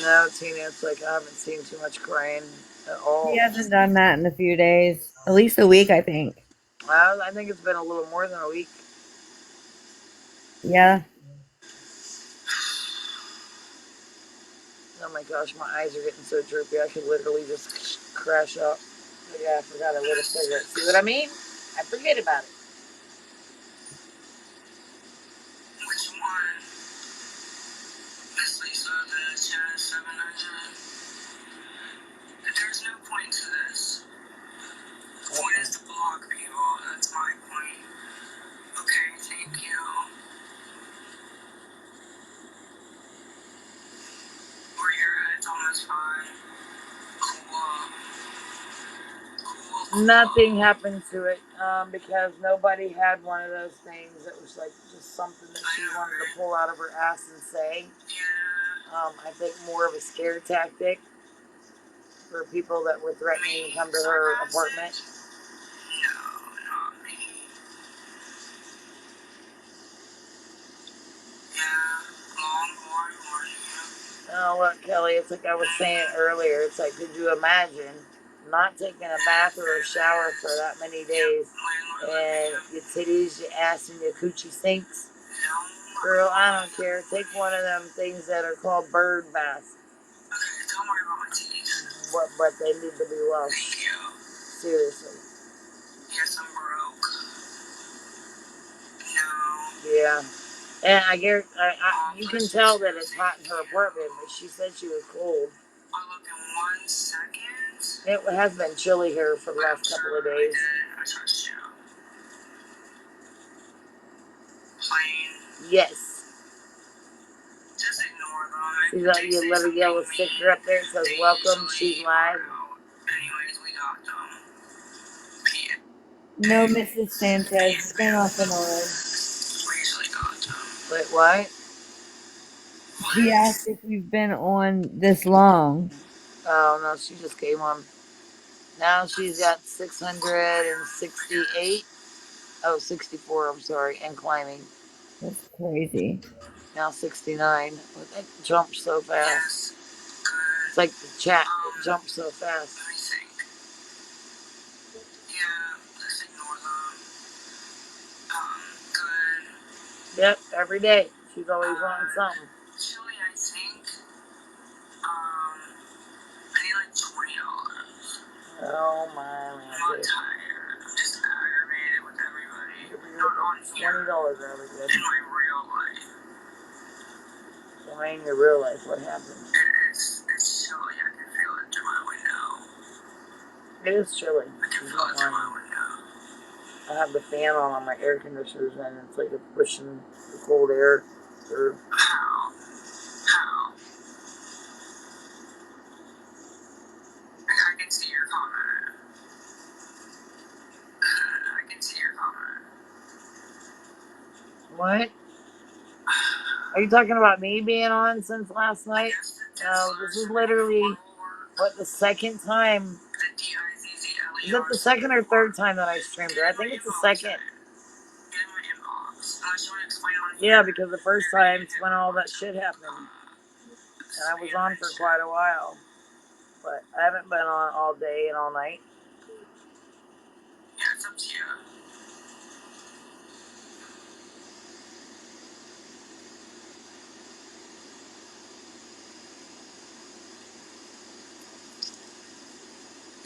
No, Tina, it's like I haven't seen too much crying at She all. hasn't done that in a few days. At least a week, I think. Well, I think it's been a little more than a week. Yeah. Oh my gosh, my eyes are getting so droopy. I could literally just crash up. But yeah, I forgot I lit a cigarette. See what I mean? I forget about it. Which one? Miss Lisa, the Chad 700. There's no point to this. The point is to block people. That's my point. Okay, thank you. Where you're at, it's almost 5. Cool. Nothing happened to it because nobody had one of those things that was like just something that she wanted to pull out of her ass and say. I think more of a scare tactic for people that were threatening to come to her apartment. No, not me. Yeah, long morning. Oh, look, Kelly, it's like I was saying earlier. It's like, could you imagine not taking a bath or a shower for that many days and your titties, your ass, and your coochie stinks? Girl, I don't care. Take one of them things that are called bird baths. Okay, don't worry about my titties. But they need to be washed. Thank you. Seriously. Yes, I'm broke. No. Yeah. And you can tell that it's hot in her apartment, but she said she was cold. I'll look in 1 second. It has been chilly here for the last couple of days. I touched you. Plain. Yes. Just ignore them. See that you little yellow sticker up there? It says welcome, she's live. Anyways, we got them. No, Mrs. Sanchez. It's been off and on. We usually got them. Wait, what? She asked if you've been on this long. Oh, no, she just came on. Now she's got 668. Oh, 64, I'm sorry, and climbing. That's crazy. Now 69. It jumps so fast. It's like the chat, it jumps so fast. Yeah, just ignore them. Good. Yep, every day. She's always wanting something. Actually, I think, Oh my I'm not man. tired. I'm just aggravated with everybody. Not on $20 here. really good. In my real life. Why in your real life? What happened? It's chilly. I can feel it through my window. It is chilly. I can feel it through my window. I have the fan on my air conditioners and it's like it's pushing the cold air through. How? How? I can see your comment. I can see your comment. What? Are you talking about me being on since last night? No, this is literally, what, the second time? Is it the second or third time that I streamed her? I think it's the second. Yeah, because the first time is when all that shit happened. And I was on for quite a while. But I haven't been on all day and all night. Yeah, it's up to you.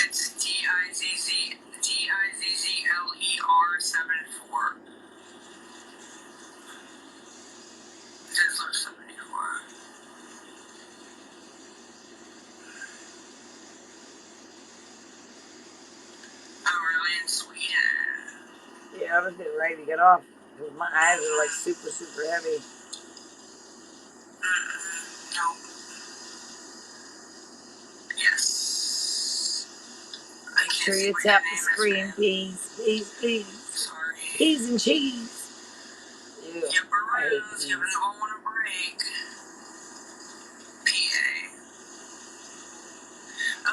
It's Dizzler74. Dizzler74. Oh, really? In Sweden? Yeah, I was getting ready to get off. Because my eyes are like super, super heavy. No. Yes. Make sure you tap the screen, please. Please, please. Sorry. Peas and cheese. Ew, Yeah, I hate Burrows, peas. you haven't all want a break. PA.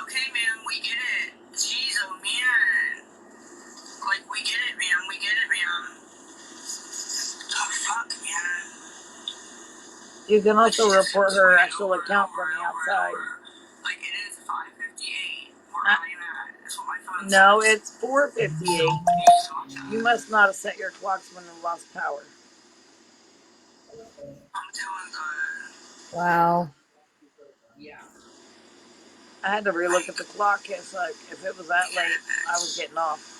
Okay, man, we get it. Jeez, oh man. Like, we get it, man. We get it, man. Oh, fuck, man. You can also report her actual account from the outside. Like, it is 5:58. Where are you at? That's what my phone No, says. it's 4:58. You must not have set your clocks when you lost power. I'm doing good. Wow. I had to relook at the clock. It's like, if it was that late, I was getting off.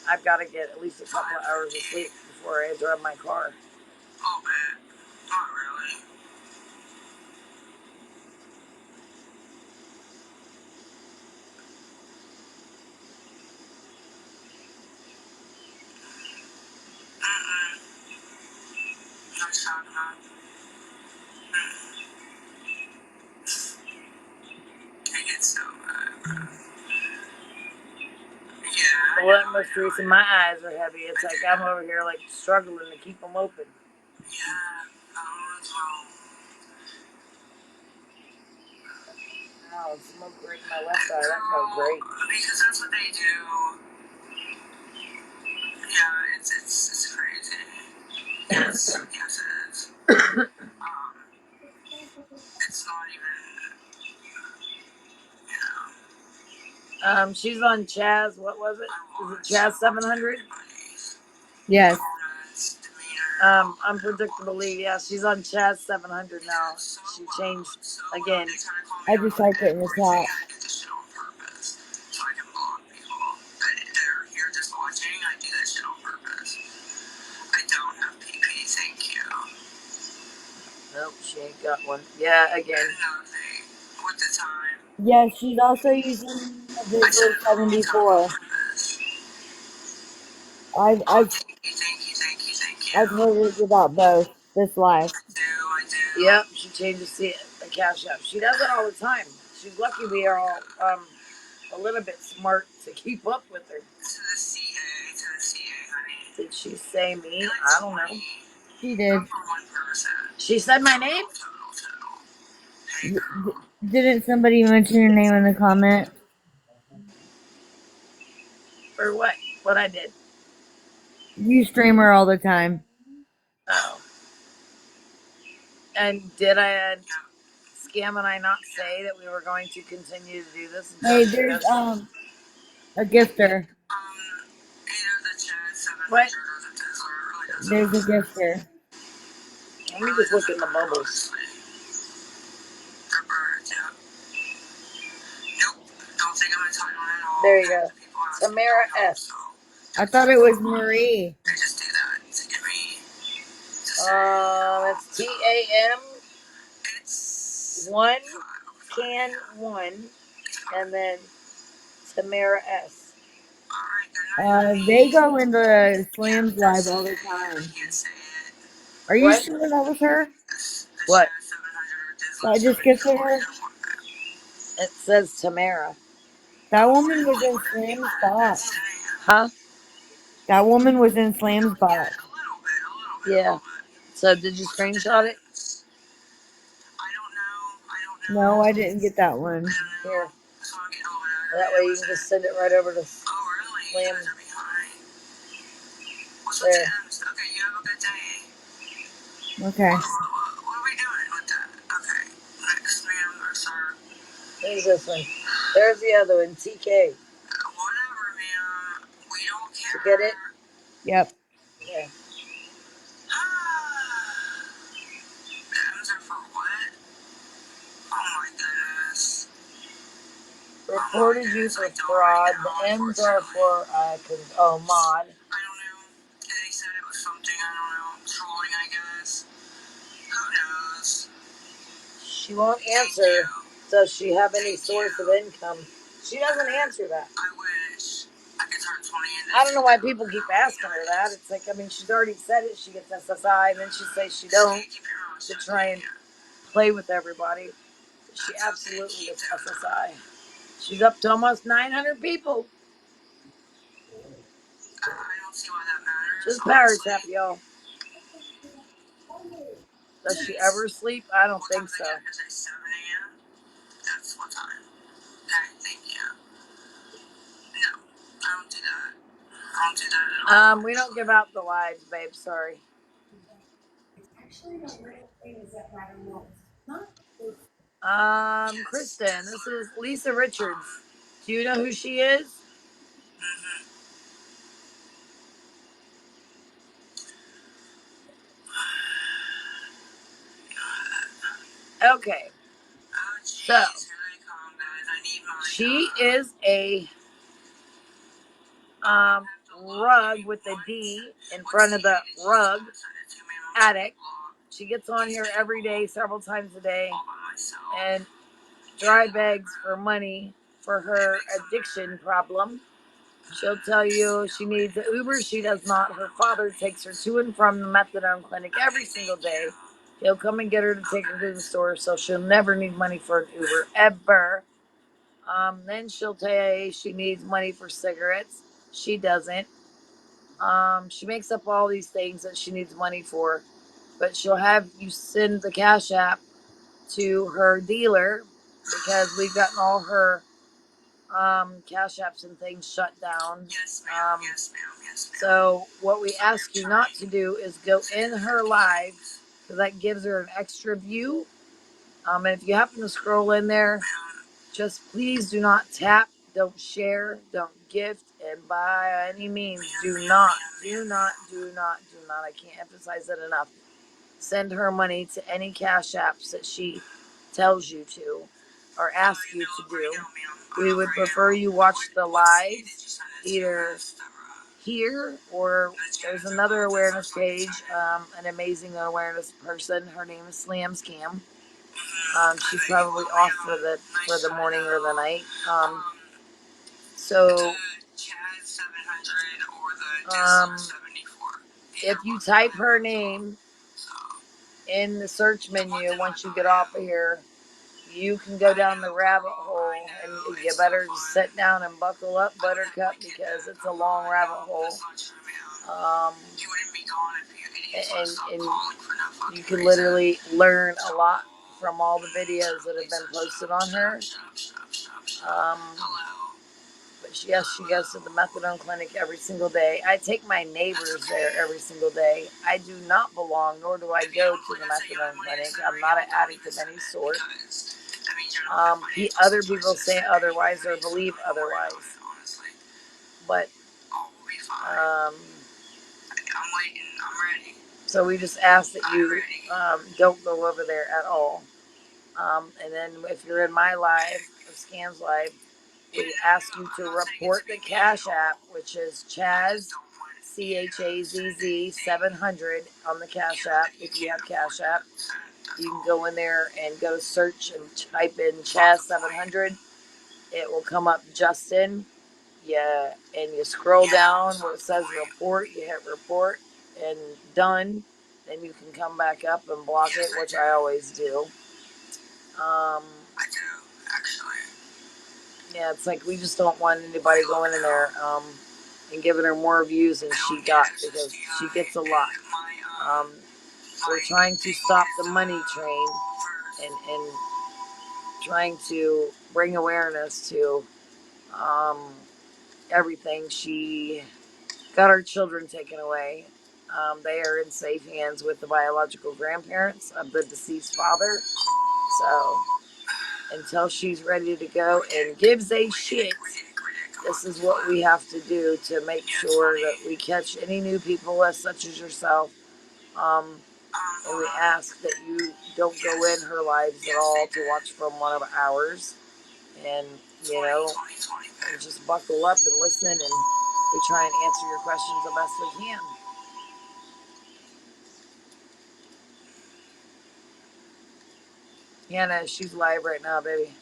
I've got to get at least a couple of hours of sleep before I drive my car. Oh, man. Not really. No chocolate. I get so mad, bro. Yeah. Well, that most reason my eyes are heavy. It's like I'm over here like struggling to keep them open. Yeah. Oh, smoke right in my left eye. That felt great. Because that's what they do. Yeah, it's crazy. Yes, yes it is. It's not even, you know. She's on Chaz. What was it? Is it Chaz 700? Yes. Unpredictably, yeah. She's on Chaz 700 now. She changed again. I just typed it in the chat. So I can block people that are here just watching. I do that shit on purpose. I don't have PP, thank you. Nope, she ain't got one. Yeah, again. Another thing, with the time, Yes, she's also using a I set Visual it all the time on 74. purpose. I've Oh, I've thank you. I've heard about both this life. I do. Yep, she changes the cash app. She does it all the time. She's lucky we are all a little bit smart to keep up with her. To the CA, honey. Did she say me? I don't know. She did. For one person. She said my name? Total. Hey, D- girl. didn't somebody mention your name in the comment? Or what? What I did? You stream her all the time. Oh. And did I, Scam and I not say that we were going to continue to do this until Hey, she there's goes? a gifter. Either the Chad 700 What? or the Tesla. It really doesn't There's a matter. gifter. Let me just look in the bubbles. They're birds, yeah. Nope. Don't think I'm entitled and all. There you go. People ask me, Tamara don't know, S. so I thought it was Marie. they just do that to get me to say, It's TAM it's 1 fine. can 1 and then Tamara S. Alright, good night, They honey. go into Yeah, Slam's live that's all the it. I time. can't say it. Are you What? sure that was her? What? 700 That I just Disney gifted her? It says Tamara. That Oh, woman was really? in Where are you Slam's at? box. That's 10 a.m. Huh? That woman was in Slam's Yeah, box. a little bit, a little bit, a Yeah. little bit. So did you screenshot it? I don't know. I don't No, know. I didn't get that one. I don't know. Here. So I'm getting a little bit That way you can just send it right over to Oh, really? You Slam. guys are behind. What's with There. the M's? Okay, you have a good day. Okay. What are we doing with that? Okay. Next, ma'am, or sir. There's this one. There's the other one, TK. Whatever, ma'am. We don't Did you care. get it? Yep. Yeah. The M's are for what? Oh my goodness. Reported you for fraud. The M's are for mod. I don't know. They said it was something, I don't know, trolling, I guess. Who knows? She won't answer. Does she have any source of income? She doesn't answer that. I wish I could turn 20 into I don't know why people keep asking her that. It's like, I mean, she's already said it. She gets SSI, and then she says she don't to try and play with everybody. She absolutely gets SSI. She's up to almost 900 people. I don't see why that matters. Just power tap, y'all. Does she ever sleep? I don't think so. 7 a.m.? That's what time. Okay, thank you. No, I don't do that. I don't do that at all. We don't give out the lives, babe. Sorry. Kristen, this is Lisa Richards. Do you know who she is? Mm-hmm. Okay. Oh, jeez, So, here they come, guys. I need my, she is a rug with a D in front of the rug addict. She gets on here every day, several times a day, and dry begs for money for her addiction problem. She'll tell you she needs an Uber. She does not. Her father takes her to and from the methadone clinic every single day. He'll come and get her to take her to the store, so she'll never need money for an Uber, ever. Then she'll say she needs money for cigarettes. She doesn't. She makes up all these things that she needs money for, but she'll have you send the Cash App to her dealer because we've gotten all her Cash Apps and things shut down. Yes, ma'am. Yes, ma'am. Yes, ma'am. So what we ask you not to do is go in her live because that gives her an extra view. And if you happen to scroll in there, just please do not tap, don't share, don't gift, and by any means, do not, I can't emphasize it enough. Send her money to any Cash Apps that she tells you to or asks you to do. We would prefer you watch the live either here or there's another awareness page, an amazing awareness person. Her name is Slam Scam. She's probably off for the morning or the night. So if you type her name in the search menu once you get off of here, you can go down the rabbit hole, and you better sit down and buckle up, Buttercup, because it's a long rabbit hole. And you can literally learn a lot from all the videos that have been posted on her. But yes, she goes to the methadone clinic every single day. I take my neighbors there every single day. I do not belong, nor do I go to the methadone clinic. I'm not an addict of any sort. Other people say otherwise or believe otherwise. But I'm waiting. I'm ready. so we just ask that you don't go over there at all. And then if you're in my live, or Scam's live, we ask you to report the Cash App, which is Chaz, CHAZZ 700 on the Cash App. If you have Cash App, you can go in there and go search and type in Chaz 700. It will come up Justin. Yeah, and you scroll down where it says report. You hit report and done. Then you can come back up and block it, which I always do. I do, actually. Yeah, it's like we just don't want anybody going in there and giving her more views than she got, because she gets a lot. We're trying to stop the money train and trying to bring awareness to everything. She got our children taken away. They are in safe hands with the biological grandparents of the deceased father. So until she's ready to go and gives a shit, this is what we have to do to make sure that we catch any new people, as such as yourself. And we ask that you don't go in her lives at all to watch from one of ours. And, and just buckle up and listen, and we try and answer your questions the best we can. Hannah, she's live right now, baby.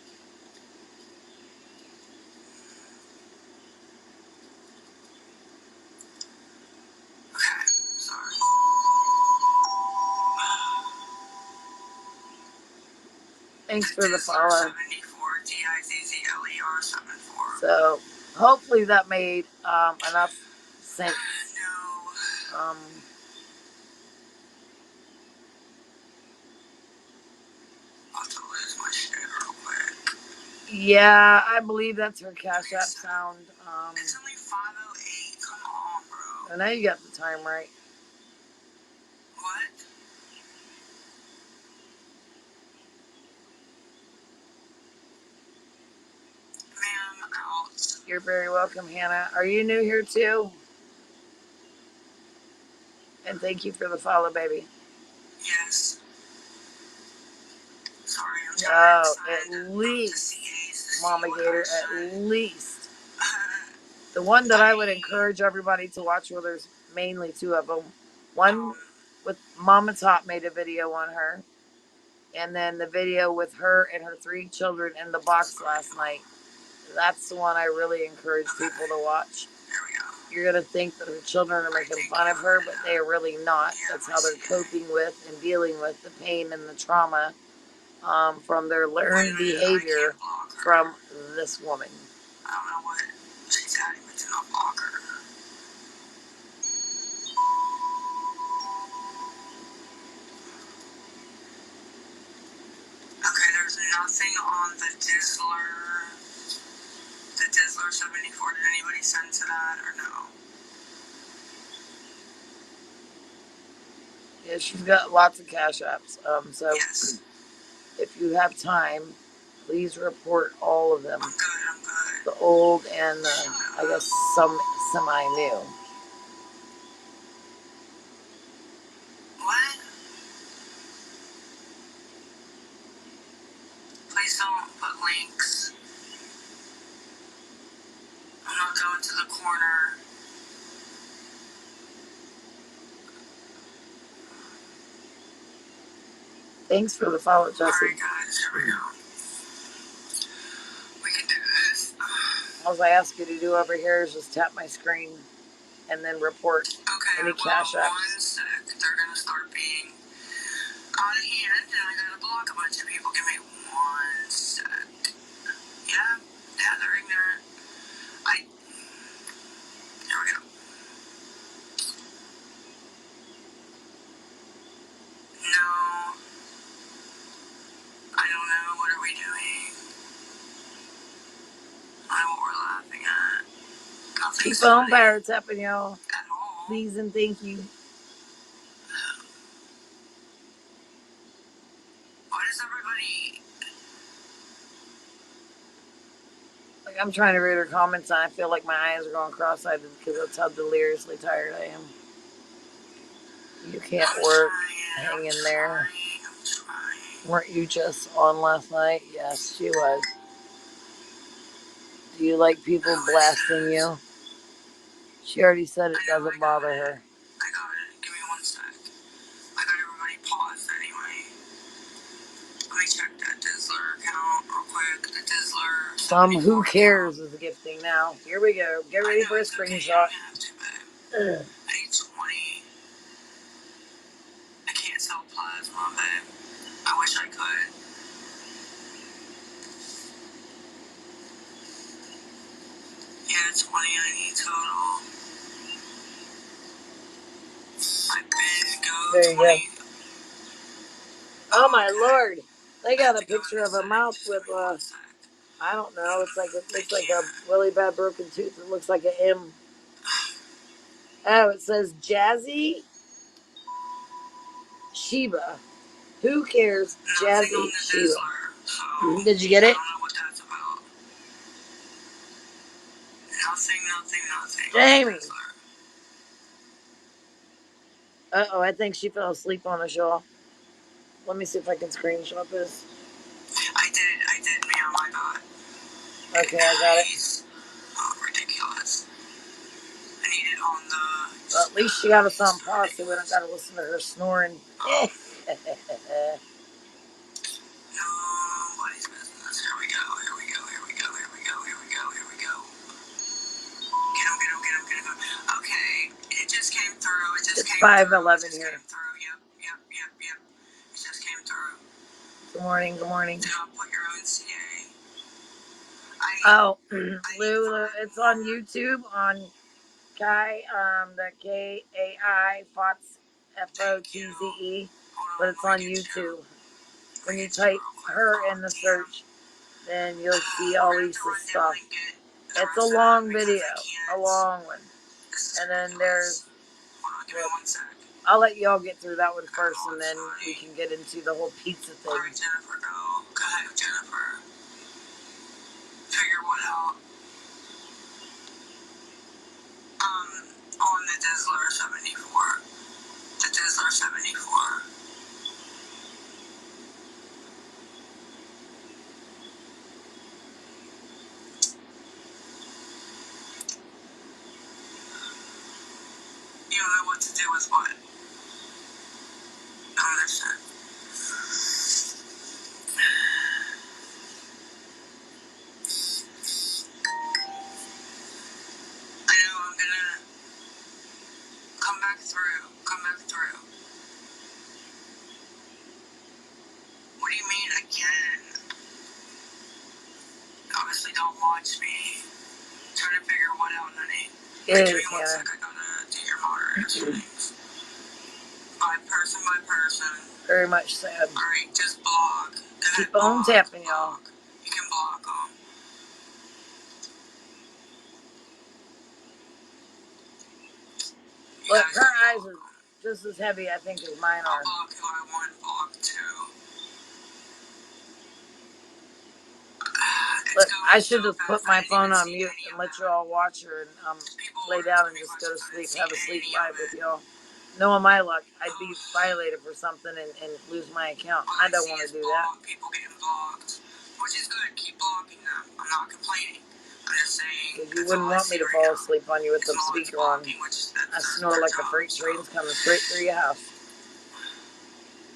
Okay, sorry. Thanks for the follow. So hopefully that made enough sense. Um, I'll have to lose my shit real quick. Yeah, I believe that's her Cash App sound. It's only 5:08. Come on, bro. I know you got the time right. What? Ma'am, out. You're very welcome, Hannah. Are you new here too? And thank you for the follow, baby. Yes. Sorry, I'm tired. Oh, at least, Mama Gator, at least. The one that I would encourage everybody to watch, well, there's mainly two of them. One with Mama Top made a video on her, and then the video with her and her 3 children in the box last night. That's the one I really encourage people to watch. You're going to think that her children are making fun of her, but they are really not. That's how they're coping with and dealing with the pain and the trauma from their learned behavior from this woman. I don't know what she's adding, but do not block her. Okay, there's nothing on the Dizzler 74. Did anybody send to that or no? Yeah, she's got lots of Cash Apps. So yes. If you have time, please report all of them. I'm good. The old and the, I guess, some semi-new. What? Please don't put links. I'm not going to the corner. Thanks for the follow, Jesse. Alright, guys, here we go. We can do this. All I ask you to do over here is just tap my screen and then report any Cash Apps. One sec. They're going to start being out of hand, and I got to block a bunch of people. Give me one sec. Yeah, they're ignorant. Here we go. No. I don't know. What are we doing? I know what we're laughing at. Keep on power tapping, y'all. Please and thank you. Why does everybody... Like, I'm trying to read her comments, and I feel like my eyes are going cross-eyed because that's how deliriously tired I am. You can't work. Hang in there. Weren't you just on last night? Yes, she was. Do you like people blasting you? She already said it doesn't bother her. I got it. Give me 1 sec. I got everybody paused anyway. Let me check that Dizzler account real quick. The Dizzler. Some who cares is gifting now. Here we go. Get ready for a screenshot. I need 20. I can't sell plasma, babe. I wish I could. Yeah, 20 I need total. I bid go There you 20. go. Oh my lord. They got a picture of a mouth with I don't know, it looks like a really bad broken tooth. It looks like an M. Oh, it says Jazzy Sheba. Who cares? Jazzy Sheba. Did you get it? I don't know what that's about. Nothing. Jamie. Uh-oh, I think she fell asleep on the shawl. Let me see if I can screenshot this. I did, ma'am, I got it. Okay, I got it. Oh, ridiculous. I need it on the... Well, at least she got us on pause so we don't gotta listen to her snoring. Nobody's business. Here we go. Get him. Okay, it just came through. It's 5:11 here. Yep. It just came through. Good morning. Do not put your own CA. Oh, Lou, it's on YouTube on Kai, the Kai Fotze, Fotze, but it's on YouTube. When you type her in the search, then you'll see all Lisa's stuff. It's a long video, a long one. And then there's, I'll let y'all get through that one first, and then we can get into the whole pizza thing. Alright, Jennifer, go. Go ahead, Jennifer. Figure what out. On the Dizzler 74. The Dizzler 74. You don't know what to do with what? I understand. I know I'm gonna come back through. What do you mean again? Obviously don't watch me. Trying to figure what out, honey. Give me 1 sec, I gotta do your moderator things. By person. Very much sad. Alright, just block. Keep on tapping, y'all. You can block them. But her eyes are just as heavy, I think, as mine are. I'll block who I want, block too. Look, I should have put my phone on mute and let you all watch her and lay down and just go to sleep, have a sleep live with y'all. Knowing my luck, I'd be violated for something and lose my account. I don't want to do that. People getting blocked, which is good. Keep blocking them. I'm not complaining. I'm just saying. Because you wouldn't want me to fall asleep on you with the speaker on. I snore like a freight train's coming straight through your house.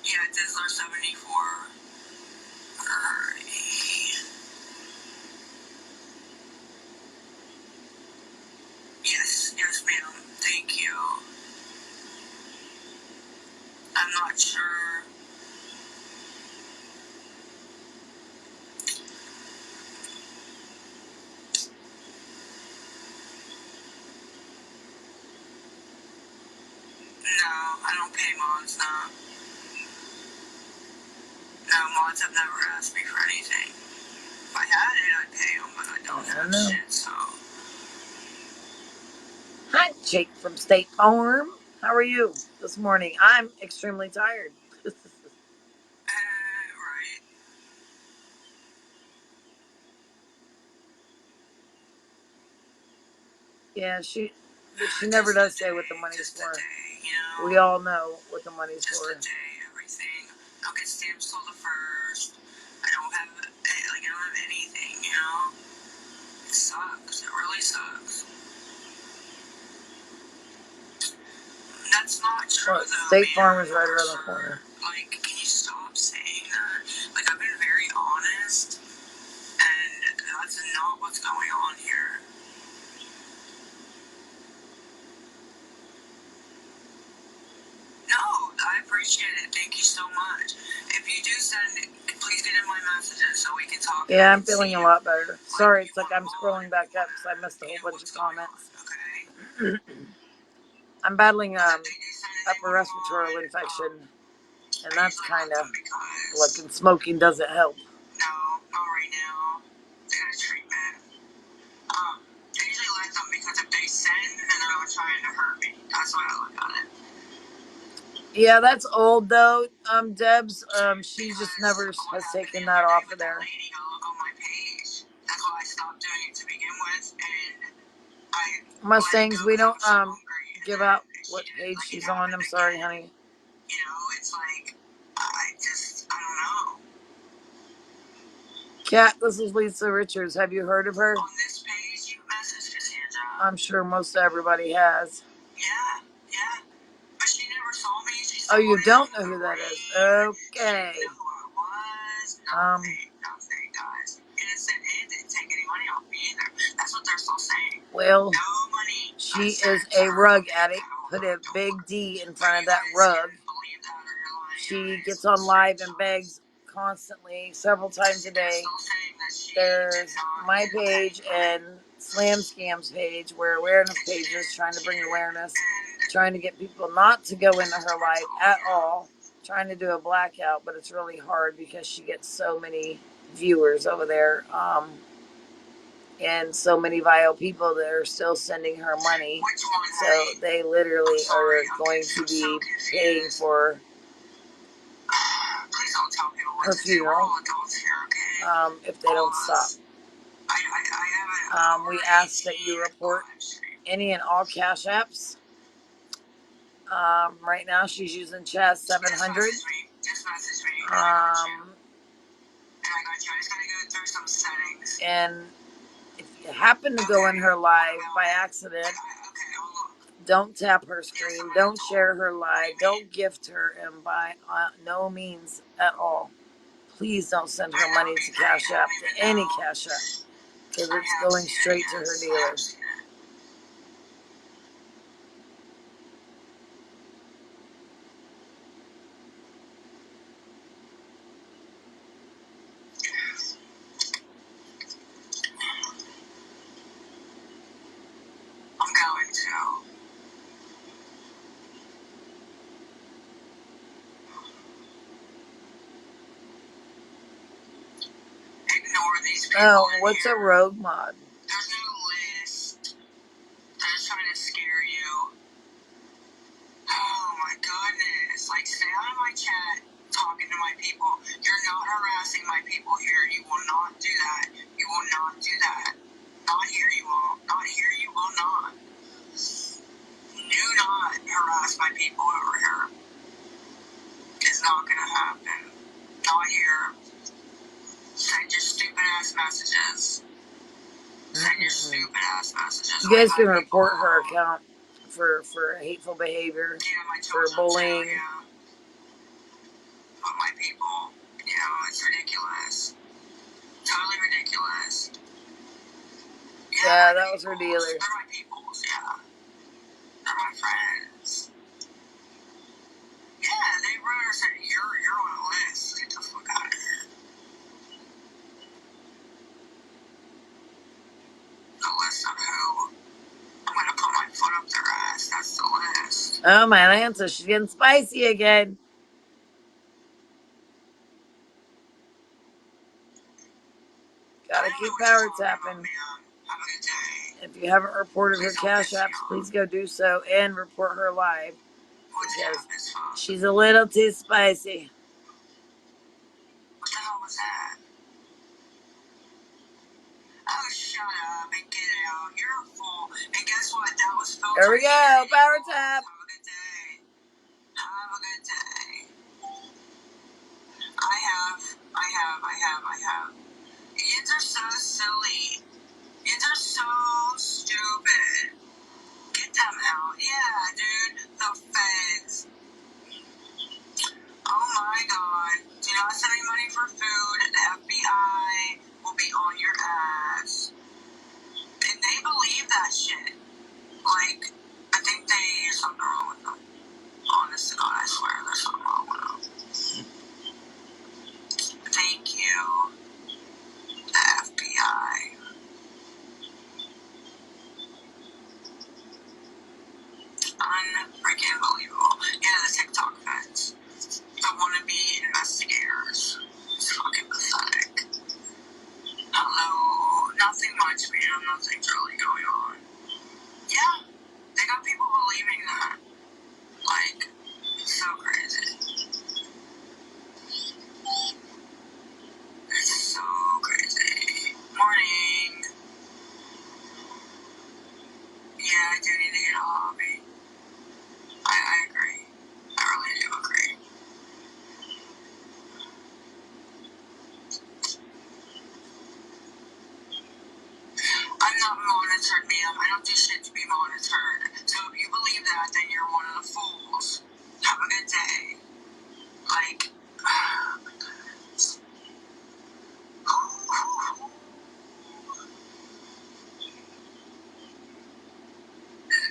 Yeah, Dizzler 74. Yes, ma'am. Thank you. I'm not sure. No, I don't pay mods now. No, mods have never asked me for anything. If I had it, I'd pay them, but I don't have shit, so. Hi, Jake from State Farm. How are you this morning? I'm extremely tired. Right. Yeah, she never does say what the money's for. We all know what the money's for. Everything. I'll get stamps till the 1st. I don't have anything, sucks. It really sucks. That's not true, Well, though. State Man. Farm is right around the corner. Like, can you stop saying that? Like, I've been very honest, and that's not what's going on here. No, I appreciate it. Thank you so much. If you do send it, please get in my messages so we can talk. Yeah, I'm feeling a lot better. Sorry, it's like I'm scrolling back up because I missed a whole bunch of comments. Okay. I'm battling upper respiratory infection, and that's kind of looking. Smoking doesn't help. No, not right now. They got a treatment. They usually let them because if they send, then they're not trying to hurt me. That's why I look at it. Yeah, that's old though. Debs, she just never has taken that off of there. Lady, go look on my page. That's why I stopped doing it to begin with, and I Mustangs, we don't give out what page she's on. I'm sorry, honey. You know, it's like I don't know. Kat, this is Lisa Richards. Have you heard of her? On this page, you messaged Cassandra. I'm sure most everybody has. Yeah, yeah. But she never saw me. She saw Oh, you me don't on know the who that ring. is? She Okay. didn't know who I was. Nothing, guys. It didn't take any money off me either. That's what they're still saying. Well, No money. she is a rug addict. Put a big D in front of that rug. She gets on live and begs constantly, several times a day. There's my page and Slam Scam's page, where awareness pages trying to bring awareness, trying to get people not to go into her life at all, trying to do a blackout, but it's really hard because she gets so many viewers over there, and so many vile people that are still sending her money. So they literally are going to be paying for her funeral if they don't stop. We ask that you report any and all cash apps. Right now she's using Chaz 700. And if you happen to go in her live by accident, don't tap her screen, don't share her live, don't gift her, and by no means at all, please don't send her money to Cash App, to any Cash App, because it's going straight to her dealer. I'm going to. Ignore these people. Oh, what's a rogue mod? There's no list. They're just trying to scare you. Oh my goodness. Like, stay out of my chat talking to my people. You're not harassing my people here. You will not do that. You will not do that. Not here you won't. Not here you will not. Do not harass my people over here. It's not gonna happen. Not here. Send your stupid ass messages. Send your stupid ass messages. You guys can report her account for hateful behavior, for bullying. But my people, it's ridiculous. Totally ridiculous. Yeah, that was her dealer. They're my peoples, yeah. They're my friends. Yeah, they wrote her said, you're on a list. Get the fuck out of here. The list of who? I'm gonna put my foot up their ass. That's the list. Oh, my Lanza, she's getting spicy again. Gotta keep power tapping. If you haven't reported her Cash Apps, please go do so and report her live, because she's a little too spicy. What the hell was that? Oh, shut up and get out. You're a fool. And guess what? That was filtered. There we go. Power tap. Have a good day. Have a good day. I have. Kids are so silly. You Kids are so stupid. Get them out. Yeah, dude. The feds. Oh my god. Do not send any money for food. The FBI will be on your ass. And they believe that shit. Like, I think there's something wrong with them. Honest to God, I swear there's something wrong with them. Thank you, the FBI. Unfreaking believable. Yeah, the TikTok feds. The wannabe investigators. It's fucking pathetic. Hello. Nothing much, man. Nothing's really going on. Yeah, they got people believing that. Like, it's so crazy. It's so crazy. Morning. Yeah, I do need to get a hobby. I agree. I really do agree. I'm not monitored, ma'am. I don't do shit to be monitored. So if you believe that, then you're one of the fools. Have a good day. Like,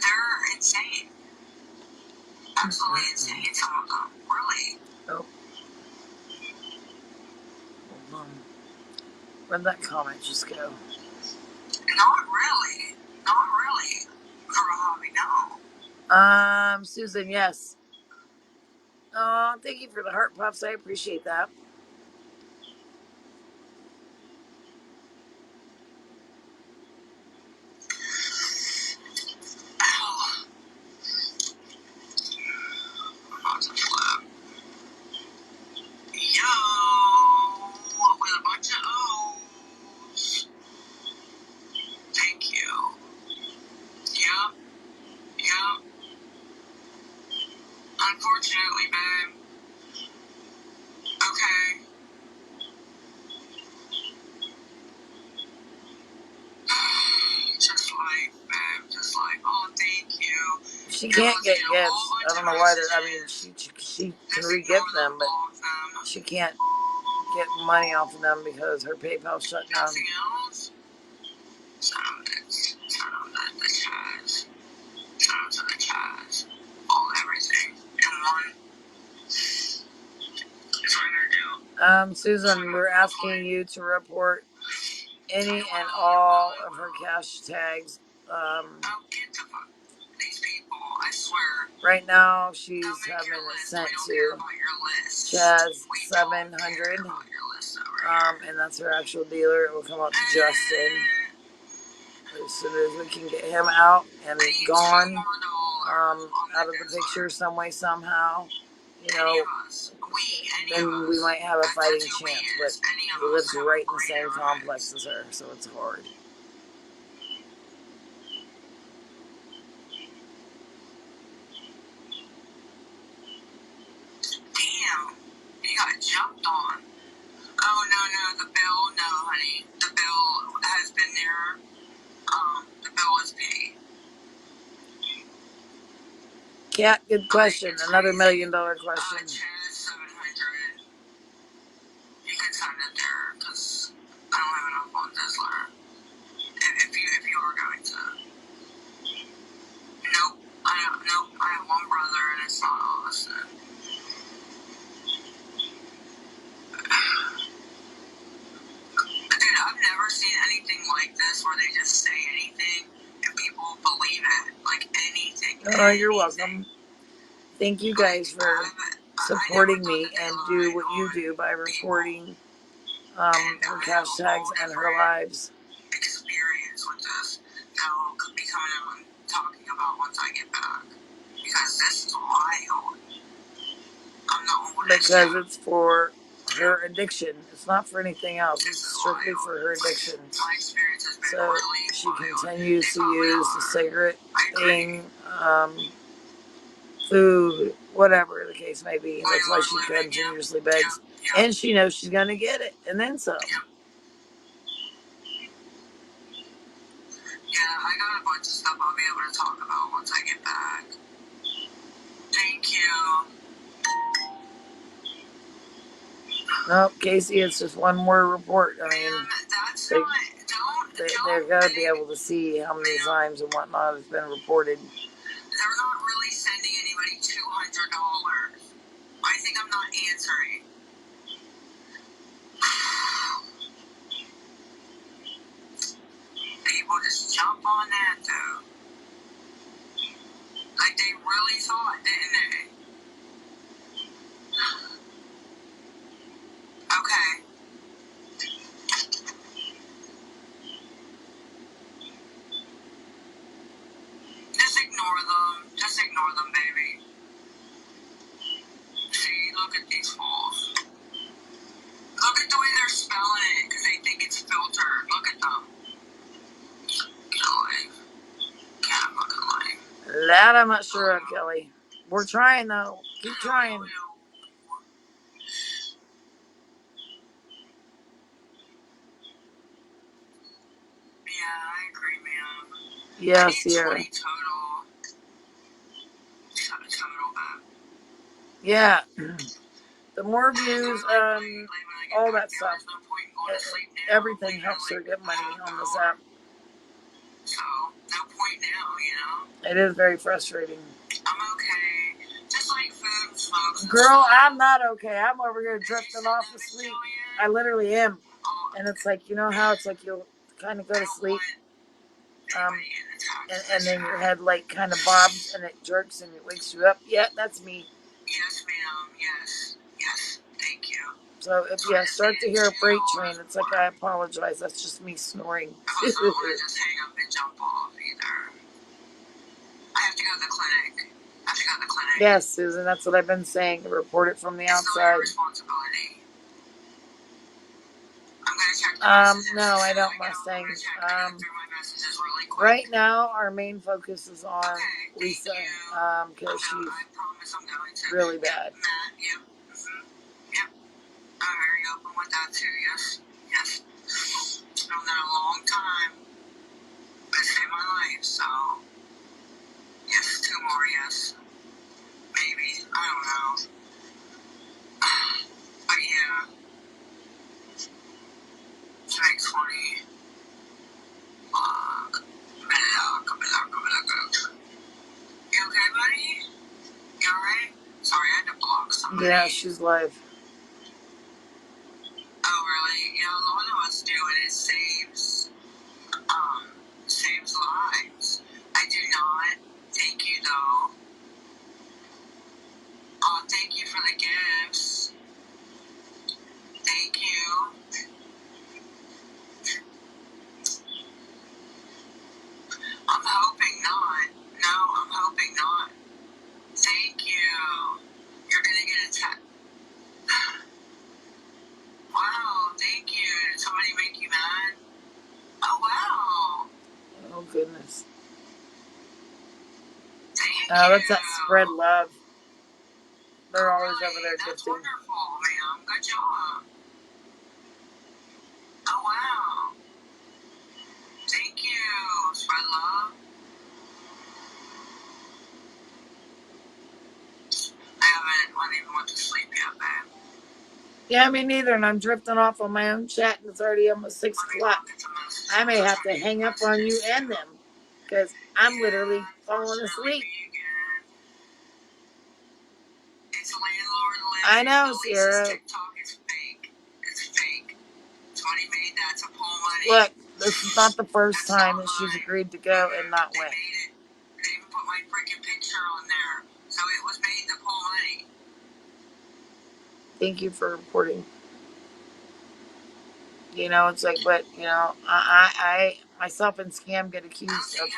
they're insane. Absolutely insane, some of them. Really. Oh, hold on. Where'd that comment just go? Not really. Not really. For a hobby, no. Susan, yes. Oh, thank you for the heart puffs. I appreciate that. Ow. I'm about to flip. Yo. With a bunch of O's. Thank you. Yup. Yup. Unfortunately, babe. Okay. Just like, babe. Just like, oh, thank you. She can't get gifts. I don't know why they're. I mean, she can re-gift them, but she can't get money off of them because her PayPal's shut down. Nothing else? Sound the chat. Sound to the chat. All everything in one. That's what I'm gonna do. Susan, we're asking you to report any and all of her cash tags. Oh, get the fuck. These people, I swear. Right now, she's having it sent to Chaz 700. And that's her actual dealer. It will come out to Justin as soon as we can get him out and gone out of the picture some way, somehow. You know, then we might have a fighting chance, but he lives right in the same complex as her, so it's hard. Damn, you got jumped on. Oh, no, the bill, no, honey. The bill has been there. The bill is paid. Cat, good question. Another $1 million question. Chaz 700. You can send it there, because I don't have enough on Tesla. If you are going to. Nope. I have one brother, and it's not Austin. Dude, I've never seen anything like this where they just say anything and people believe it. Like anything. Oh, you're welcome. Thank you guys for supporting me and do what you do by reporting her cash tags and her lives. Experience with this that I'll be coming out and talking about once I get back. Because this is wild. I'm the oldest. Because it's for her addiction. It's not for anything else. It's strictly for her addiction. My experience has been So really she wild. continues to use the cigarette thing, food, whatever the case may be. That's why she continuously begs. And she knows she's going to get it. And then some. Yeah, I got a bunch of stuff I'll be able to talk about once I get back. Thank you. Nope, Casey, it's just one more report. I mean, That's they, not. they're going to be able to see how many times and whatnot has been reported. They're not really sending anybody $200. I think I'm not answering. People just jump on that though. Like they really thought, didn't they? Okay. Just ignore them. Just ignore them, baby. See, look at these fools. Look at the way they're spelling it because they think it's filtered. Look at them. Kelly. Can't fucking lie. That I'm not sure of, Kelly. We're trying, though. Keep trying. Yeah, I agree, ma'am. Yeah, I need Sierra. 20 total. Total, Yeah. The more views, all that stuff, everything helps her get money on this app. So, no point now, It is very frustrating. I'm okay. Just like food and smokes. Girl, I'm not okay. I'm over here drifting off to sleep. I literally am. And it's like, you know how it's like you'll kind of go to sleep, and then your head like kind of bobs and it jerks and it wakes you up. Yeah, that's me. Yes, ma'am. Yes. Yes. Thank you. So if you start to hear a freight train, it's like I apologize. That's just me snoring. I don't want to just hang up and jump off either. I have to go to the clinic. I have to go to the clinic. Yes, Susan, that's what I've been saying. Report it from the outside. Responsibility. I'm gonna check the no, I don't, Mustang. Right now, our main focus is on Lisa, because she's really bad. Yep. Yep. I'm very open with that too. Yes. Yes. Known that a long time. It saved my life. So yes, 2 more. Yes. Maybe. I don't know. But yeah. To make 20. You okay, buddy? You alright? Sorry, I had to block somebody. Yeah, she's live. Oh, really? Yeah, a lot of us do, and it saves lives. I do not. Thank you, though. Thank you for the gifts. Thank you. I'm hoping not. No, I'm hoping not. Thank you. You're gonna get a text. Wow, thank you. Did somebody make you mad? Oh, wow. Oh, goodness. Thank you. That's that spread love. They're always over there That's gifting. wonderful, ma'am. Good job. Oh, wow. Thank you. Spread love. I haven't even went to sleep yet, babe. Yeah, me neither, and I'm drifting off on my own chat, and it's already almost 6 o'clock. I may have to hang up on you and them, because I'm literally falling asleep. It's landlord. I know, Sierra. TikTok is fake. It's fake. Somebody made that to pull money. Look, this is not the first time that she's agreed to go and not win. They made it. They even put my freaking picture on there. So it was made to pull money. Thank you for reporting. You know, it's like, but, you know, I myself and Scam get accused of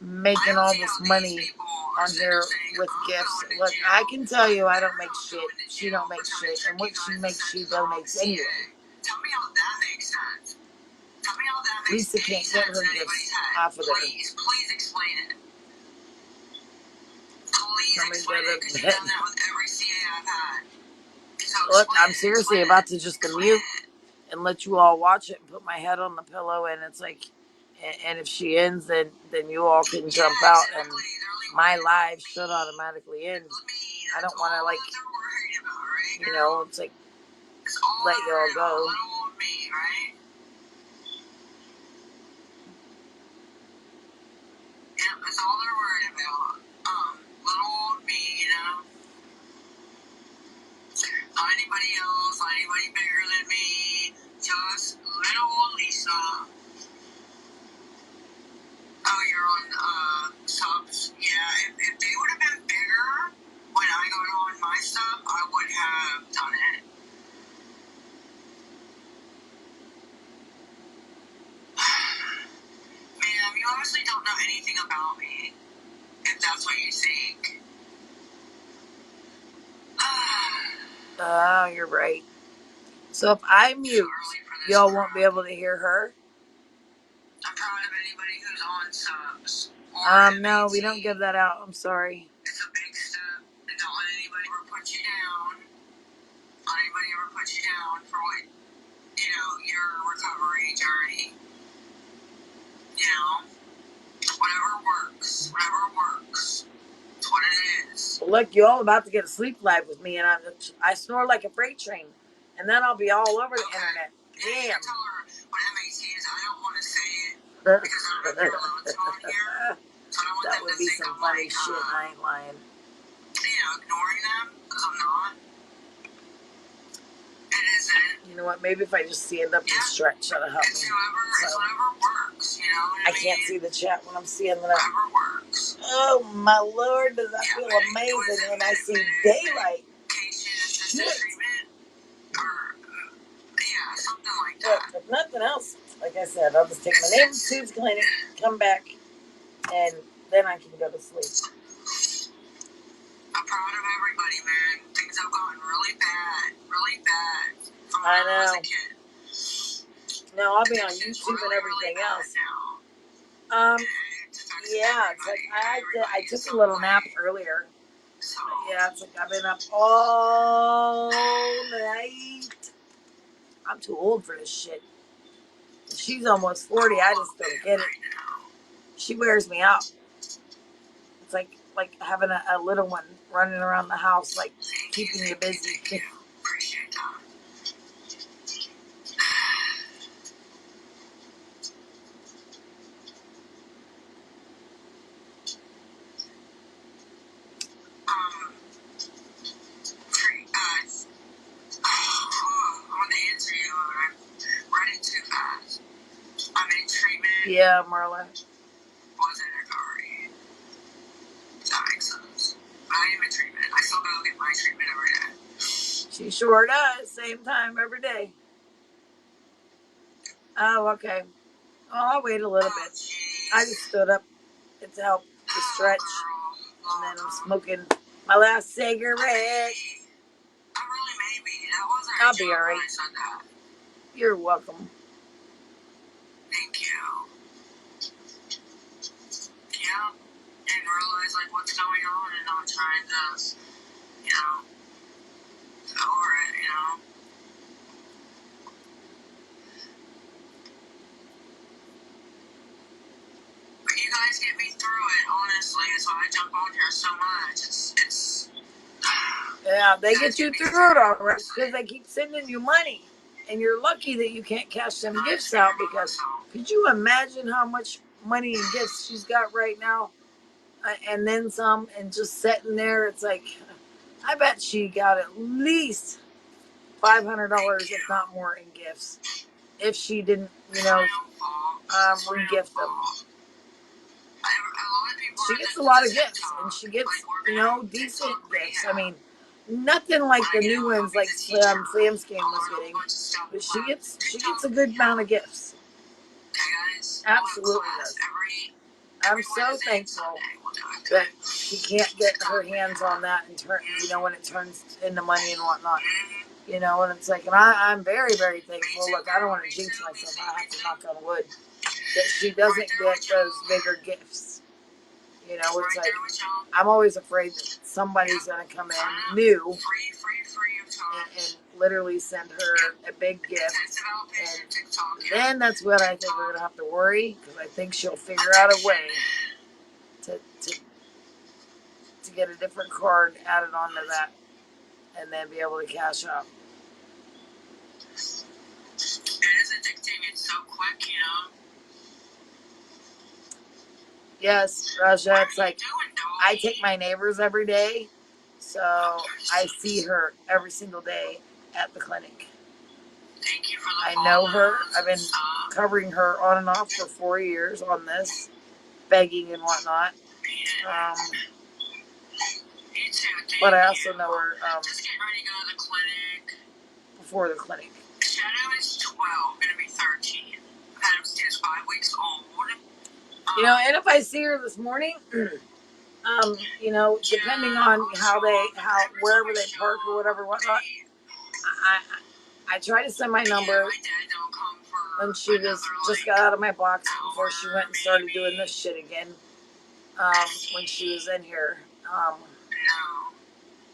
making all this money on here with gifts. Look, I can tell you I don't make shit. She don't make shit. And what she makes, she donates anyway. Tell me how that makes sense. Tell me how that makes Lisa can't get her gifts off of there. Please explain it. Please explain it, because you've done that with every CA I've had. So look, I'm seriously about to just mute and let you all watch it and put my head on the pillow, and it's like, And if she ends, then you all can jump out, and my live should automatically end. I don't want to, like, you know, it's like, let y'all go. That's all they're worried about. Little old me, you know. Not anybody else, not anybody bigger than me. Just little old Lisa. Oh, you're on subs? Yeah, if they would have been bigger when I got on my sub, I would have done it. Ma'am, you honestly don't know anything about me, if that's what you think. Oh, you're right. So if I mute, y'all won't be able to hear her? I'm proud of anybody who's on subs. No, we don't give that out. I'm sorry. It's a big step, and don't let anybody ever put you down. Don't let anybody ever put you down for what, you know, your recovery journey. You know, whatever works. Whatever works. It's what it is. Well, look, you all about to get a sleep live with me, and I snore like a freight train, and then I'll be all over the internet. Yeah, Damn. tell her what MAT is. I don't want to say it because I don't know if you're allowed to on here. So I don't want That them would to be think some I'm funny like, shit. I ain't lying. you know, ignoring them because I'm not. It isn't. You know what? Maybe if I just stand up and stretch, that'll help me. It's whatever works, you know what I can't see the chat when I'm seeing that. Whatever works. Oh my lord, does that feel amazing when I see daylight? Medication-assisted treatment, or yeah, something like But that. if nothing else, like I said, I'll just take my name to Sue's clinic, come back, and then I can go to sleep. I'm proud of everybody, man. Things have gotten really bad from when I I was know. a kid. No, I'll be on YouTube and everything else. Yeah, it's like I took a little nap earlier. Yeah, it's like I've been up all night. I'm too old for this shit. She's almost 40. I just don't get it. She wears me out. It's like having a little one running around the house, like keeping you busy. Appreciate that. I want to answer you, and I'm running too fast. I'm in treatment. Yeah, Marla. Was in recovery. Does that make sense? But I am in treatment. I still go get my treatment every day. She sure does. Same time every day. Oh, okay. Well, I'll wait a little bit. I just stood up to help to stretch, and then I'm smoking my last cigarette. I really may be. That wasn't I'll be all right. when I said that. You're welcome. Thank you. Yeah. And realize like what's going on and not trying to, you know, get over it, you know. But you guys get me through it, honestly. That's why I jump on here so much. It's Yeah, they get you through it all right because they keep sending you money. And you're lucky that you can't cash them gifts out because could you imagine how much money and gifts she's got right now? And then some, and just sitting there, it's like, I bet she got at least $500, if not more, in gifts. If she didn't, you know, re-gift them. She gets a lot of gifts, and she gets, you know, decent gifts. I mean, nothing like the new ones like Sam's Game was getting, but she gets a good amount of gifts. Absolutely does. I'm so thankful that she can't get her hands on that and turn, you know, when it turns into money and whatnot. You know, and it's like, and I'm very, very thankful. Look, I don't want to jinx myself. I have to knock on wood that she doesn't get those bigger gifts. You know, it's like I'm always afraid that somebody's gonna come in new and literally send her a big gift, and then that's what I think we're gonna have to worry, because I think she'll figure out a way to get a different card added onto that, and then be able to cash out. It is addicting. It's so quick, you know. Yes, Russia. It's like I take my neighbors every day, so I see her every single day at the clinic. Thank you for the I know her. I've been covering her on and off for 4 years on this, begging and whatnot. But I also know her just getting ready to go to the clinic. Before the clinic. Shadow is 12, gonna be 13. Adam's is 5 weeks old. You know, and if I see her this morning, you know, depending on how wherever they park or whatever, whatnot, I try to send my number when she was just got out of my box before she went and started doing this shit again. When she was in here,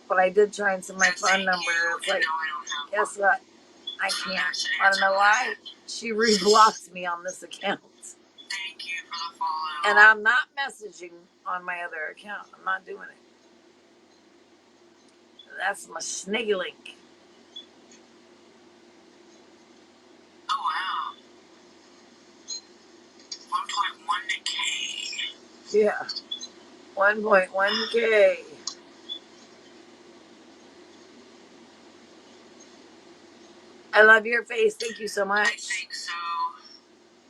but I did try and send my phone number. It's like, guess what? I can't. I don't know why. She reblocked me on this account. Thank you for the follow. And I'm not messaging on my other account. I'm not doing it. That's my sniggy link. Oh, wow. 1.1K. Yeah. 1.1K. I love your face. Thank you so much. I think so.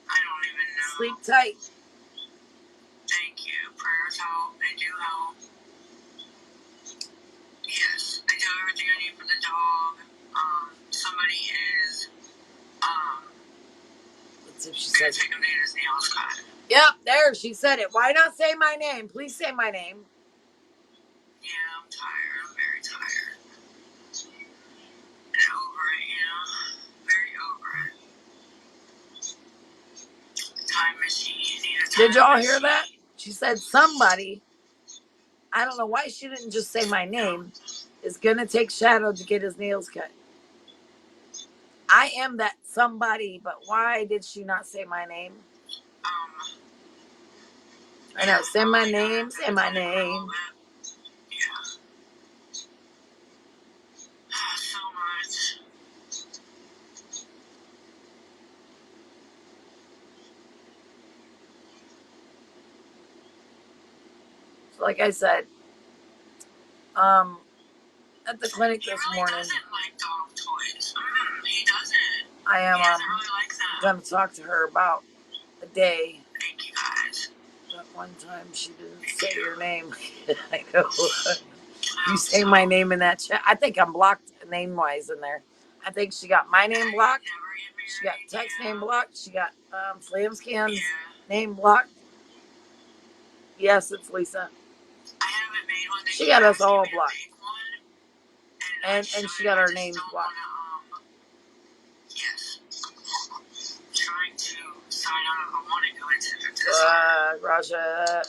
I don't even know. Sleep tight. Thank you. Prayers help. They do help. Yes. I do everything I need for the dog. Somebody is, let's see if she says take him to his nails cut. Yep, there, she said it. Why not say my name? Please say my name. Yeah, I'm tired. I'm very tired. And over it, you know? Very over it. Time machine. Did y'all hear that? She said somebody, I don't know why she didn't just say my name, is going to take Shadow to get his nails cut. I am that somebody, but why did she not say my name? I know, say my name, say my name. Yeah. So much. Like I said, at the clinic this morning. He doesn't like dog toys. He doesn't. I am going to talk to her about a day. Thank you guys. But one time she didn't say your name. I know. You say my name in that chat. I think I'm blocked name-wise in there. I think she got my name blocked. She got text name blocked. She got Slamscan's name blocked. Yes, it's Lisa. She got us all blocked. And she got our names blocked. Yes. Trying to sign on. I want to go into the Raja.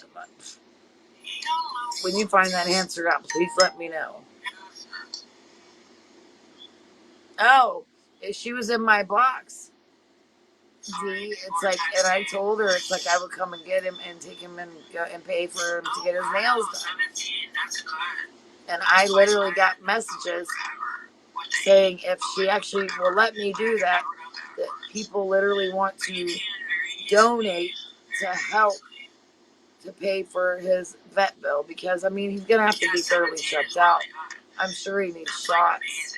When you find that answer out, please let me know. Oh, she was in my box. Z, it's like, and I told her it's like I would come and get him and take him and go and pay for him to get his nails done. And I literally got messages saying if she actually will let me do that, that people literally want to donate to help to pay for his vet bill, because I mean he's gonna have to be thoroughly checked out. I'm sure he needs shots,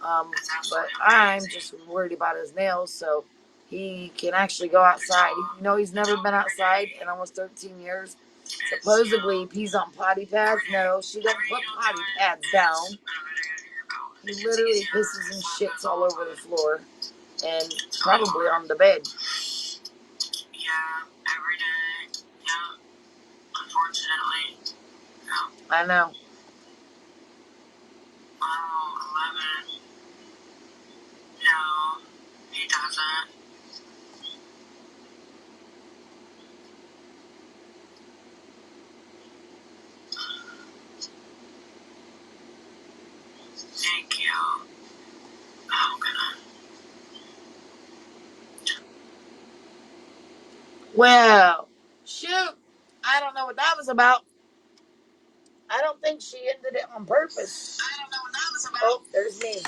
but I'm just worried about his nails, so he can actually go outside. You know, he's never been outside in almost 13 years. Supposedly he pees on potty pads. No, she doesn't put potty pads down. He literally pisses and shits all over the floor and probably on the bed. Yeah, every day. Yeah, unfortunately. Yeah. I know. Oh, 11. No, he doesn't. Well, shoot. I don't know what that was about. I don't think she ended it on purpose. I don't know what that was about. Oh, there's me.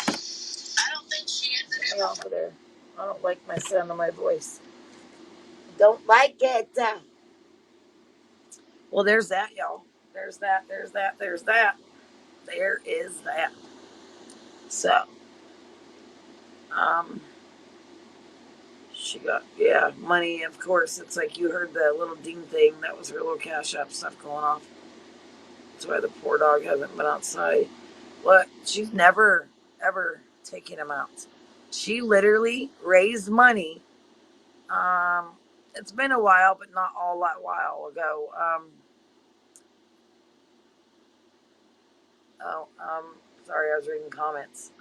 I don't think she ended it off of there. I don't like my sound of my voice. Don't like it. Well, there's that, y'all. There's that. There's that. There's that. There is that. So, um, she got, yeah, money, of course. It's like you heard the little ding thing. That was her little Cash App stuff going off. That's why the poor dog hasn't been outside. What? She's never, ever taken him out. She literally raised money. Um, it's been a while, but not all that while ago. Oh, sorry, I was reading comments.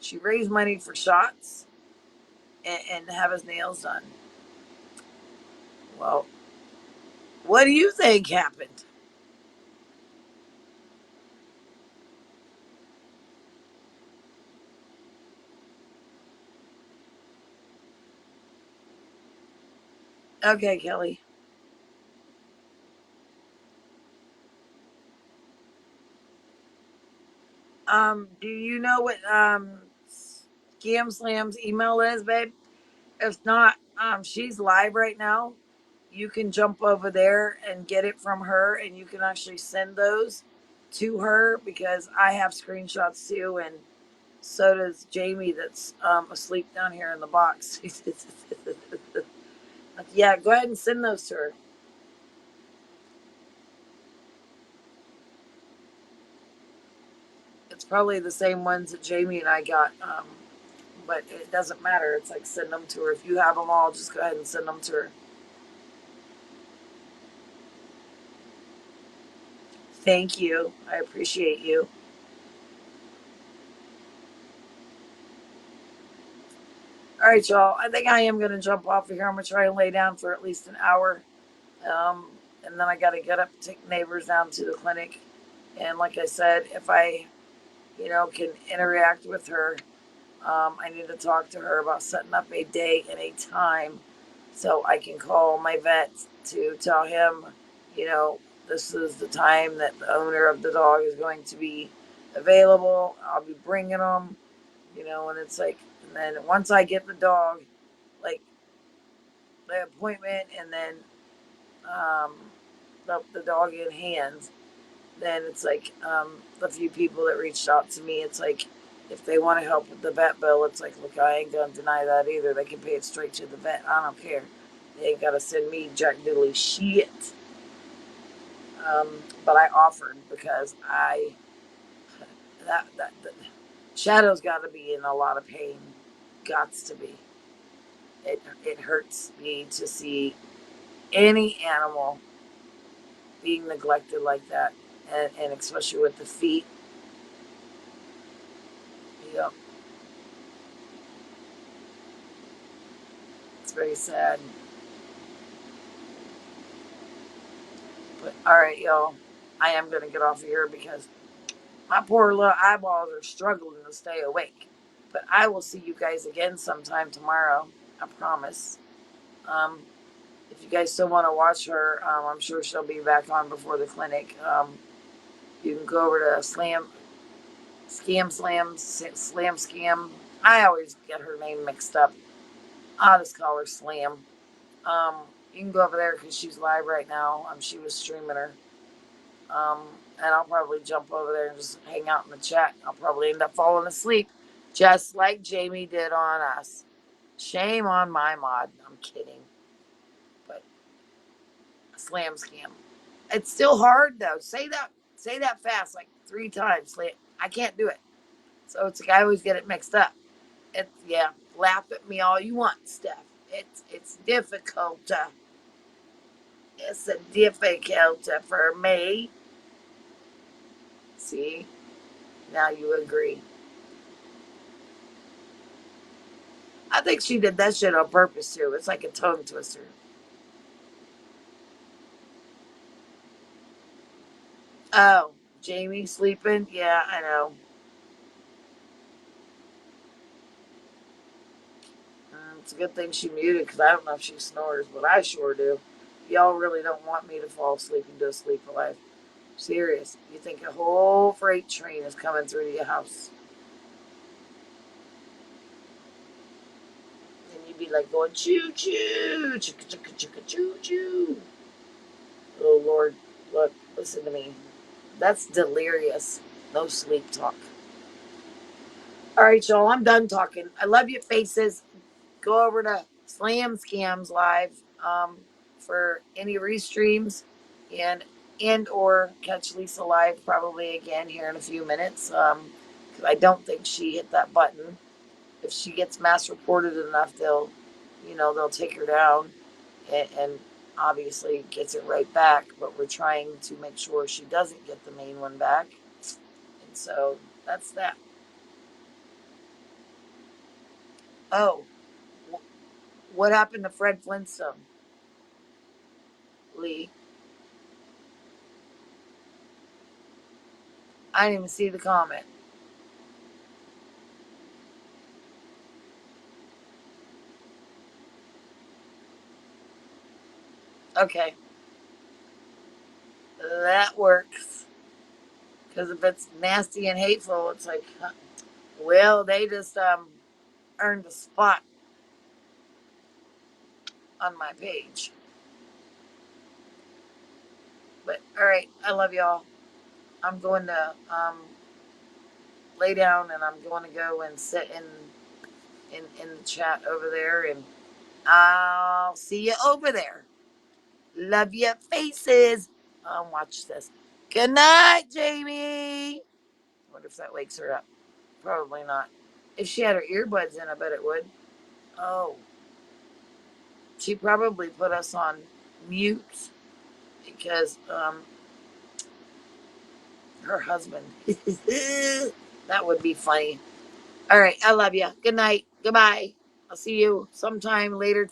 She raised money for shots and have his nails done. Well, what do you think happened? Okay, Kelly. Do you know what Scam Slam's email is, babe? If not, she's live right now. You can jump over there and get it from her, and you can actually send those to her because I have screenshots too, and so does Jamie that's asleep down here in the box. Yeah, go ahead and send those to her. It's probably the same ones that Jamie and I got, but it doesn't matter. It's like send them to her. If you have them all, just go ahead and send them to her. Thank you. I appreciate you. All right, y'all. I think I am going to jump off of here. I'm going to try and lay down for at least an hour. Um, and then I got to get up, take neighbors down to the clinic. And like I said, if I, can interact with her, I need to talk to her about setting up a day and a time so I can call my vet to tell him, you know, this is the time that the owner of the dog is going to be available. I'll be bringing them, and it's like, and then once I get the dog, like the appointment, and then um, the dog in hand, then it's like the few people that reached out to me, it's like if they want to help with the vet bill, it's like, look, I ain't gonna deny that either. They can pay it straight to the vet. I don't care. They ain't gotta send me jack diddly shit. But I offered because that Shadow's got to be in a lot of pain. Gots to be. It hurts me to see any animal being neglected like that, and especially with the feet. Yep, it's very sad. But all right, y'all, I am gonna get off of here because my poor little eyeballs are struggling to stay awake. But I will see you guys again sometime tomorrow. I promise. Um, if you guys still want to watch her, I'm sure she'll be back on before the clinic. You can go over to Slam Scam. I always get her name mixed up. I'll just call her Slam. Um, you can go over there because she's live right now. She was streaming her. Um, and I'll probably jump over there and just hang out in the chat. I'll probably end up falling asleep, just like Jamie did on us. Shame on my mod. I'm kidding, but Slam Scam. It's still hard though. Say that fast like 3 times. I can't do it. So it's like I always get it mixed up. It's, yeah. Laugh at me all you want, Steph. It's difficult. It's a difficult for me. See, now you agree. I think she did that shit on purpose too. It's like a tongue twister. Oh, Jamie sleeping? Yeah, I know. It's a good thing she muted because I don't know if she snores, but I sure do. Y'all really don't want me to fall asleep and go sleep alive. Serious. You think a whole freight train is coming through your house. And you'd be like going choo choo, chicka chicka chicka choo choo. Oh Lord, look, listen to me. That's delirious. No sleep talk. All right, y'all, I'm done talking. I love your faces. Go over to Slam Scams Live for any restreams and or catch Lisa live probably again here in a few minutes. Because I don't think she hit that button. If she gets mass reported enough, they'll take her down and obviously gets it right back. But we're trying to make sure she doesn't get the main one back. And so that's that. Oh, what happened to Fred Flintstone, Lee? I didn't even see the comment. Okay, that works. Because if it's nasty and hateful, it's like, huh, well, they just earned a spot on my page. But all right, I love y'all. I'm going to lay down and I'm going to go and sit in the chat over there, and I'll see you over there. Love your faces. Watch this. Good night, Jamie. Wonder if that wakes her up. Probably not. If she had her earbuds in, I bet it would. Oh, she probably put us on mute because her husband. That would be funny. All right, I love you. Good night. Goodbye. I'll see you sometime later